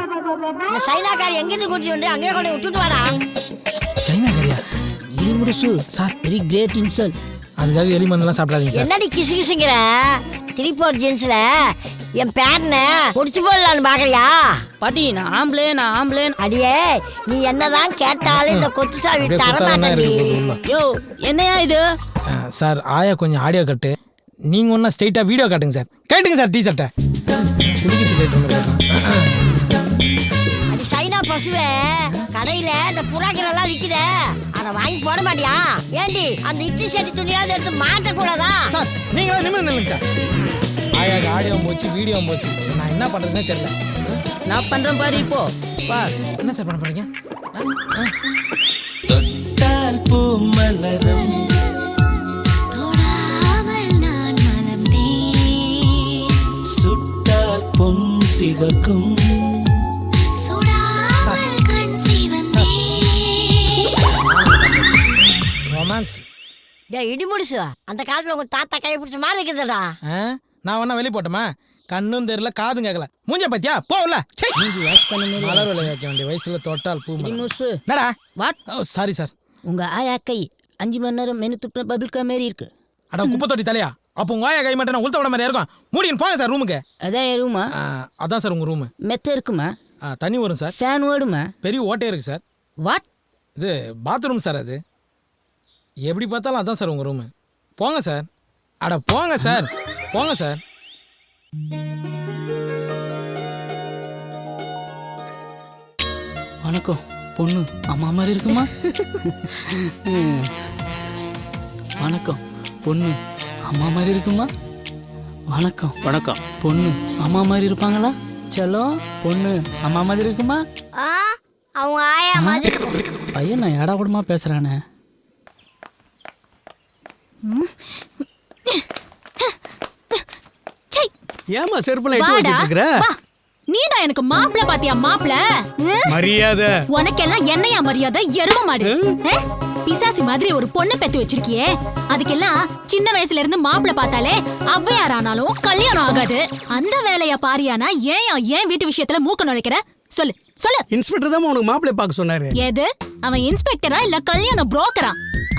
இந்த சைனாக்காரி எங்கிருந்து கூட்டிட்டு வந்து அங்கேயே கொண்டு விட்டுட்டு வாடா. சைனாக்காரியா? Idimurasu sir, very great insult. அதுக்காக எலி மருந்தெல்லாம் சாப்பிடாதீங்க சார். என்னடி கிசு கிசுங்கிற? திருப்பூர் ஜென்ஸில் என் பேரனை முடிச்சு போடலான்னு பார்க்குறியா? பாட்டி நான் ஆம்பளே. அடியே, நீ என்னதான் கேட்டாலும் இந்த கொத்து சாவி தர மாட்டேன்டி. யோ என்னையா இது? சார் ஆயா கொஞ்சம் ஆடியோ கட்டு. நீங்க ஒன்றா ஸ்ட்ரெயிட்டாக வீடியோ காட்டுங்க சார். கேட்டுங்க சார் டீ-ஷர்ட்டை. அது சைனா பசுவே, கடையில் இந்த புறாக்களெல்லாம் விற்கித, அதை வாங்கி போட மாட்டியா? ஏண்டி அந்த இட்லி சட்டி துணியாவது எடுத்து மாட்டக்கூடாதா? சார் நீங்களா நிமிர்ந்து நில்லுங்க சார். ஆயாக்கு ஆடியோ போச்சு, வீடியோ போச்சு. நான் என்ன பண்ணுறதுனே தெரியல. நான் பண்ணுறேன் பாரு. இப்போ வா. என்ன சார் பண்ண போறீங்க? தொட்டால் பூ மலரும், தொடாமல் நான் மலர்ந்தேன், சுட்டால் பொன் சிவக்கும், சுடாமல் கண் சிவந்தேன். ரொமான்ஸ். டேய் இடிமுடிசு, அந்த காலத்தில் உங்கள் தாத்தா கையை பிடிச்ச மாதிரி இருக்குதுடா. நான் வேணா வெளியே போட்டோமா? கண்ணும் தெரியல, காதும் கேட்கல. மூஞ்ச பத்தியா போகல. மலர் விலை வைக்க வேண்டிய வயசுல தொட்டால் பூ மலரும். என்னடா? வாட்? Sorry sir. உங்க ஆயா கை 5 மணி நேரம் மெனு துப்புன பபிள்கா மாரி இருக்கு. அட குப்பை தொட்டி தலையா? அப்போ உங்க ஆயா கை மட்டும் உளுத்த விட மாதிரி இருக்கும். மூடின்னு போங்க சார் ரூமுக்கு. அதான் என் ரூமா? அதான் சார் உங்க ரூமு. மெத்த இருக்குமா? தண்ணி வரும் சார். ஃபேன் ஓடுமா? பெரிய ஓட்டே இருக்கு சார். வாட்? இது பாத்ரூம் சார். அது எப்படி பார்த்தாலும் அதான் சார் உங்க ரூமு. போங்க சார். அட போங்க சார், போங்க சார். வணக்கம். பொண்ணு அம்மா மாதிரி இருக்குமா? வணக்கம். பொண்ணு அம்மா மாதிரி இருக்குமா? வணக்கம். பொண்ணு அம்மா மாதிரி இருப்பாங்களா? செல்லம், பொண்ணு அம்மா மாதிரி இருக்குமா? அவங்க ஆயா மாதிரி. பையன் நான் ஏடா கூடமா பேசுறானே. ஏமா செருப்புல எட்டு வச்சிட்டு இருக்கற? நீ தான் எனக்கு மாப்பிள பாத்தியா? மாப்பிள மரியாதை. உனக்கெல்லாம் என்னையா மரியாதை? எரும மாடு. பிசாசி மாதிரி ஒரு பொண்ணு பெத்து வச்சிருக்கியே, அதுக்கெல்லாம் சின்ன வயசுல இருந்து மாப்பிள பார்த்தாலே ஔவையார் ஆனாலும் கல்யாணம் ஆகாது. அந்த வேலைய பாரியானா ஏன் வீட்டு விஷயத்துல மூக்க நுழைக்கிற? சொல்லு. இன்ஸ்பெக்டர் தான் உனக்கு மாப்பிளை பார்க்க சொன்னாரு. எது? அவன் இன்ஸ்பெக்டரா இல்ல கல்யாண புரோக்கரா?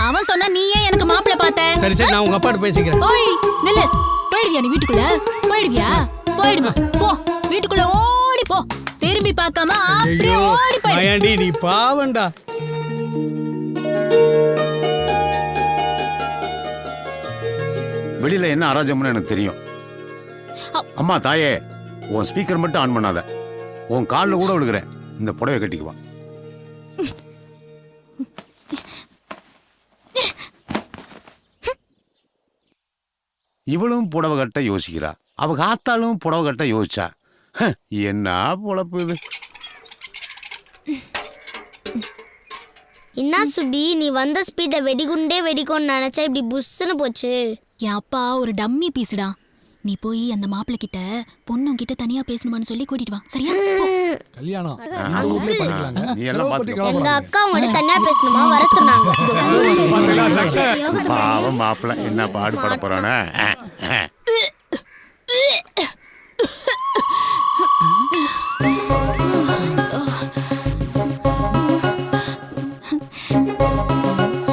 அவன் சொன்னா நீ ஏன் எனக்கு மாப்பிள பார்த்த? சரி நான் உங்க அப்பாட்ட பேசிக்கிறேன். ஓய் நில்லு. போயிடுவியா நீ வீட்டுக்குள்ள? போயிடுவியா? போயிடுமா. போ வீட்டுக்குள்ள ஓடி போ. திரும்பி பார்க்காம அப்படியே ஓடி போயிடு. மாயாண்டி நீ பாவண்டா. வெளியில என்ன அராஜகம்னு எனக்கு தெரியும். அம்மா தாயே, உன் ஸ்பீக்கர் மட்டும் ஆன் பண்ணாத. உன் காலில் கூட விழுகிறேன். இந்த புடவை கட்டிக்குவா. இவளும் புடவை கட்ட யோசிக்கிறா. அவ காத்தாலும் புடவை கட்ட யோசிச்சா. என்ன பொழப்பு இது? என்ன சுபி, நீ வந்த ஸ்பீட வெடிகுண்டே வெடிக்கும்னு நினைச்சா இப்படி புஷ்ன்னு போச்சு. என் அப்பா ஒரு டம்மி பீஸுடா. நீ போய் அந்த மாப்பிள்ளை கிட்ட பொண்ணும் கிட்ட தனியா பேசணுமான்னு சொல்லி கூட்டிட்டு வா. சரியா? கல்யாணம் எங்க அக்கா உங்கள்ட்ட தனியா பேசணுமா வர சொன்னாங்க. பாவம் மாப்பிள்ள என்ன பாடுபட போறானே.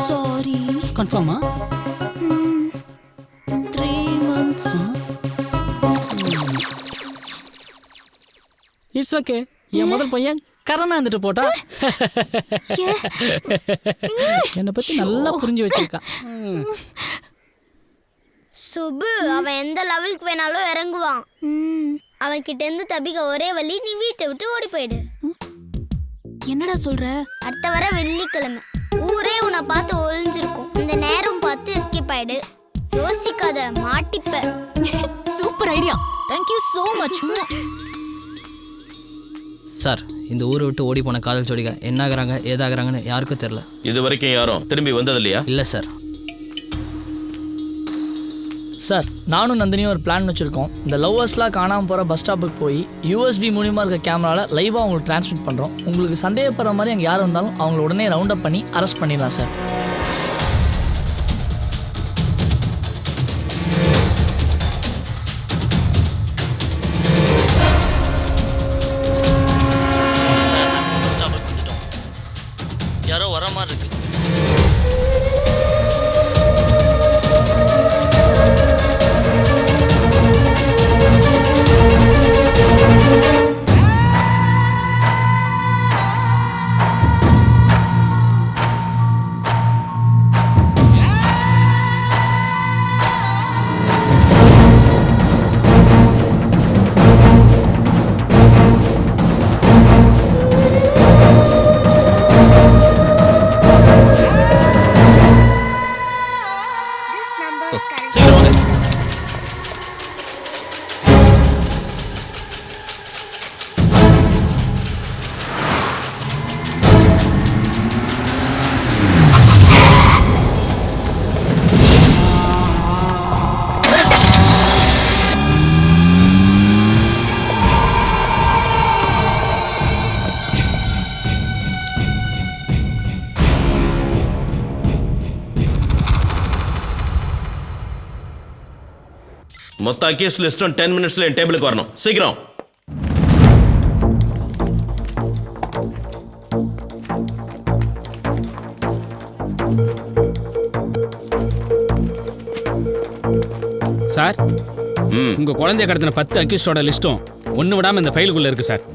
சாரி. கன்ஃபார்மா? 3 months. It's okay. என் முதல் பையன் கரணா இருந்துட்டு போட்டா. என்னை பத்தி நல்லா புரிஞ்சு வச்சிருக்கான். சுபு அவன் எந்த லெவலுக்கு வேணாலும் இறங்குவான். அவன் கிட்ட இருந்து தப்பிக்க ஒரே வழி, நீ வீட்டை விட்டு ஓடி போயிடு. என்னடா சொல்ற? அடுத்த வர வெள்ளிக்கிழமை ஊரே உன்னை பார்த்து ஒளிஞ்சிருக்கும். இந்த நேரம் பார்த்து எஸ்கேப் ஆயிடு. யோசிக்காத, மாட்டிப்ப. Super idea. Thank you so much. Sir, இந்த ஊரை விட்டு ஓடி போன காதல் ஜோடிக என்ன ஆகுறாங்க ஏதாகிறாங்கன்னு யாருக்கும் தெரில. இது வரைக்கும் யாரும் திரும்பி வந்தது இல்லையா? இல்லை சார். சார், நானும் நந்தினியும் ஒரு பிளான் வச்சுருக்கோம். இந்த லவ்வர்ஸ்லாம் காணாமல் போகிற பஸ் ஸ்டாப்புக்கு போய் யூஎஸ்பி மூலியமாக இருக்க கேமராவில் லைவாக அவங்களுக்கு ட்ரான்ஸ்மிட் பண்ணுறோம். உங்களுக்கு சந்தேகப்படுற மாதிரி அங்கே யார் வந்தாலும் அவங்கள உடனே ரவுண்ட் அப் பண்ணி அரெஸ்ட் பண்ணிடலாம் சார். யாரோ வர மாதிரி இருக்கு. மொத்த அக்யூஸ் லிஸ்டும் 10 மினிட்ஸ்ல என் டேபிளுக்கு வரணும். சீக்கிரம். சார், உங்க குழந்தைய கடத்தின 10 அக்யூஸ்டோட லிஸ்டும் ஒன்று விடாம இந்த ஃபைலுக்குள்ள இருக்கு sir.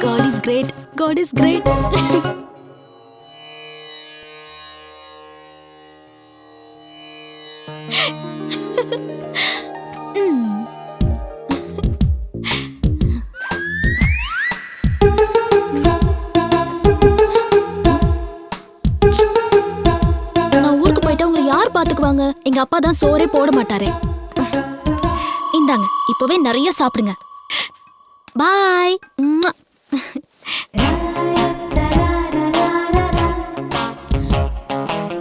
God is great. God is great. நான் ஊருக்கு போயிட்டா உங்களை யார் பாத்துக்குவாங்க? எங்க அப்பா தான் சோறே போட மாட்டாரே. இந்தாங்க, இப்பவே நிறைய சாப்பிடுங்க. பாய்.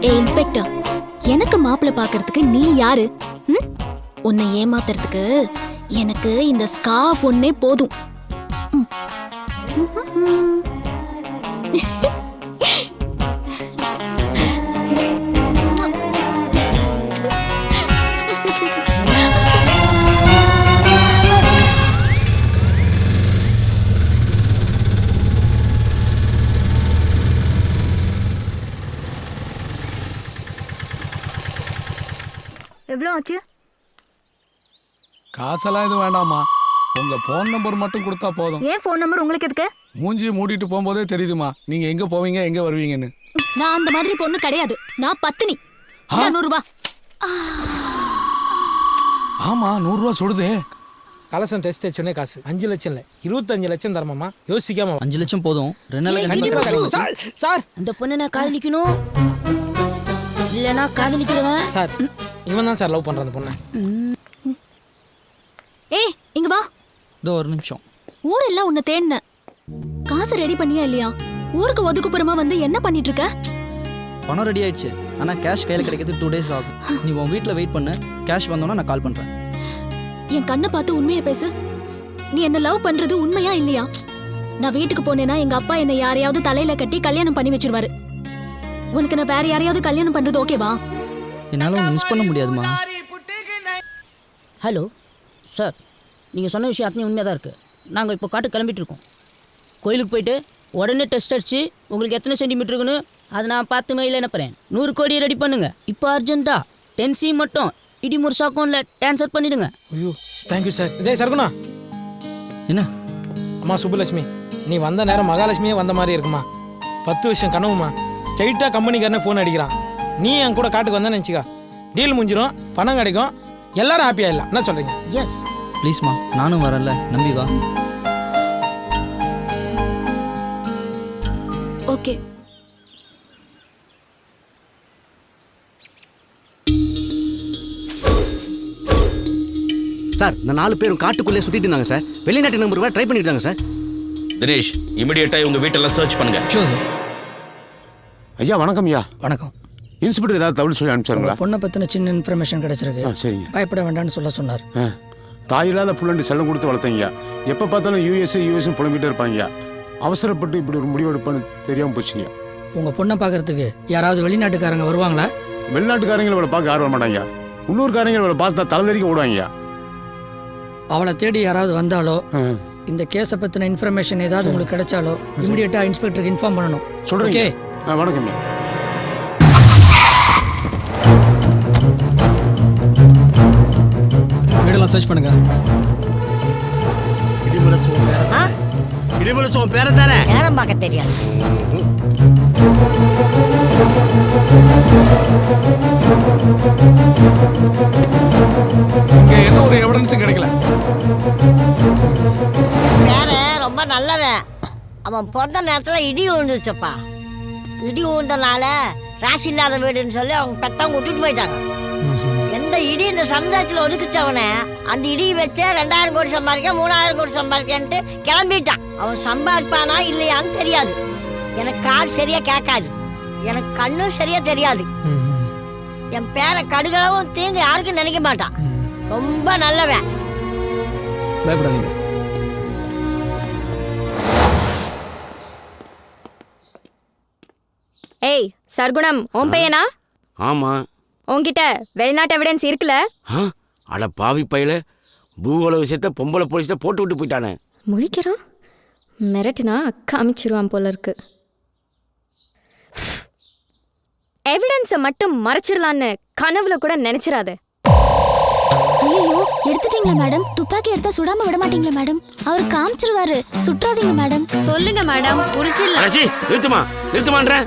ஏ இன்ஸ்பெக்டர், எனக்கு மாப்பிள்ளை பார்க்கறதுக்கு நீ யாரு? உன்னை ஏமாத்துறதுக்கு எனக்கு இந்த ஸ்கார்ஃப் ஒன்னே போதும். எவ்வளோ ஆச்சு? காசெல்லாம் எதுவும் வேண்டாமா, உங்க போன் நம்பர் மட்டும் கொடுத்தா போதும். ஏன் ஃபோன் நம்பர் உங்களுக்கு எதுக்கு? மூஞ்சி மூடிட்டு போகும்போதே தெரியுதுமா நீங்க எங்க போவீங்க எங்க வருவீங்கன்னு. நான் அந்த மாதிரி பொண்ணு கிடையாது. நான் பத்தினி. 100 ரூபாய். ஆமா, 100 ரூபா சுடுதே. கலசம் டெஸ்ட் வச்சோடனே காசு 5 லட்சம் இல்லை 25 லட்சம் தரமாமா. யோசிக்காம 5 லட்சம் போதும். 2 நாள் சார், அந்த பொண்ணை நான் காதலிக்கணும் இல்லைனா காதலிக்கிறவன். சார், இவன் தான் சார் லவ் பண்றான் அந்த பொண்ணை. ஏய், இங்க வா. இதோ ஒரு நிமிஷம். ஊரெல்லாம் உன்னை தேடின. காசு ரெடி பண்ணியா இல்லையா? ஊருக்கு ஒதுக்குப்புறமா வந்து என்ன பண்ணிட்டு இருக்க? பணம் ரெடி ஆயிடுச்சு, ஆனால் கேஷ் கையில் கிடைக்கிறது 2 days ஆகும். நீ உன் வீட்டில் வெயிட் பண்ணு, கேஷ் வந்தோன்னா நான் கால் பண்ணுறேன். என் கண்ணை பார்த்து உண்மையை பேசு. நீ என்ன லவ் பண்றது உண்மையா இல்லையா? நான் வீட்டுக்கு போனேன்னா எங்க அப்பா என்னை யாரையாவது தலையில கட்டி கல்யாணம் பண்ணி வச்சிருவாரு. உனக்கு நான் வேற யாரையாவது கல்யாணம் பண்றது ஓகேவா? என்னால் உன்னை மிஸ் பண்ண முடியாதுமா. ஹலோ சார், நீங்கள் சொன்ன விஷயம் அத்தனை உண்மையாக தான் இருக்குது. நாங்கள் இப்போ காட்டு கிளம்பிட்டு இருக்கோம். கோயிலுக்கு போயிட்டு உடனே டெஸ்ட் அடிச்சு உங்களுக்கு எத்தனை சென்டிமீட்டர் இருக்குன்னு அதை நான் 10 மைலில் அனுப்புகிறேன். 100 கோடி ரெடி பண்ணுங்க இப்போ அர்ஜென்ட்டா. 10C மட்டும் இடிமுருசு அக்கௌண்ட்ல ட்ரான்ஸ்ஃபர் பண்ணிடுங்க. ஐயோ தேங்க்யூ சார். இதே சர்க்குணா. என்ன? அம்மா சுப்புலட்சுமி, நீ வந்த நேரம் மகாலட்சுமியே வந்த மாதிரி இருக்குமா. 10 வருஷம் கனவுமா. ஸ்ட்ரைட்டாக கம்பெனிக்காரனே ஃபோன் அடிக்கிறான். நீ என் கூட காட்டுக்கு வந்தேன்னு நினச்சிக்கா, டீல் முடிஞ்சிடும், பணம் கிடைக்கும், எல்லாரும் ஹாப்பியாக இல்லை. என்ன சொல்கிறீங்க? எஸ். ப்ளீஸ்மா, நானும் வரல, நம்பி வா. ஓகே. சார், இந்த 4 பேரும் காட்டுக்குள்ளே சுத்திட்டு இருந்தாங்க சார். வெளிநாட்டு நம்பர் ட்ரை பண்ணிட்டு இருந்தாங்க சார். தினேஷ், இமிடியேட்டா உங்க வீட்டெல்லாம் சர்ச் பண்ணுங்க. Sure sir. ஐயா வணக்கம் ஐயா. வணக்கம். இன்ஸ்பெக்டர் ஏதாவது தகவல் சொல்லி அனுப்பிச்சாங்களா? பொண்ணை பற்றின சின்ன இன்ஃபர்மேஷன் கிடைச்சிருக்கு. சரிங்க. பயப்பட வேண்டாம்னு சொன்னார். தாயில்லாத புள்ளண்டி செல்லம் கொடுத்து வளர்த்தீங்க. எப்போ பார்த்தாலும் யூஎஸ் புலம்பிகிட்டே இருப்பாங்க. அவசரப்பட்டு இப்படி ஒரு முடிவு எடுப்பான்னு தெரியாமல் போச்சுங்க. உங்கள் பொண்ணை பார்க்கறதுக்கு யாராவது வெளிநாட்டுக்காரங்க வருவாங்களா? வெளிநாட்டுக்காரங்களை இவளை பார்க்க ஆர்வம் மாட்டாங்க. உள்ளூர்காரங்க இவளை பார்த்தா தலைதறிக்க ஓடுவாங்க. அவளை தேடி யாராவது வந்தாலோ, இந்த கேஸை பற்றின இன்ஃபர்மேஷன் ஏதாவது உங்களுக்கு கிடைச்சாலோ இமிடியேட்டாக இன்ஸ்பெக்டருக்கு இன்ஃபார்ம் பண்ணணும். சொல்கிறீங்க? வணக்கம். வீடெல்லாம் சர்ச் பண்ணுங்க. இடிமுரசு உன் பேரை தானே? நேரம் பார்க்க தெரியாது. இங்க எந்த ஒரு எவிடன்ஸும் கிடைக்கல. பேரன் ரொம்ப நல்லவன். அவன் பிறந்த நேரத்தில் இடி விழுந்துருச்சப்பா. இடி விழுந்தனால ராசி இல்லாத வீடுன்னு சொல்லி அவங்க பெத்தவங்க விட்டுட்டு போயிட்டாங்க. எந்த இடி இந்த சமுதாயத்தில் ஒதுக்கிச்சவனே அந்த இடி வச்சே 2000 கோடி சம்பாதிக்க 3000 கோடி சம்பாதிக்கன்ட்டு கிளம்பிட்டான். அவன் சம்பாதிப்பானா இல்லையான்னு தெரியாது. எனக்கு காது சரியா கேட்காது, எனக்கு கண்ணும் சரியா தெரியாது. என் பேரை கடுகளவும் தீங்கு யாருக்கும் நினைக்க மாட்டான். ரொம்ப நல்லவன். பயப்படாதீங்க. ஏய் சர்க்குணம், உன் பையனா? ஆமா. உன்கிட்ட வெளிநாட்டு எவிடன்ஸ் இருக்குல்ல? அட பாவி பையில, பூகோள விஷயத்த பொம்பளை போலீஸ்ல போட்டு விட்டு போயிட்டானே. முழிக்கிறான். மிரட்டுனா காமிச்சிருவான் போல இருக்கு. எவிடன்ஸை மட்டும் மறைச்சிடலான்னு கனவுல கூட நினைச்சிடாத. ஐயோ, எடுத்துட்டீங்களா மேடம்? துப்பாக்கி எடுத்தா சுடாம விட மாட்டீங்களா மேடம்? அவர் காமிச்சிருவாரு, சுற்றாதீங்க மேடம். சொல்லுங்க மேடம், புரிச்சில்ல. நிறுத்துமான்றேன்.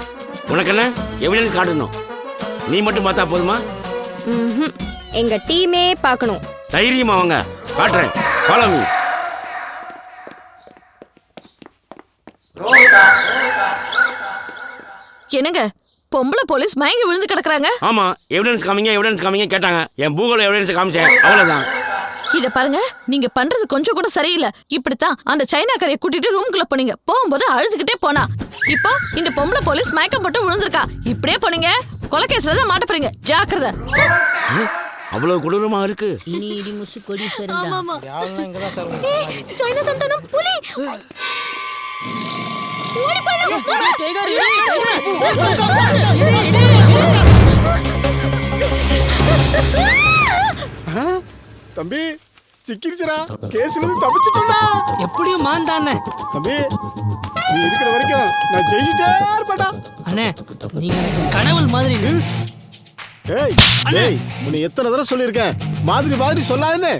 உனக்கு என்ன எவிடன்ஸ் காட்டணும்? நீ மட்டும் பார்த்தா போதுமா? எங்க டீமே பார்க்கணும். தைரியமா வாங்க, காட்டுறேன். Follow me. என்னங்க, பொம்பளை போலீஸ் மயங்கி விழுந்து கிடக்குறாங்க. ஆமா, எவிடன்ஸ் காமிங்க கேட்டாங்க. என் பூகோள எவிடன்ஸ் காமிச்சேன், அவ்வளவுதான். இத பாருங்க, நீங்க பண்றது கொஞ்சம் கூட சரியில்லை. இப்படித்தான் அந்த சைனாக்காரையை கூட்டிட்டு ரூம்குள்ள போனீங்க. போகும்போது அழுதுகிட்டே போனா. இப்போ இந்த பொம்பளை போலீஸ் மயக்கம் போட்டு விழுந்திருக்கா. இப்படியே போனீங்க, கொலைகேஸ்ல தான் மாட்ட போறீங்க. ஜாக்கிரதை. அவ்வளவு கொடூரமா இருக்கு. இனி இடி முசு கொடி சைனா சந்தானம் புலி. ஓடி போயிடலாம். தம்பி சிக்கிருச்சுடா. கேஸ்ல இருந்து தப்பிச்சிட்டோம்டா. எப்படியும் மாந்தானே. தம்பி, நீ இருக்கிற வரைக்கும் நான் ஜெயிச்சிட்டே இருப்பேன்டா. அண்ணே, நீங்க எனக்கு கடவுள் மாதிரி. ஏய் டேய், உன்னை எத்தனை தடவை சொல்லியிருக்கேன், மாதிரி சொல்லாதுன்னு.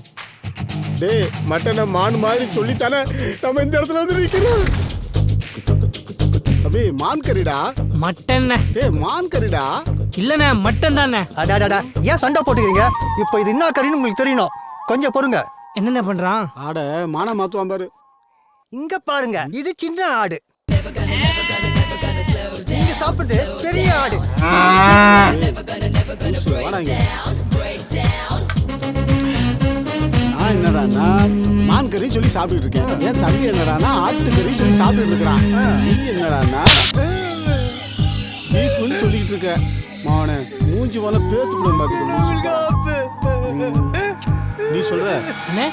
டேய், மட்டனை மான் மாதிரி சொல்லித்தானே நம்ம இந்த இடத்துல வந்து நிற்கிறோம். தம்பி, மான் கறிடா. மட்டன். ஏய், மான் கறிடா. இல்லண்ணே, மட்டன் தானே. அடாடா, ஏன் சண்டை போட்டுக்கிறீங்க? இப்போ இது என்ன கறின்னு உங்களுக்கு தெரியணும். கொஞ்சம் பொறுங்க. என்னென்ன பண்றான்? ஆட மானா மாத்துவான் பாரு. இங்க பாருங்க, இது சின்ன ஆடு. இங்க சாப்பிட்டு பெரிய ஆடு. நான் என்னடான்னா மான் கறி சொல்லி சாப்பிட்டு இருக்கேன். என் தம்பி என்னடானா ஆட்டு கறி சொல்லி சாப்பிட்டு இருக்கிறான். நீ என்னடான்னா பீஃப்னு சொல்லிட்டு இருக்க. மாவன மூஞ்சி போல பேத்து கூட நீ சொல்ற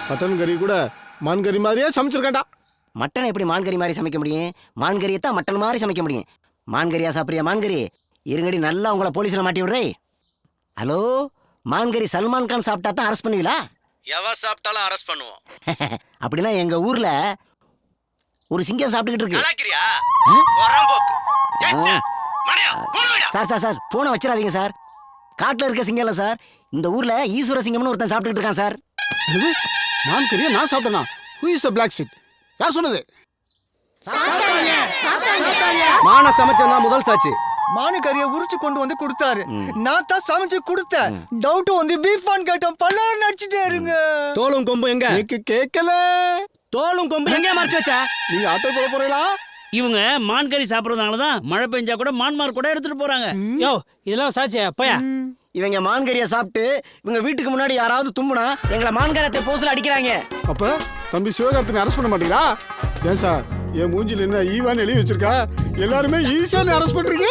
மட்டன் கறி கூட மான் கறி மாதிரியே சமைச்சிருக்கேன்டா. மட்டனை எப்படி மான்கறி மாதிரி சமைக்க முடியும்? மான்கறியை தான் மட்டன் மாதிரி சமைக்க முடியும். மான்கறியா சாப்பிட்றியா? மான்கறி இருங்கடி, நல்லா உங்களை போலீஸில் மாட்டி விடுறே. ஹலோ, மான்கறி சல்மான் கான் சாப்பிட்டா தான் அரெஸ்ட் பண்ணுவீங்களா? எவ சாப்பிட்டாலும் அரெஸ்ட் பண்ணுவோம். அப்படின்னா எங்க ஊர்ல ஒரு சிங்கம் சாப்பிட்டுக்கிட்டு இருக்கு. சார் போனை வச்சிடாதீங்க சார். காட்டுல இருக்க சிங்கம் இல்ல சார், இந்த ஊர்ல ஈஸ்வர சிங்கம்னு ஒருத்தன் சாப்பிட்டுட்டு இருக்கான் சார். மான் கறியை நான் சாப்பிட்டேனா? Who is the black sheep? யார் சொன்னது? மான சமைச்சா முதல் சாட்சி. மானு கறியை உரிச்சு கொண்டு வந்து கொடுத்தாரு. நான் தான் சமைச்சு கொடுத்தேன். டவுட் வந்து பீஃபான் கேட்டோம். பல்லாறு நடிச்சுட்டே இருங்க. தோலும் கொம்பு எங்க? கேட்கல. தோலும் கொம்பு எங்க மறைச்சு வச்சா? நீங்க ஆட்டோ போட போறீங்களா? இவங்க மான் கறி சாப்பிடுறதுனால தான் மழை பெஞ்சா கூட மான்மார் கூட எடுத்துட்டு போறாங்க. யோ இதெல்லாம் சாட்சியா பையா? இவங்க மான்கறியை சாப்பிட்டு இவங்க வீட்டுக்கு முன்னாடி யாராவது தும்முனா எங்களை மான்கரத்தை போஸ்ல அடிக்கிறாங்க. அப்ப தம்பி சிவகார்த்தினை அரெஸ்ட் பண்ண மாட்டீங்களா? ஏன் சார் என் மூஞ்சில என்ன ஈவான்னு எழுதி வச்சிருக்கா? எல்லாருமே ஈஸியா அரெஸ்ட் பண்றீங்க.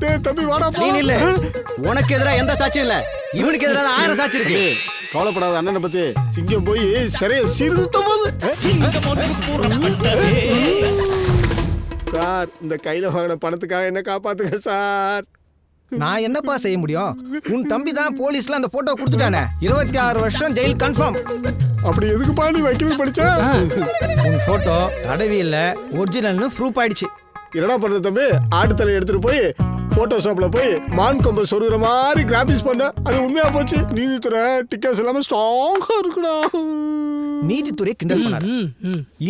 டேய் தம்பி வாடா போ. நீ இல்ல, உனக்கு எதிரா எந்த சாட்சியும் இல்ல, இவனுக்கு எதிரா 1000 சாட்சி இருக்கு. கவலைப்படாத அண்ணனை பத்தி. சிங்கம் போய் சரியா சீர்திருத்த போது. சார் இந்த கையில வாங்கின பணத்துக்காக என்ன காப்பாத்துங்க சார். நான் என்னப்பா செய்ய முடியும்? உன் தம்பி தான் போலீஸ்ல அந்த போட்டோ கொடுத்துட்டானே. 26 வருஷம் ஜெயில் கன்ஃபார்ம். அப்படி எதுக்குப்பா நீ வைக்கணும் படிச்ச? உன் போட்டோ தடவி இல்ல ஒரிஜினல்னு ப்ரூஃப் ஆயிடுச்சு. என்னடா பண்ற தம்பி? ஆட்டு தலையை எடுத்துட்டு போய் போட்டோஷாப்ல போய் மான் கொம்பை சொருகிற மாதிரி கிராபிக்ஸ் பண்ண. அது உண்மையா போச்சு. நீதித்துறை டிக்கெட்ஸ் எல்லாமே ஸ்ட்ராங்கா இருக்குடா. நீதித்துறை கிண்டல் பண்ணாரு.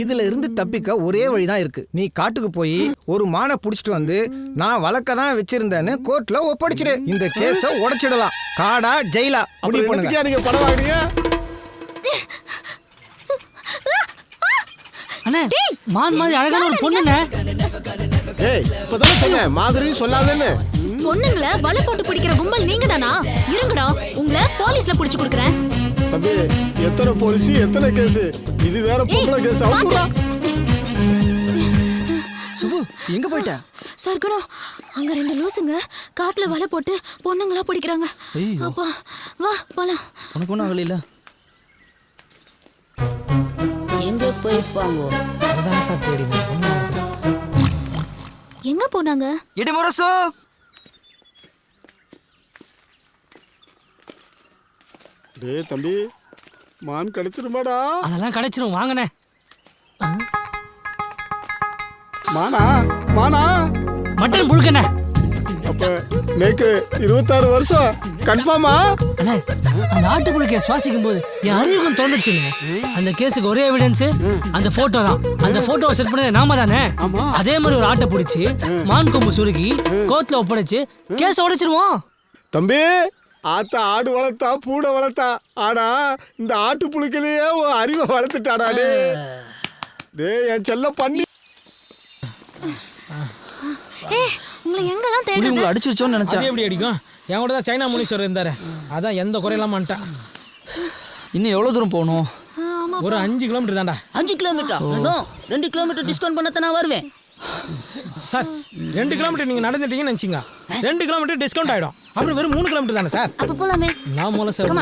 இதுல இருந்து தப்பிக்க ஒரே வழிதான் இருக்கு. நீ காட்டுக்கு போய் ஒரு மானை புடிச்சிட்டு வந்து நான் வழக்க தான் வச்சிருந்தேன்னு கோர்ட்ல ஒப்படைச்சிடு. இந்த கேஸ உடைச்சிடலாம். காடா ஜெயிலா அப்படி பண்ணுங்க. நீங்க படம் வாங்குறீங்க? அண்ணே மான் மாதிரி அழகான ஒரு பொண்ணுண்ணே. ஏய் இப்பதானே சொன்னேன் மாதிரின்னு சொல்லாதேன்னு. பொண்ணுங்களை வலை போட்டு பிடிக்கிற கும்பல் நீங்க தானா? இருங்கடா, உங்களை போலீஸ்ல புடிச்சு கொடுக்குறேன். தம்பி எத்தனை போலீஸ் எத்தனை கேஸ்? இது வேற பொம்பளை கேஸ். அவுத்துடா. சுபு எங்க போயிட்ட? சர்க்குணம், அங்க 2 லூசுங்க காட்டுல வலை போட்டு பொண்ணுங்களா பிடிக்கிறாங்க. அப்பா வா போலாம். உனக்கு ஒன்றும் ஆகல. எங்க போயிருப்பாங்க? அதான் சார் தேடினேன் சார். எங்க போனாங்க? இடிமுரசு டேய் தம்பி மான் கிடைச்சிருமாடா? அதெல்லாம் கிடைச்சிரும் வாங்கண்ணே. மானா மானா மட்டன் புழுக்கண்ணே. அப்ப நேக்கு 26 வருஷம் கன்ஃபார்மா? அண்ணே அந்த ஆட்டு புழுக்கைய சுவாசிக்கும் போது என் அறிவுக்கும் தோணுச்சுங்க. அந்த கேஸுக்கு ஒரே எவிடன்ஸ் அந்த போட்டோ தான். அந்த போட்டோவை செட் பண்ணது நாம தானே. அதே மாதிரி ஒரு ஆட்டை பிடிச்சி மான் கொம்பு சுருக்கி கோர்ட்ல ஒப்படைச்சு கேஸ் உடைச்சிருவோம். தம்பி ஆத்தா ஆடு வளர்த்தா பூனை வளர்த்தா, ஆனா இந்த ஆட்டு புழுக்கிலேயே அறிவை வளர்த்துட்டாடா. டேய் என் செல்ல பண்ணி. உங்களை எங்கெல்லாம் தேடுறது? உங்களை அடிச்சிருச்சோன்னு நினைச்சா. எப்படி அடிக்கும்? என் கூட தான் சைனா முனீஸ்வரர் இருந்தாரு. அதான் எந்த குறையெல்லாம் மாட்டான். இன்னும் எவ்வளவு தூரம் போகணும்? ஒரு 5 கிலோமீட்டர் தான்டா. 5 கிலோமீட்டர்? 2 கிலோமீட்டர் டிஸ்கவுண்ட் பண்ணத்தான் நான் வருவேன் சார். 2 கிலோமீட்டர் நீங்க நடந்துட்டீங்கன்னு நினைச்சிங்க, 2 கிலோமீட்டர் டிஸ்கவுண்ட் ஆயிடும். அப்புறம் வெறும் 3 கிலோமீட்டர் தானே சார். அப்ப போலாமே. நான் மூலம் சார்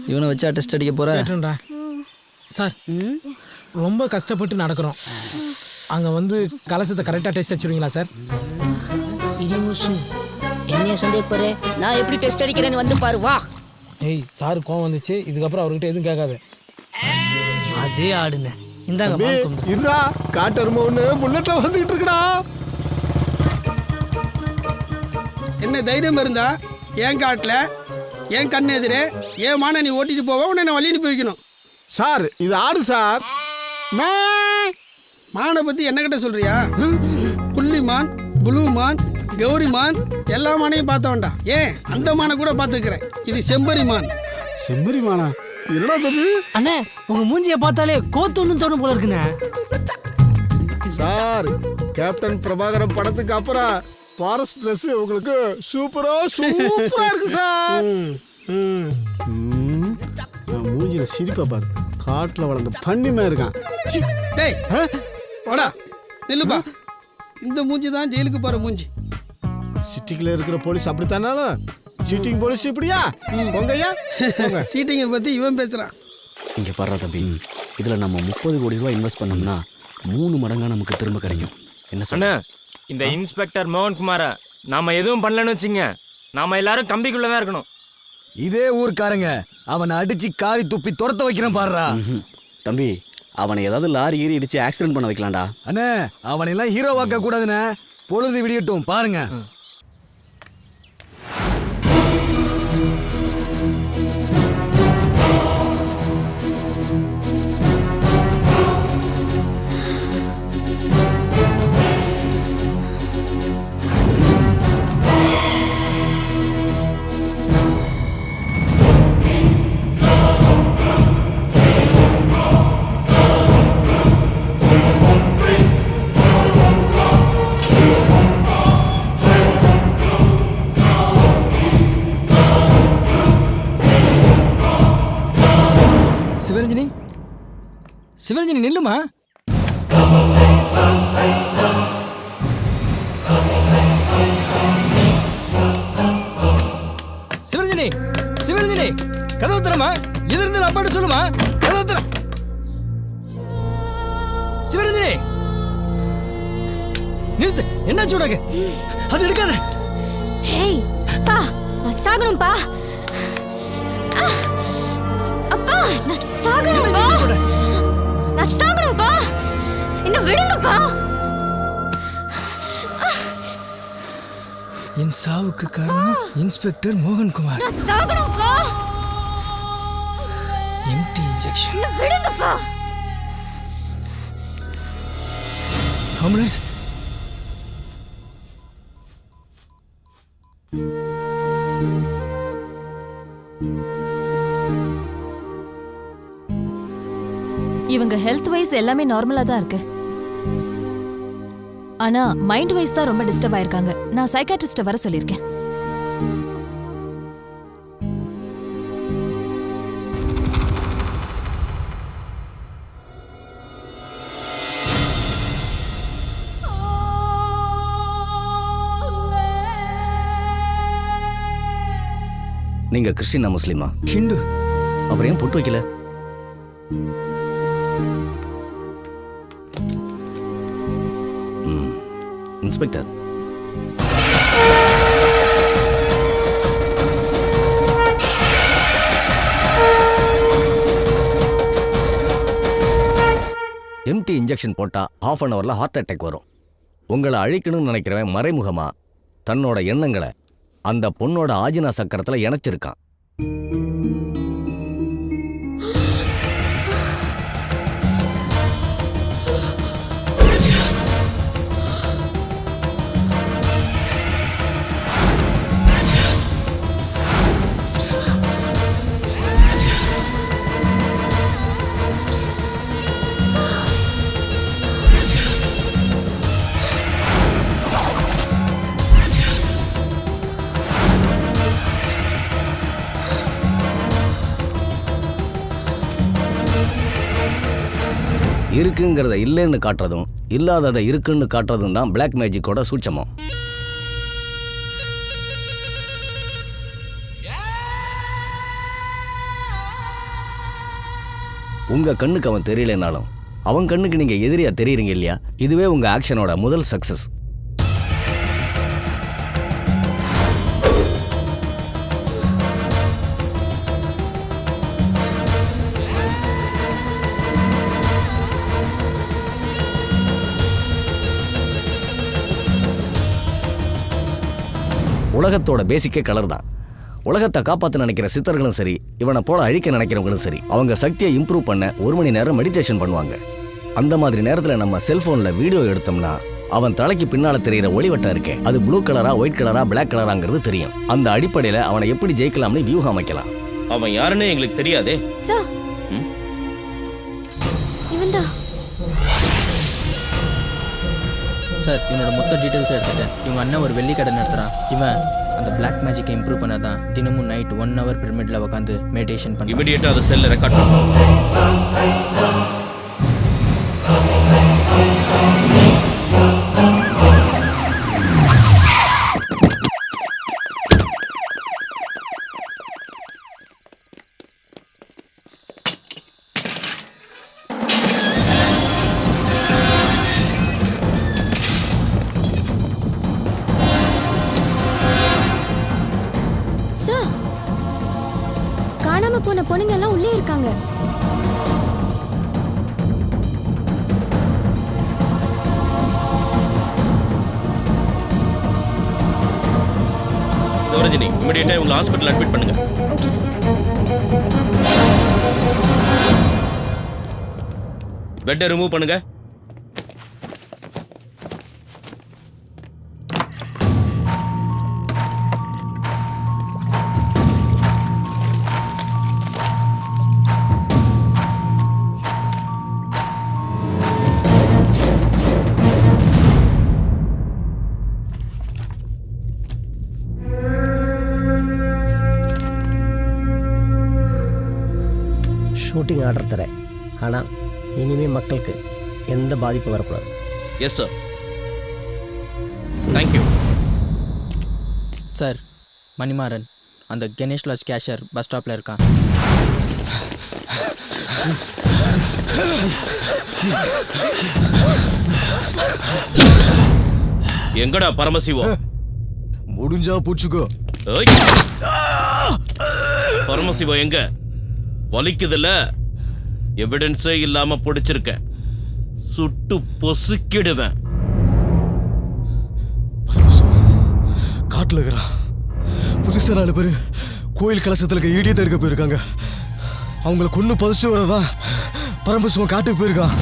இவனை வச்சா டெஸ்ட் அடிக்க போறேன் சார். ரொம்ப கஷ்டப்பட்டு நடக்கிறோம். அங்க வந்து கலசத்தை கரெக்டா டெஸ்ட் அடிச்சிருவீங்களா சார்? என்ன சந்தேகப்படுற? நான் எப்படி டெஸ்ட் அடிக்கிறேன்னு வந்து பாரு வா. ஏய் சார் கோவம் வந்துச்சு. இதுக்கப்புறம் அவர்கிட்ட எதுவும் கேட்காது. அதே ஆடுங்க. இந்தாங்க இருடா. காட்டரும ஒண்ணு புல்லட்ல வந்துட்டு இருக்குடா. என்ன தைரியம் இருந்தா என் காட்டுல என் கண்ணு எதிரே ஏன் மான நீ ஓட்டிட்டு போவ? உன்னை நான் வழி அனுப்பி வைக்கணும். சார் இது ஆடு சார். மானை பத்தி என்ன கிட்ட சொல்றியா? புள்ளி மான், புளூ மான், கௌரி மான் எல்லா மானையும் பார்த்தவன்டா. ஏன் அந்த மானை கூட பார்த்துக்கிறேன். இது செம்பரி மான். செம்பரி மானா? என்னடா தம்பி? அண்ணே உங்க மூஞ்சியை பார்த்தாலே கோத்தொன்னு தோணும் போல இருக்குண்ணே. சார் கேப்டன் பிரபாகரன் படத்துக்கு அப்புறம் ஃபாரஸ்ட் ட்ரெஸ் உங்களுக்கு சூப்பரா இருக்கு சார். மூஞ்சில சிரிப்பா பாரு. காட்டுல வளர்ந்த பண்ணிமே இருக்கான். டேய் வாடா நில்லுப்பா. இந்த மூஞ்சி தான் ஜெயிலுக்கு போற மூஞ்சி. சிட்டிக்குள்ள இருக்கிற போலீஸ் அப்படித்தானாலும் சீட்டிங் போலீஸ் இப்படியா? பொங்கையா சீட்டிங்கை பத்தி இவன் பேசுறான். இங்க பாரு தம்பி, இதுல நம்ம 30 கோடி ரூபாய் இன்வெஸ்ட் பண்ணோம்னா 3 மடங்கா நமக்கு திரும்ப கிடைக்கும். என்ன சொன்ன? இந்த இன்ஸ்பெக்டர் மோகன்குமார நாம எதுவும் பண்ணலன்னு வச்சுங்க, நாம எல்லாரும் கம்பிக்குள்ளதான் இருக்கணும். இதே ஊர்க்காரங்க அவனை அடிச்சு காரி துப்பி துரத்த வைக்கிறேன் பாருடா. தம்பி அவனை ஏதாவது லாரி ஏறி இடிச்சு ஆக்சிடென்ட் பண்ண வைக்கலாம்டா. அண்ணே அவனெல்லாம் ஹீரோவாக்க கூடாதுண்ணே. பொழுது விடியட்டும் பாருங்க. சிவரஞ்சனி நில்லுமா. சிவரஞ்சனி சிவரஞ்சனி கதவு தரமா. எது இருந்தாலும் அப்பாட்ட சொல்லுமா. கதவு தர. சிவரஞ்சனி நிறுத்து. என்னாச்சு உனக்கு? அது எடுக்காத. ஹேய் பா, நான் சாகணும்பா. அப்பா நான் சாகணும்பா. நான் சாகணும்பா. என்ன விடுங்கப்பா. என் சாவுக்கு காரணம் இன்ஸ்பெக்டர் மோகன்குமார். நான் சாகணும்பா. Empty injection. என்ன விடுங்கப்பா. ஆம்புலன்ஸ். இவங்க ஹெல்த் வைஸ் எல்லாமே நார்மலா தான் இருக்கு. ஆனா மைண்ட் வைஸ் தான் ரொம்ப டிஸ்டர்ப் ஆயிருக்காங்க. நான் சைக்காட்ரிஸ்ட வர சொல்லியிருக்கேன். நீங்க கிறிஸ்டினா முஸ்லீமா? ஹிந்து. அப்புறம் ஏன் பொட்டு வைக்கல? இன்ஸ்பெக்டர், எம்டி இன்ஜெக்ஷன் போட்டா ½ அன் ஹவர்ல ஹார்ட் அட்டாக் வரும். உங்களை அழிக்கணும்னு நினைக்கிறவன் மறைமுகமா தன்னோட எண்ணங்களை அந்த பொண்ணோட ஆஜினா சக்கரத்துல இணைச்சிருக்கான். இருக்குங்கிறத இல்லைன்னு காட்டுறதும் இல்லாததை இருக்குன்னு காட்டுறதும் தான் பிளாக் மேஜிக்கோட சூட்சமம். உங்க கண்ணுக்கு அவன் தெரியலனாலும் அவன் கண்ணுக்கு நீங்க எதிரியா தெரியுறீங்க இல்லையா? இதுவே உங்க ஆக்ஷனோட முதல் சக்சஸ். உலகத்தோட பேசிக்கே கலர் தான். உலகத்தை காப்பாற்ற நினைக்கிற சித்தர்களும் சரி, இவனை போல அழிக்க நினைக்கிறவங்களும் சரி, அவங்க சக்தியை இம்ப்ரூவ் பண்ண 1 மணி நேரம் மெடிடேஷன் பண்ணுவாங்க. அந்த மாதிரி நேரத்தில் நம்ம செல்போனில் வீடியோ எடுத்தோம்னா அவன் தலைக்கு பின்னால தெரிகிற ஒளிவட்டம் இருக்கே, அது ப்ளூ கலரா, ஒயிட் கலரா, பிளாக் கலராங்கிறது தெரியும். அந்த அடிப்படையில் அவனை எப்படி ஜெயிக்கலாம்னு வியூகம் அமைக்கலாம். அவன் யாருன்னு எங்களுக்கு தெரியாதே. சார் இவன்தான் சார். இவனோட மொத்த டீட்டெயில்ஸ் எடுத்துட்டேன். இவங்க அண்ணன் ஒரு வெள்ளி கடை நடத்துகிறான். இவன் அந்த பிளாக் மேஜிக்கை இம்ப்ரூவ் பண்ணாதான் தினமும் நைட் 1 hour பிரமிட்ல உட்காந்து மெடிடேஷன் பண்ணி இமிடியேட்டா அதை செல்ல ரெக்கார்ட் பண்ணு. போன பொண்ணுங்க எல்லாம் உள்ளே இருக்காங்க. ரஜினி, இமிடியேட்டா உங்களை ஹாஸ்பிடல் அட்மிட் பண்ணுங்க. Okay sir. பெட்டை ரிமூவ் பண்ணுங்க. ஷூட்டிங் ஆர்டர் தரேன், ஆனால் இனிமே மக்களுக்கு எந்த பாதிப்பும் வரக்கூடாது. Yes sir. Thank you sir. Manimaran அந்த கணேஷ் லாட்ஜ் கேஷியர் பஸ் ஸ்டாப்பில் இருக்கான். எங்கடா பரமசிவம்? முடிஞ்சா பூச்சுக்கோ. பரமசிவம் எங்க? வலிக்குதுல்ல? எவிடன்ஸே இல்லாம பிடிச்சிருக்க, சுட்டு பொசுக்கிடுவேன். காட்டுல இருக்கிறான். புதுசா 4 பேர் கோயில் கலசத்துல இருக்க இடியத்தை எடுக்க போயிருக்காங்க. அவங்கள கொண்டு புதைச்சிட்டு வரதான் பரமசிவம் காட்டுக்கு போயிருக்கான்.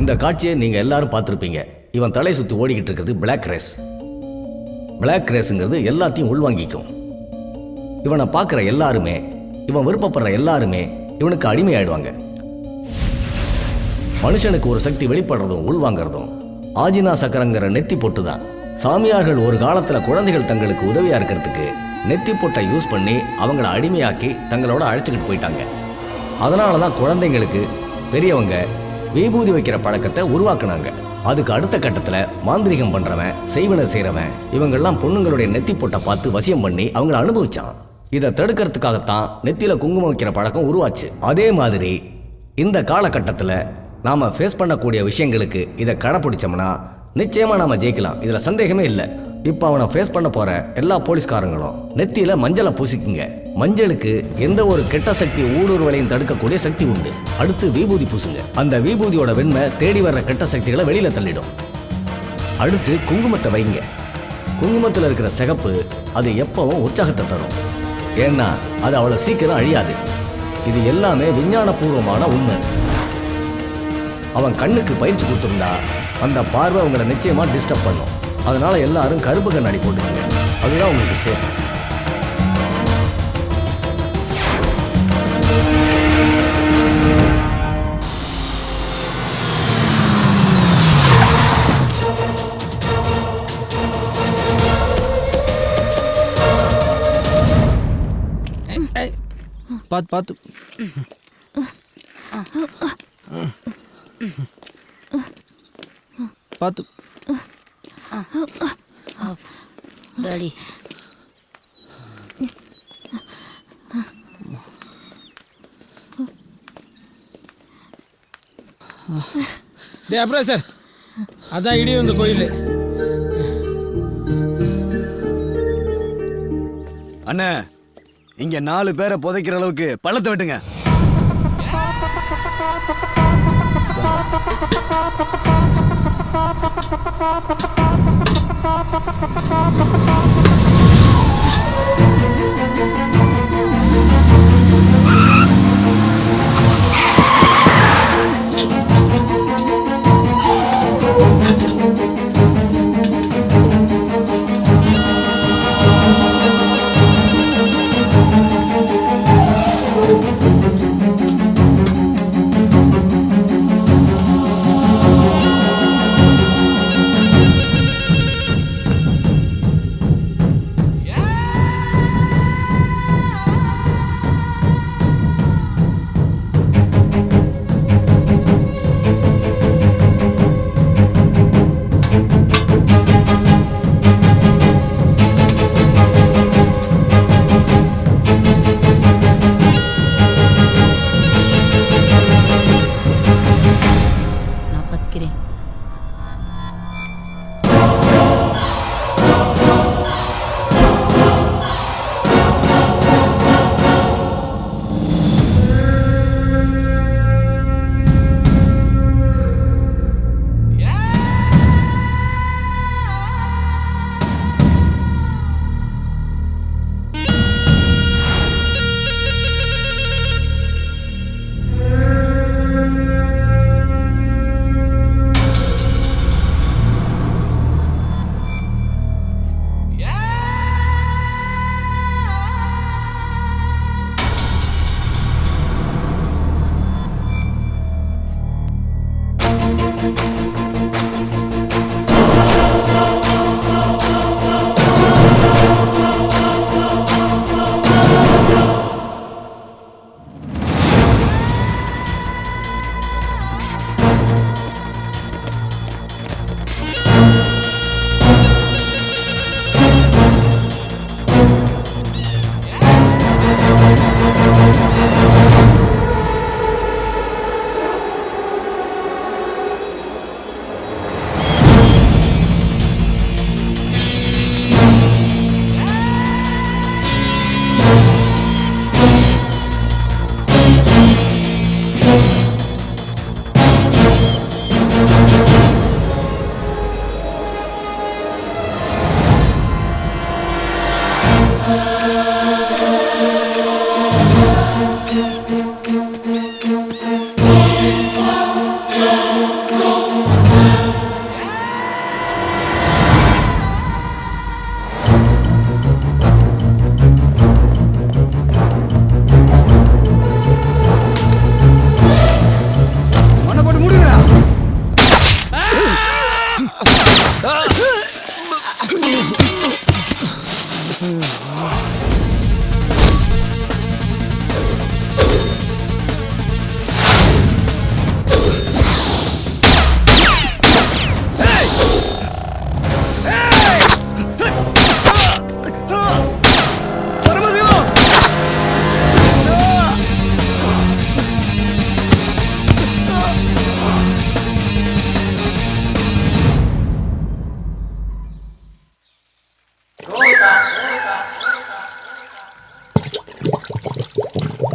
இந்த காட்சியை நீங்கள் எல்லாரும் பார்த்துருப்பீங்க. இவன் தலை சுற்றி ஓடிக்கிட்டு இருக்கிறது பிளாக் ரேஸ். பிளாக் ரேஸுங்கிறது எல்லாத்தையும் உள்வாங்கிக்கும். இவனை பார்க்குற எல்லாருமே, இவன் விருப்பப்படுற எல்லாருமே இவனுக்கு அடிமையாயிடுவாங்க. மனுஷனுக்கு ஒரு சக்தி வெளிப்படுறதும் உள்வாங்கிறதும் ஆஜினா சக்கரங்கிற நெத்தி பொட்டு தான். சாமியார்கள் ஒரு காலத்தில் குழந்தைகள் தங்களுக்கு உதவியாக இருக்கிறதுக்கு நெத்தி பொட்டை யூஸ் பண்ணி அவங்கள அடிமையாக்கி தங்களோட அழைச்சிக்கிட்டு போயிட்டாங்க. அதனால தான் குழந்தைங்களுக்கு பெரியவங்க விபூதி வைக்கிற பழக்கத்தை உருவாக்குனாங்க. அதுக்கு அடுத்த கட்டத்தில் மாந்திரிகம் பண்ணுறவன், செய்வனை செய்கிறவன் இவங்கெல்லாம் பொண்ணுங்களுடைய நெத்தி பொட்டை பார்த்து வசியம் பண்ணி அவங்கள அனுபவிச்சான். இதை தடுக்கிறதுக்காகத்தான் நெத்தியில் குங்குமம் வைக்கிற பழக்கம் உருவாச்சு. அதே மாதிரி இந்த காலகட்டத்தில் நாம் ஃபேஸ் பண்ணக்கூடிய விஷயங்களுக்கு இதை கடைப்பிடிச்சோம்னா நிச்சயமாக நாம் ஜெயிக்கலாம். இதில் சந்தேகமே இல்லை. இப்போ அவனை ஃபேஸ் பண்ண போகிற எல்லா போலீஸ்காரங்களும் நெத்தியில் மஞ்சளை பூசிக்குங்க. மஞ்சளுக்கு எந்த ஒரு கெட்ட சக்தி ஊடுருவலையும் தடுக்கக்கூடிய சக்தி உண்டு. அடுத்து விபூதி பூசுங்க. அந்த விபூதியோட வெண்மை தேடி வர்ற கெட்ட சக்திகளை வெளியில் தள்ளிடும். அடுத்து குங்குமத்தை வைங்க. குங்குமத்தில் இருக்கிற சிகப்பு அது எப்பவும் உற்சாகத்தை தரும். ஏன்னா அது அவ்வளோ சீக்கிரம் அழியாது. இது எல்லாமே விஞ்ஞானபூர்வமான உண்மை. அவன் கண்ணுக்கு பயிற்சி கொடுத்துருந்தா அந்த பார்வை உங்களை நிச்சயமாக டிஸ்டர்ப் பண்ணும். அதனால எல்லாரும் கருப்பு கண்ணாடி போட்டுக்கோங்க. அதுதான் உங்களுக்கு சேஃப். பார்த்து பார்த்து. பார்த்து. டாடி டே அப்புறம் சார், அதான் இடி வந்த கோயில். அண்ணே, இங்க 4 பேரை புதைக்கிற அளவுக்கு பள்ளத்தை வெட்டுங்க.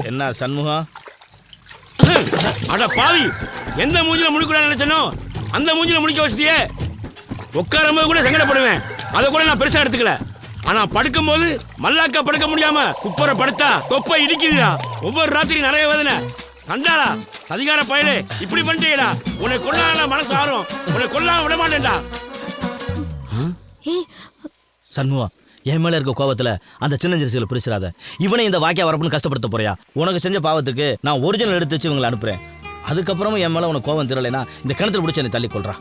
என்ன சண்முகம்? அட பாவி, எந்த மூஞ்சில முடிக்கூடாது நினைச்சனோ அந்த மூஞ்சில முடிக்க வச்சிட்டியே. உட்காரும் போது கூட சங்கடப்படுவேன், அதை கூட நான் பெருசா எடுத்துக்கல. ஆனா படுக்கும் போது மல்லாக்கா படுக்க முடியாம குப்பரை படுத்தா தொப்பை இடிக்குதுடா. ஒவ்வொரு ராத்திரி நிறைய வேதனை. கண்டாளா அதிகார பயலே, இப்படி பண்ணிட்டேடா. உன்னை கொல்லாம மனசு ஆறும், உன்னை கொல்லாம விட மாட்டேன்டா. சண்முகம், என் மேல இருக்க கோபத்துல அந்த சின்ன ஜெர்சிகளை பிரிச்சிடாத. இவனை இந்த வாக்கியா வரப்புன்னு கஷ்டப்படுத்த போறியா? உனக்கு செஞ்ச பாவத்துக்கு நான் ஒரிஜினல் எடுத்து வச்சு இவங்களை அனுப்புறேன். அதுக்கப்புறமும் என் மேல உனக்கு கோபம் தெரியலைன்னா இந்த கிணத்துல பிடிச்சி என்னை தள்ளி கொள்றா.